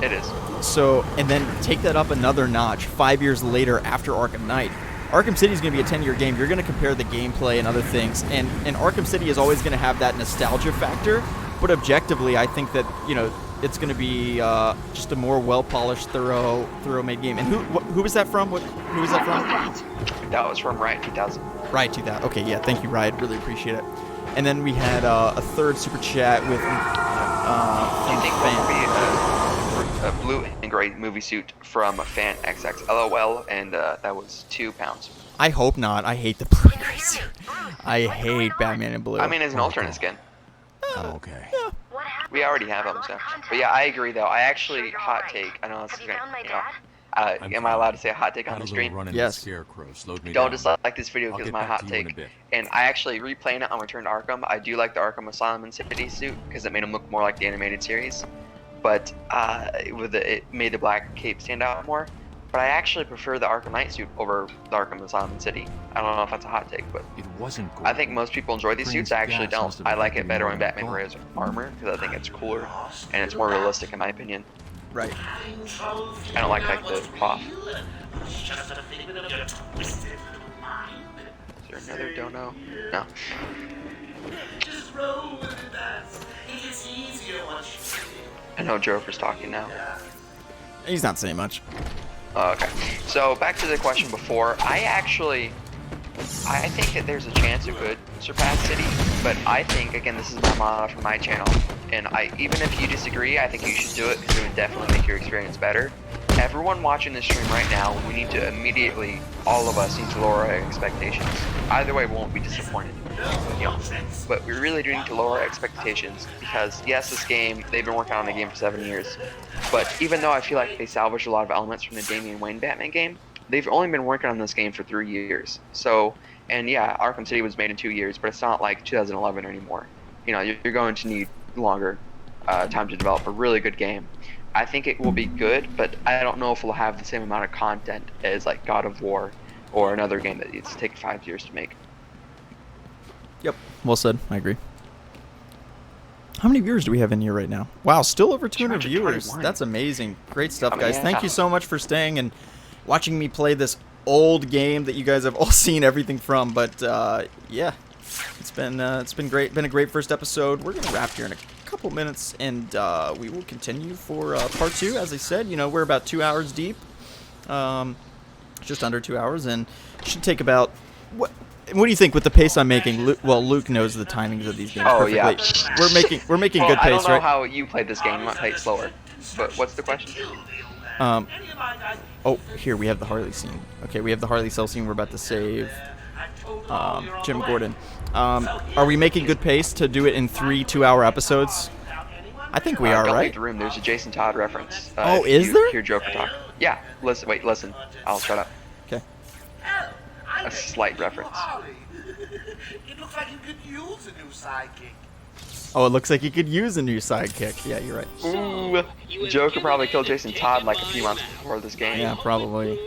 It is. So, and then take that up another notch 5 years later after Arkham Knight. Arkham City is going to be a 10-year game. You're going to compare the gameplay and other things, and Arkham City is always going to have that nostalgia factor, but objectively, I think that, you know, it's going to be just a more well-polished, thorough-made game. And who was that from? Who was that from? That was from Riot 2000. Riot 2000. Okay, yeah, thank you, Riot. Really appreciate it. And then we had a third super chat with Do you think there will be a blue and gray movie suit from Fan XX LOL, and that was £2. I hope not. I hate the blue and gray suit. I hate Batman in blue. I mean, it's an alternate skin. I'm okay. We already have them, so. But yeah, I agree, though. I actually, hot take, I know this is great, you know. Am I allowed to say a hot take on the stream? Yes. Scarecrow slowed me Don't down. dislike this video because I'll my get back hot to you in a take. bit. And I actually replaying it on Return to Arkham. I do like the Arkham Asylum and City suit because it made him look more like the animated series. But it made the black cape stand out more. But I actually prefer the Arkham Knight suit over the Arkham Asylum and City. I don't know if that's a hot take, but it wasn't. I think most people enjoy these suits. I actually don't. I like it better when Batman wears armor because I think it's cooler and it's more realistic in my opinion. Right. I don't like the cloth. Is there another dono? No. Just roll with it, that's. It gets easier once you. I know Joker's talking now. He's not saying much. Okay. So back to the question before. I think that there's a chance it could surpass City, but I think, again, this is my motto for my channel, and even if you disagree, I think you should do it because it would definitely make your experience better. Everyone watching this stream right now, we need to immediately, all of us need to lower our expectations. Either way, we won't be disappointed. You know, but we really do need to lower our expectations because, yes, this game, they've been working on the game for 7 years, but even though I feel like they salvaged a lot of elements from the Damian Wayne Batman game, they've only been working on this game for 3 years. So, and yeah, Arkham City was made in 2 years, but it's not like 2011 anymore. You know, you're going to need longer time to develop a really good game. I think it will be good, but I don't know if it'll have the same amount of content as like God of War or another game that it's taken 5 years to make. Yep. Well said. I agree. How many viewers do we have in here right now? Wow, still over 200 viewers. That's amazing. Great stuff, guys. Thank you so much for staying and watching me play this old game that you guys have all seen everything from. But yeah, it's been great. Been a great first episode. We're gonna wrap here in a couple minutes, and we will continue for part 2. As I said, you know, we're about 2 hours deep, just under 2 hours, and should take about What do you think with the pace I'm making? Luke knows the timings of these games perfectly. Yeah. We're making well, good pace, right? I don't know how you played this game. You might play it slower. But what's the question? Oh, here we have the Harley scene. Okay, we have the Harley cell scene. We're about to save Jim Gordon. Are we making good pace to do it in 3 2-hour episodes? I think we are, Don't right? leave the room. There's a Jason Todd reference. Oh, if is you there? Hear Joker talk. Yeah. Listen. I'll shut up. Okay. A slight reference. It looks like you could use a new sidekick. Oh, it looks like you could use a new sidekick. Yeah, you're right. Ooh, Joker probably killed Jason Todd like a few months before this game. Yeah, probably.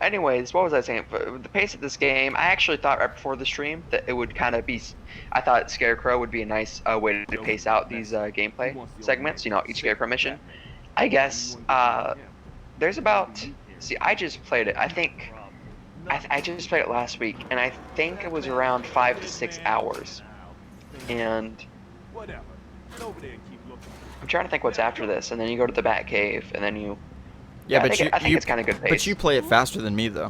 Anyways, what was I saying? The pace of this game, I actually thought right before the stream that it would kind of be... I thought Scarecrow would be a nice way to pace out these gameplay segments, you know, each Scarecrow mission. I guess there's about... See, I just played it. I think... I just played it last week, and I think it was around 5 to 6 hours. And... I'm trying to think what's after this, and then you go to the Batcave, and then you... Yeah, I think it's kind of good pace. But you play it faster than me, though.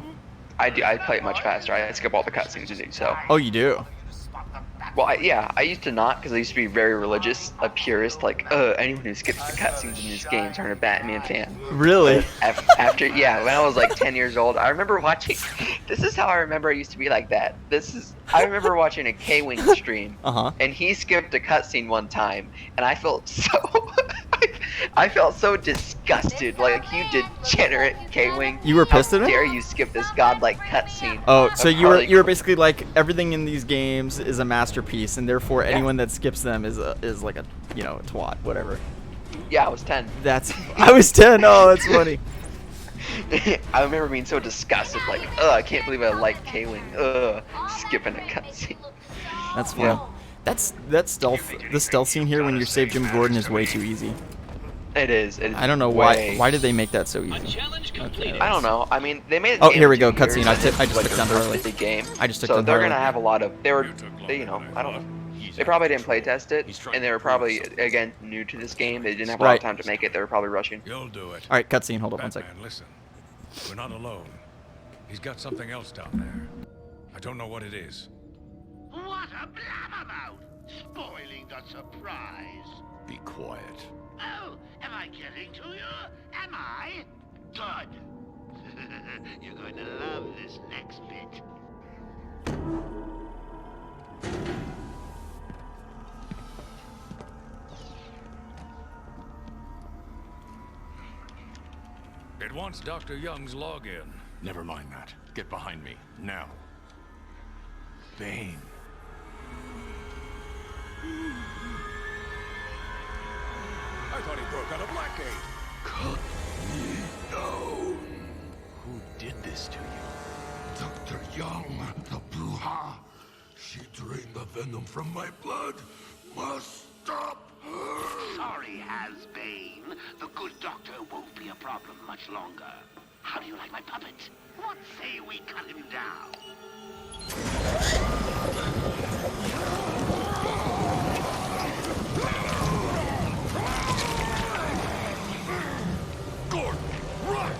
I play it much faster. I skip all the cutscenes to do so. Oh, you do? Well, I used to not, because I used to be very religious, a purist, like, anyone who skips the cutscenes in these games aren't a Batman fan. Really? After, yeah, when I was like 10 years old, I remember watching, this is how I remember I used to be like that. I remember watching a K-Wing stream, and he skipped a cutscene one time, and I felt so disgusted, like, you degenerate K-Wing. You were pissed at him? How dare you skip this godlike cutscene? Oh, so you were basically like, everything in these games is a masterpiece, and therefore anyone that skips them is like a, you know, a twat, whatever. Yeah, I was 10. I was 10. Oh, that's funny. I remember being so disgusted, like, I can't believe I like K-Wing. Skipping a cutscene. That's fun. Yeah. That's stealth. The stealth scene here when you save Jim Gordon is way too easy. It is. I don't know why. Why did they make that so easy? Okay. I don't know. I mean, they made. Oh, here we go. Cutscene. I just took down early. The game. I just took so down they're early. gonna have a lot of. You know, I don't know. They probably didn't play test it, and they were probably again new to this game. They didn't have a lot of time to make it. They were probably rushing. You'll do it. All right, cutscene. Hold up one second. Listen, we're not alone. He's got something else down there. I don't know what it is. What a blabbermouth! Spoiling the surprise. Be quiet. Oh, am I getting to you? Am I? Good. You're going to love this next bit. It wants Dr. Young's login. Never mind that. Get behind me, now. Bane. I thought he broke out of Blackgate. Cut me down. Who did this to you? Dr. Young, the Bruja. She drained the venom from my blood. Must stop her. Sorry, Bane. The good doctor won't be a problem much longer. How do you like my puppet? What say we cut him down? Gordon, run!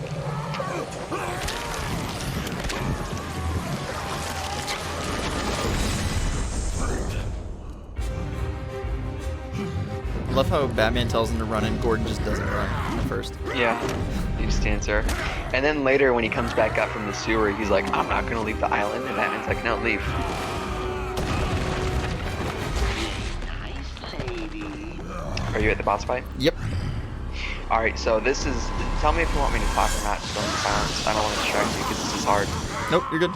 I love how Batman tells him to run and Gordon just doesn't run at first. Yeah, he just stands there. And then later when he comes back up from the sewer, he's like, I'm not going to leave the island. And Batman's like, no, leave. Are you at the boss fight? Yep. Alright, so this is... Tell me if you want me to talk or not, just go into silence. I don't want to distract you because this is hard. Nope, you're good.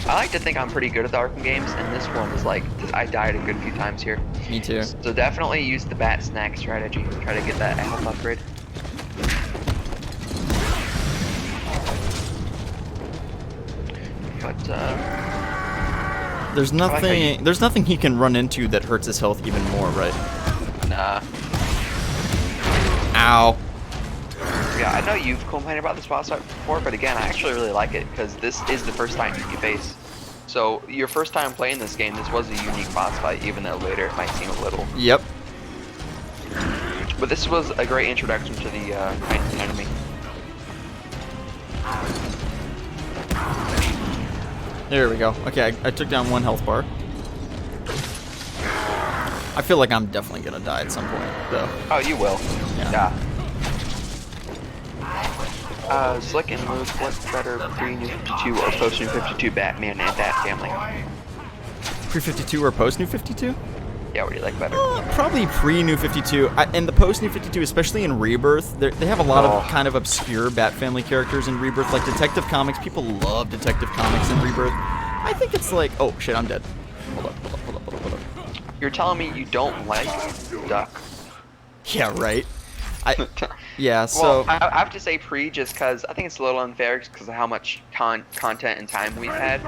I like to think I'm pretty good at the Arkham games, and this one is like, I died a good few times here. Me too. So definitely use the bat snack strategy. Try to get that health upgrade. But, there's nothing he can run into that hurts his health even more, right? Nah. Ow. Yeah, I know you've complained about this boss fight before, but again, I actually really like it, because this is the first time you face. So, your first time playing this game, this was a unique boss fight, even though later it might seem a little. Yep. But this was a great introduction to the enemy. There we go. Okay, I took down 1 health bar. I feel like I'm definitely gonna die at some point, though. Oh, you will. Yeah. Slick and Luke, what's better, pre-New 52 or post-New 52 Batman and Bat Family? Pre-52 or post-New 52? Yeah, what do you like better? Probably pre-New 52. And the post-New 52, especially in Rebirth, they have a lot of kind of obscure Bat Family characters in Rebirth, like Detective Comics. People love Detective Comics in Rebirth. I think it's like... Oh, shit, I'm dead. Hold up. You're telling me you don't like Duck? Yeah, right? Yeah, so... Well, I have to say pre just because I think it's a little unfair because of how much content and time we've had.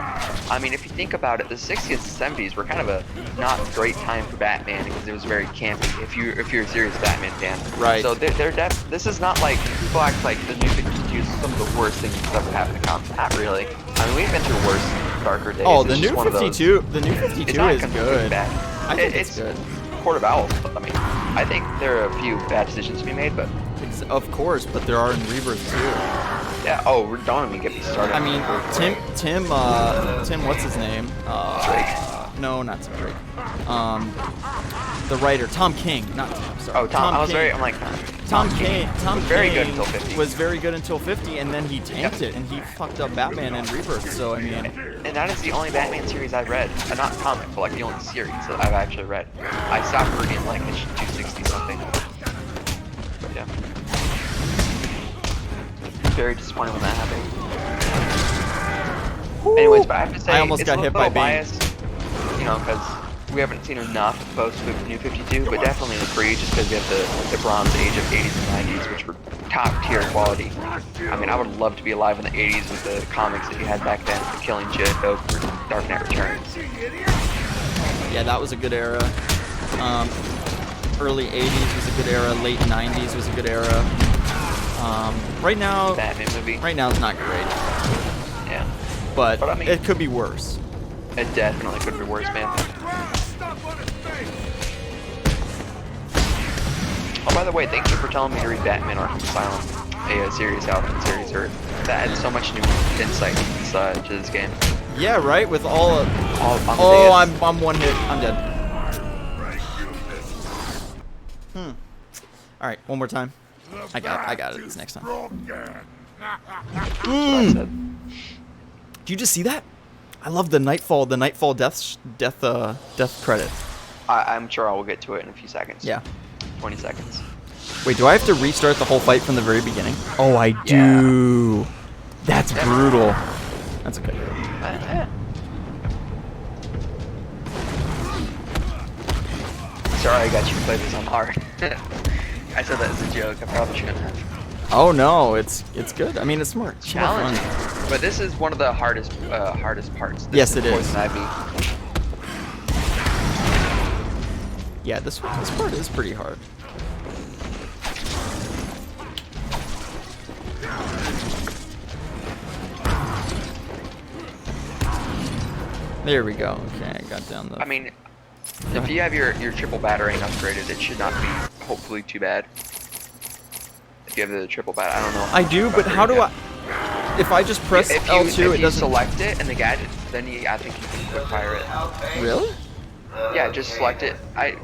I mean, if you think about it, the 60s and 70s were kind of a not great time for Batman because it was very campy if you're a serious Batman fan. Right. So this is not like, people act like the New 52 is some of the worst things that's ever happened to comics. Not really. I mean, we've been through worse, darker days. Oh, It's the just New one of those. 52, the New 52 It's not is completely good. bad. I think it's good. Court of Owls. I mean, I think there are a few bad decisions to be made, but... Of course, but there are in Rebirth too. Yeah. Oh, don't even get me started. I mean, Tim, what's his name? Drake. No, not Tim Drake. The writer, Tom King, not Tim. Sorry. Oh, Tom. I was King. very. I'm like. Tom King. Tom was very King good until 50. Was very good until 50, and then he tanked it, and he fucked up Batman in Rebirth. So I mean. And that is the only Batman series I've read. Not comic, but like the only series that I've actually read. I stopped reading like issue 260 something. But yeah. Very disappointed when that happened. Woo! Anyways, but I have to say, I almost it's got a hit little by Bane. biased, you know, because we haven't seen enough post New 52, but definitely the pre, just because we have the Bronze Age of 80s and 90s, which were top tier quality. I mean, I would love to be alive in the 80s with the comics that you had back then, the Killing Joke, or Dark Knight Returns. Yeah, that was a good era. Early 80s was a good era. Late 90s was a good era. Right now, Batman movie. Right now is not great. Yeah. But I mean, it could be worse. It definitely could be worse, man. Oh, by the way, thank you for telling me to read Batman Arkham Asylum, a series out in series Earth. That adds so much new insight to this game. Yeah, right. With all on the oh, days. I'm one hit. I'm dead. All right, one more time. I got it this next time. Did you just see that? I love the Nightfall death credit. I'm sure I will get to it in a few seconds. Yeah. 20 seconds. Wait, do I have to restart the whole fight from the very beginning? Oh, I do. Yeah. That's brutal. That's okay. Sorry, I got you to play this on hard. I said that as a joke. I probably shouldn't have. Oh no, it's good. I mean, it's smart. It's more fun. Challenging. But this is one of the hardest parts. Yes, it is. Poison Ivy. Yeah, this part is pretty hard. There we go. Okay, I got down the... I mean, if you have your triple battering upgraded, it should not be hopefully too bad. If you have the triple bat, I don't know. I do, but how do I... If I just press L2, if it you doesn't... select it and the gadget, then I think you can quick fire it. Really? Yeah, just select it.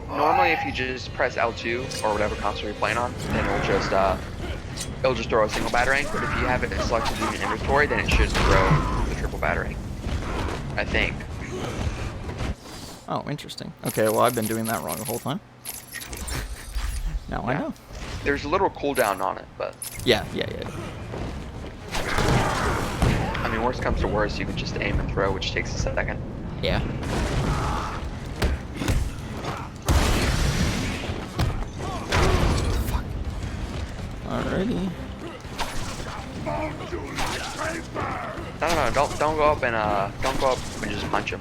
Normally if you just press L2 or whatever console you're playing on, then it'll just throw a single battering. But if you have it selected in your inventory, then it should throw the triple battering. I think. Oh, interesting. Okay, well I've been doing that wrong the whole time. Now I know. There's a little cooldown on it, but... Yeah. I mean, worst comes to worst, you can just aim and throw, which takes a second. Yeah. Fuck. Alrighty. No, don't go up and just punch him.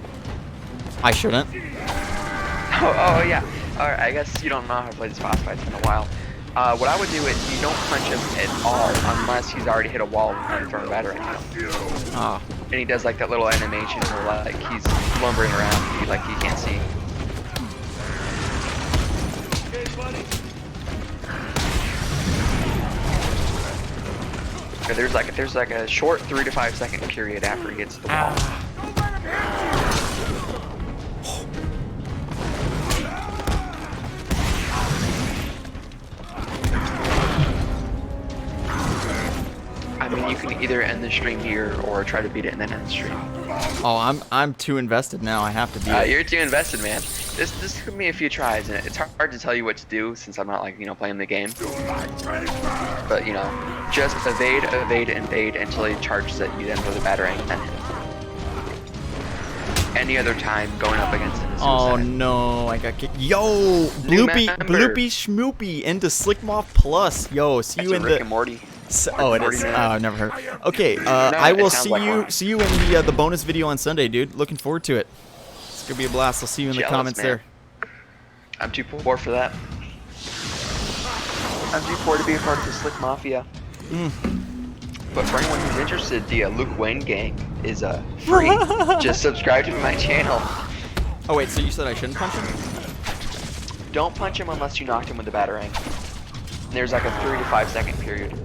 I shouldn't. Oh yeah. Alright, I guess you don't know how to play this boss fight. It's been a while. What I would do is you don't punch him at all unless he's already hit a wall and thrown a battering at him. Oh. And he does like that little animation where like he's lumbering around, like he can't see. Okay, there's like a short 3 to 5 second period after he hits the wall. you can either end the stream here or try to beat it and then end the stream. Oh, I'm too invested now. I have to beat it. You're too invested, man. This took me a few tries, and it's hard to tell you what to do since I'm not, like, you know, playing the game. But, you know, just evade until he charges at you, then with a batarang, and then hit him. Any other time going up against him is Oh suicide. no, I got kicked. Yo, Bloopy Schmoopy into Slickmoth Plus. Yo, see you in Rick the. and Morty. Oh, it is. Oh, I've never heard. Okay, I will see like you. one. See you in the bonus video on Sunday, dude. Looking forward to it. It's gonna be a blast. I'll see you in the Jealous, comments man. there. I'm too poor for that. I'm too poor to be a part of the Slick Mafia. But for anyone who's interested, the Luke Wayne gang is free. Just subscribe to my channel. Oh wait, so you said I shouldn't punch him? Don't punch him unless you knocked him with the batarang. There's like a 3 to 5 second period.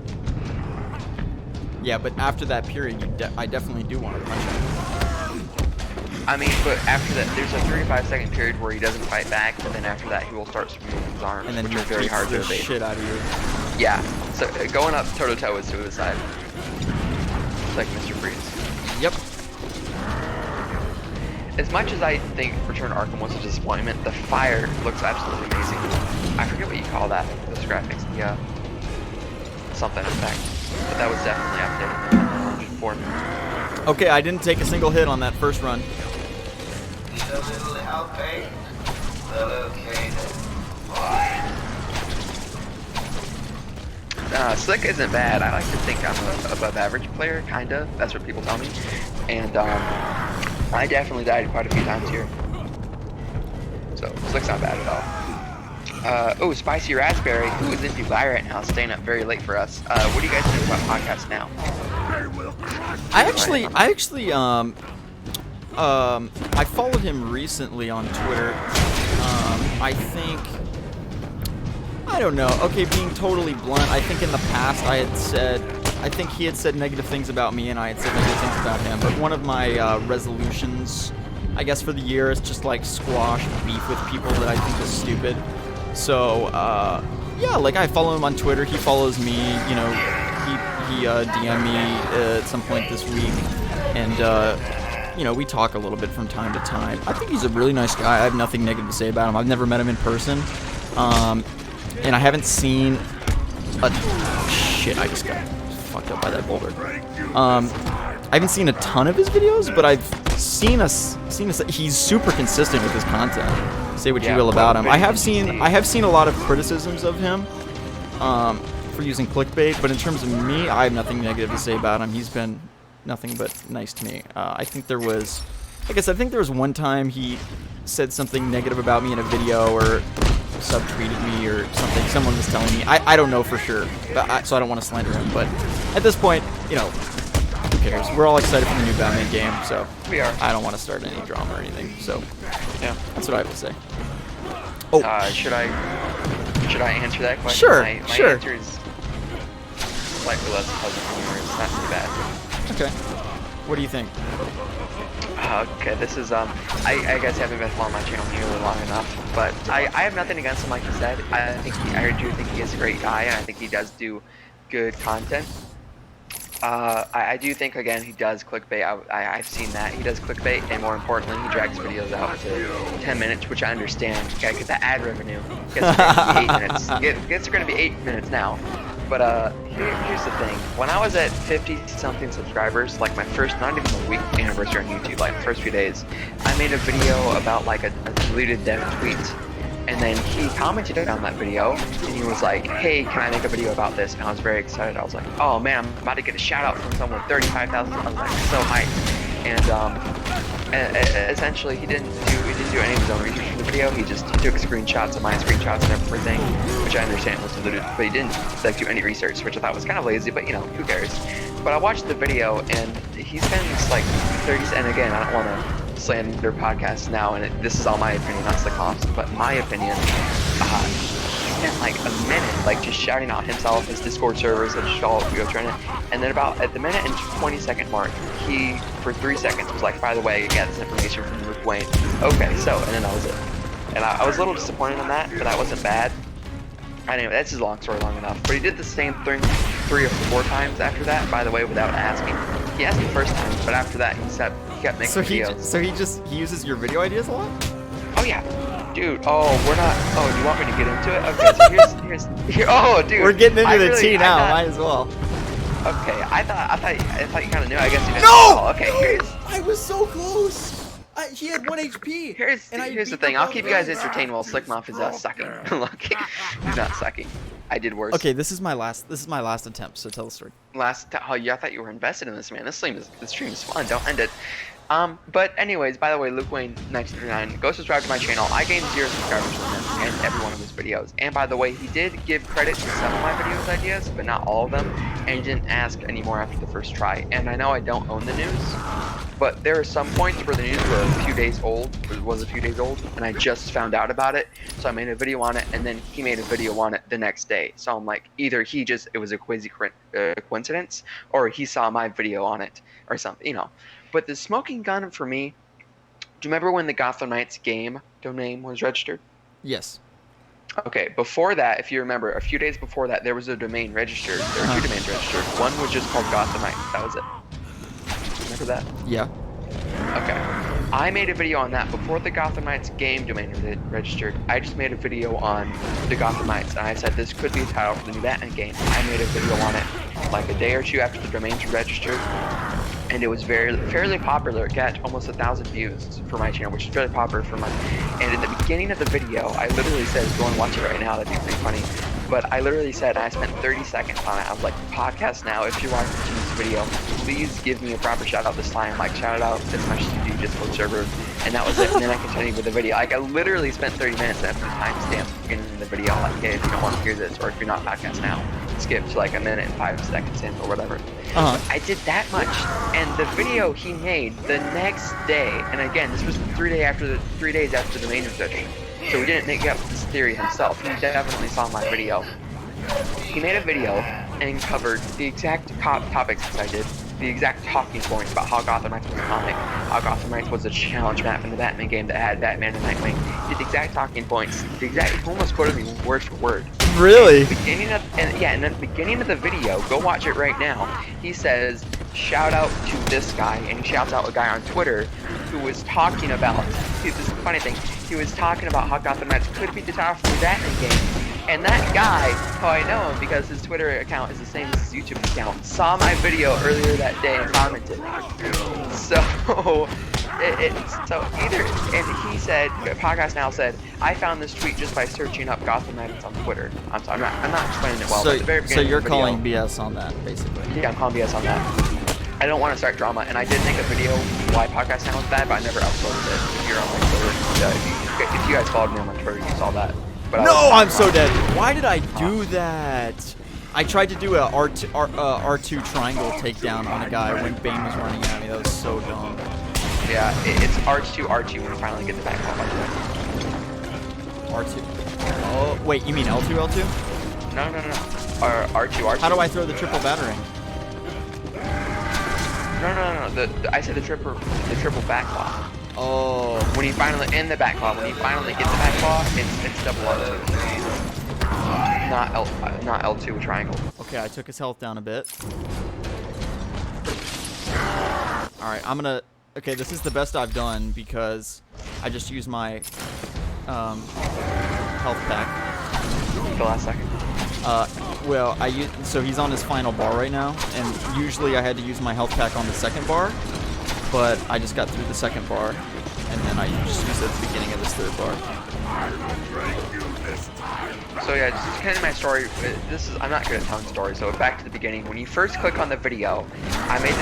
Yeah, but after that period, I definitely do want to punch him. I mean, but after that, there's a 3 to 5 second period where he doesn't fight back, but then after that, he will start swinging his arms, And then which he are very hard to beats the evade. shit out of you. Yeah, so going up toe to toe is suicide. It's like Mr. Freeze. Yep. As much as I think Return to Arkham was a disappointment, the fire looks absolutely amazing. I forget what you call that, those graphics, the something effect. But that was definitely updated for me. Okay, I didn't take a single hit on that first run. Need a little help, eh? Well, okay then. Slick isn't bad. I like to think I'm a above average player, kinda. That's what people tell me. And I definitely died quite a few times here. So Slick's not bad at all. Oh, Spicy Raspberry, who is in Dubai right now, staying up very late for us. What do you guys think about podcasts now? I followed him recently on Twitter. I don't know. Okay, being totally blunt, I think in the past I think he had said negative things about me and I had said negative things about him. But one of my resolutions, I guess, for the year is just like squash beef with people that I think is stupid. So, yeah, like I follow him on Twitter. He follows me. You know, he DM'd me at some point this week, and you know, we talk a little bit from time to time. I think he's a really nice guy. I have nothing negative to say about him. I've never met him in person, and I haven't seen shit. I just got fucked up by that boulder. I haven't seen a ton of his videos, but I've seen he's super consistent with his content. Say what you will about him. I have seen a lot of criticisms of him for using clickbait, but in terms of me, I have nothing negative to say about him. He's been nothing but nice to me. I think there was one time he said something negative about me in a video or subtweeted me or something. Someone was telling me. I don't know for sure, so I don't want to slander him. But at this point, you know, who cares? We're all excited for the new Batman game, so we are. I don't want to start any drama or anything. So yeah, that's what I have to say. Oh, should I answer that question? Sure, my sure. answer is slightly less pleasant than yours. Not too bad. Okay. What do you think? Okay, this is I guess I haven't been following my channel nearly long enough, but I have nothing against him, like you said. I do think he is a great guy, and I think he does do good content. I do think, again, he does clickbait. I've seen that. He does clickbait, and more importantly, he drags videos out to 10 minutes, which I understand. You gotta get the ad revenue. Gets 8 minutes. It's gonna be 8 minutes now. But here's the thing. When I was at 50-something subscribers, like my first, not even a week anniversary on YouTube, like the first few days, I made a video about like a deleted dev tweet. And then he commented on that video, and he was like, hey, can I make a video about this? And I was very excited. I was like, oh man, I'm about to get a shout out from someone with 35,000. I was like, so hyped. And essentially, he didn't do any of his own research in the video. He just took screenshots of my screenshots and everything, which I understand was deleted, but he didn't like do any research, which I thought was kind of lazy. But you know, who cares? But I watched the video, and he spends like 30. And again, I don't want to slander podcasts now, and this is all my opinion, that's the cost, but in my opinion, he spent like a minute like just shouting out himself, his Discord servers, and all of go trying to, and then about at the minute and 20-second mark, he for 3 seconds was like, by the way, I got this information from Luke Wayne. Okay, so, and then that was it. And I was a little disappointed in that, but that wasn't bad. Anyway, that's his long story long enough. But he did the same thing 3 or 4 times after that, by the way, without asking. He asked the first time, but after that, he kept making videos. So he uses your video ideas a lot? Oh yeah, dude. Oh, we're not. Oh, you want me to get into it? Okay, so here's. Oh, dude. We're getting into the tea now. Might as well. Okay, I thought you kind of knew. I guess you didn't. No! Oh, okay, here's. I was so close. He had 1 HP. Here's the thing. I'll keep you guys entertained while Slickmoff is sucking. Look, he's not sucking. I did worse. Okay, this is my last attempt. So tell the story. Oh, yeah, I thought you were invested in this, man. This stream is fun. Don't end it. But anyways, by the way, Luke Wayne 1939, go subscribe to my channel. I gained 0 subscribers from him and every one of his videos. And by the way, he did give credit to some of my videos ideas, but not all of them. And he didn't ask anymore after the first try. And I know I don't own the news, but there are some points where the news were a few days old, and I just found out about it. So I made a video on it, and then he made a video on it the next day. So I'm like, either it was a crazy coincidence, or he saw my video on it, or something, you know. But the smoking gun for me, do you remember when the Gotham Knights game domain was registered? Yes. Okay, before that, if you remember, a few days before that, there was a domain registered. There were 2 domains registered. One was just called Gotham Knights. That was it. Remember that? Yeah. Okay. I made a video on that before the Gotham Knights game domain registered. I just made a video on the Gotham Knights, and I said this could be a title for the new Batman game. I made a video on it like a day or 2 after the domains were registered. And it was fairly popular. It got almost 1,000 views for my channel, which is fairly popular for mine. And in the beginning of the video, I literally said, go and watch it right now, that'd be pretty funny. But I literally said, I spent 30 seconds on it. I was like, podcast now, if you're watching this video, please give me a proper shout out this time. Like, shout out as much as you do, Discord server. And that was it. And then I continued with the video. Like, I literally spent 30 minutes after the timestamp at the beginning of the video. Like, hey, if you don't want to hear this, or if you're not podcast now, skip to like 1 minute and 5 seconds in, or whatever. I did that much, and the video he made the next day, and again, this was 3 days after the domain was registered, so he didn't make up this theory himself. He definitely saw my video. He made a video and covered the exact topics as I did, the exact talking points about how Gotham Knights was a comic, how Gotham Knights was a challenge map in the Batman game that had Batman and Nightwing. He did the exact talking points. He almost quoted me word for word. Really? And at the beginning of the video, go watch it right now. He says, shout out to this guy, and he shouts out a guy on Twitter who was talking about, this is the funny thing, he was talking about how Gotham Knights could be the title for the Batman game. And that guy, how I know him because his Twitter account is the same as his YouTube account, saw my video earlier that day and commented. So, and he said, Podcast Now said, I found this tweet just by searching up Gotham Knights on Twitter. I'm not explaining it well, but at the very beginning so you're of the video, calling BS on that, basically. Yeah, I'm calling BS on that. I don't want to start drama, and I did make a video why Podcast Now was bad, but I never uploaded it. If you're on my Twitter, if you guys followed me on my Twitter, you saw that. But no, I'm so dead. Why did I do that? I tried to do a R2 triangle takedown on a guy when Bane was running at me. That was so dumb. Yeah, it's R2 when you finally get the back off. R2. Oh, wait, you mean L2? No. R2. How do I throw the triple battering? No. I said the triple back claw. Oh. When you finally in the back claw, when you finally get the back claw, it's double R2. Not L2 triangle. Okay, I took his health down a bit. All right, okay, this is the best I've done because I just used my health pack. The last second. Well, so he's on his final bar right now, and usually I had to use my health pack on the second bar, but I just got through the second bar, and then I just used it at the beginning of this third bar. So yeah, just kind of my story. I'm not good at telling stories, so back to the beginning. When you first click on the video, I made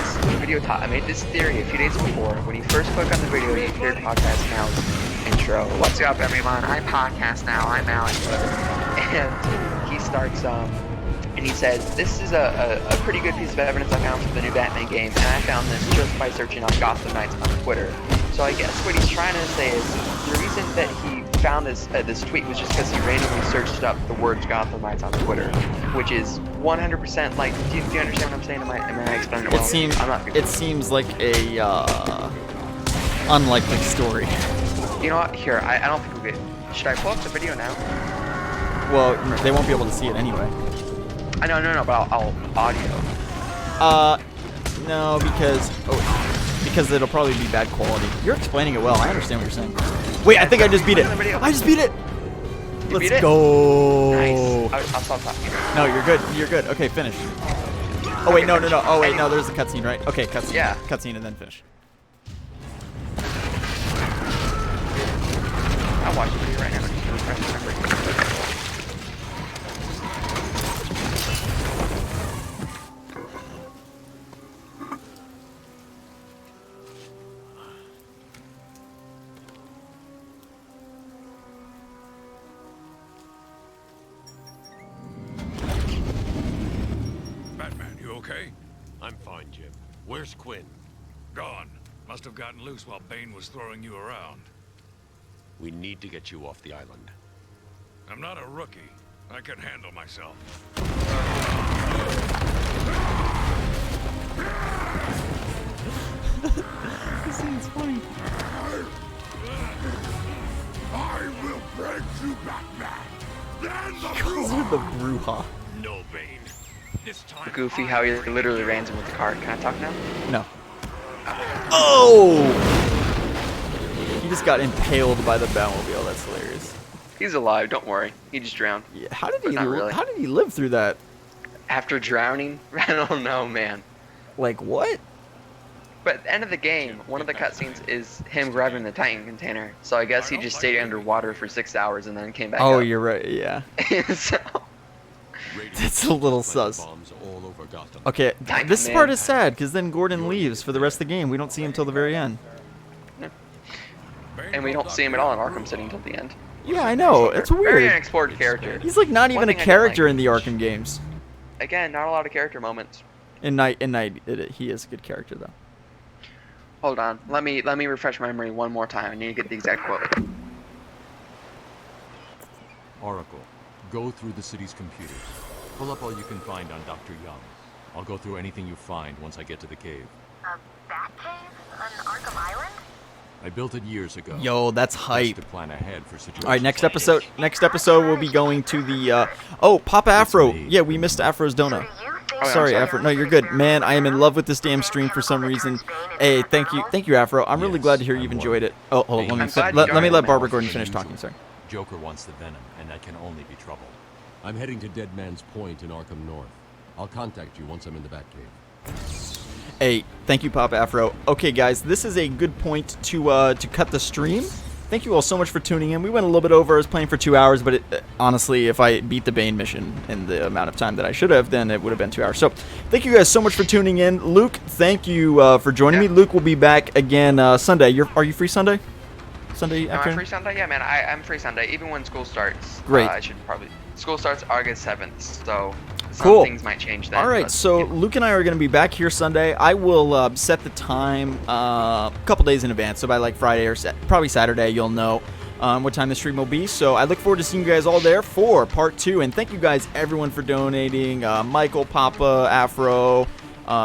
this theory a few days before. When you first click on the video, you hear Podcast Now's intro. What's up, everyone? I'm Podcast Now. I'm Alex. And he starts, and he says, this is a pretty good piece of evidence I found for the new Batman game, and I found this just by searching up Gotham Knights on Twitter. So I guess what he's trying to say is the reason that he found this tweet was just because he randomly searched up the words Gotham Knights on Twitter, which is 100% like. Do you understand what I'm saying? Am I explaining it well? It seems like a unlikely story. You know what? Here, I don't think we should I pull up the video now? Well, they won't be able to see it anyway. I know, no, but I'll audio. No, because it'll probably be bad quality. You're explaining it well. I understand what you're saying. Wait, I think I just beat it. I just beat it. Let's go. Nice. I'll stop talking. No, you're good. You're good. Okay, finish. Oh wait, no. Oh wait, no. There's a cutscene, right? Okay, cutscene. Yeah. Cutscene and then finish. I'll watch the video right now. Just to refresh my memory. Batman, you okay? I'm fine, Jim. Where's Quinn? Gone. Must have gotten loose while Bane was throwing you around. We need to get you off the island. I'm not a rookie. I can handle myself. This scene's funny. I will break you, Batman. Then the Calls her the Bruja. No, Bane. This time. Goofy, how he literally ran him with the car. Can I talk now? No. Oh! He just got impaled by the Batmobile. That's hilarious. He's alive. Don't worry. He just drowned. Yeah. How did he? Not really. How did he live through that? After drowning? I don't know, man. Like what? But at the end of the game, one of the cutscenes is him grabbing the Titan container. So I guess he just stayed underwater for 6 hours and then came back Oh, up. you're right. Yeah. So, That's a little sus. Okay, this part is sad because then Gordon leaves for the rest of the game. We don't see him till the very end. and we don't see him at all in Arkham City until the end. Yeah, I know. It's weird. Very unexplored character. He's like not even a thing I didn't character like- in the Arkham games. Again, not a lot of character moments. In Night, he is a good character though. Hold on. Let me refresh my memory one more time. I need to get the exact quote. Oracle, go through the city's computers. Pull up all you can find on Dr. Young. I'll go through anything you find once I get to the cave. A bat cave on Arkham Island? I built it years ago. Yo, that's hype. To plan ahead for situations. All right, next episode we'll be going to the oh, Papa Afro. Yeah, we missed Afro's donut. Sorry, Afro. No, you're good. Man, I am in love with this damn stream for some reason. Hey, thank you, Afro. I'm really glad to hear you've enjoyed it. Oh, hold on. Let me let Barbara Gordon finish talking. Sorry. Joker wants the venom, and that can only be trouble. I'm heading to Dead Man's Point in Arkham North. I'll contact you once I'm in the Batcave. Hey, thank you, Papa Afro. Okay, guys, this is a good point to cut the stream. Thank you all so much for tuning in. We went a little bit over. I was playing for 2 hours, but honestly, if I beat the Bane mission in the amount of time that I should have, then it would have been 2 hours. So, thank you guys so much for tuning in. Luke, thank you for joining me. Luke will be back again Sunday. Are you free Sunday? Sunday afternoon? Am I free Sunday? Yeah, man. I'm free Sunday, even when school starts. Great. I should probably. School starts August 7th, so some Cool. things might change then. All right, but, so you know. Luke and I are going to be back here Sunday. I will set the time a couple days in advance, so by like Friday or probably Saturday, you'll know what time the stream will be. So I look forward to seeing you guys all there for part 2. And thank you guys, everyone, for donating. Michael, Papa, Afro,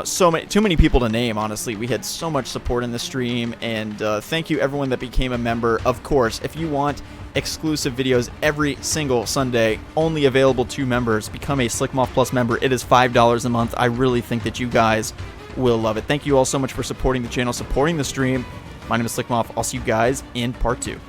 too many people to name. Honestly, we had so much support in the stream, and thank you everyone that became a member. Of course, if you want exclusive videos every single Sunday, only available to members, become a Slickmoth Plus member. It is $5 a month. I really think that you guys will love it. Thank you all so much for supporting the channel, supporting the stream. My name is Slickmoth. I'll see you guys in part 2.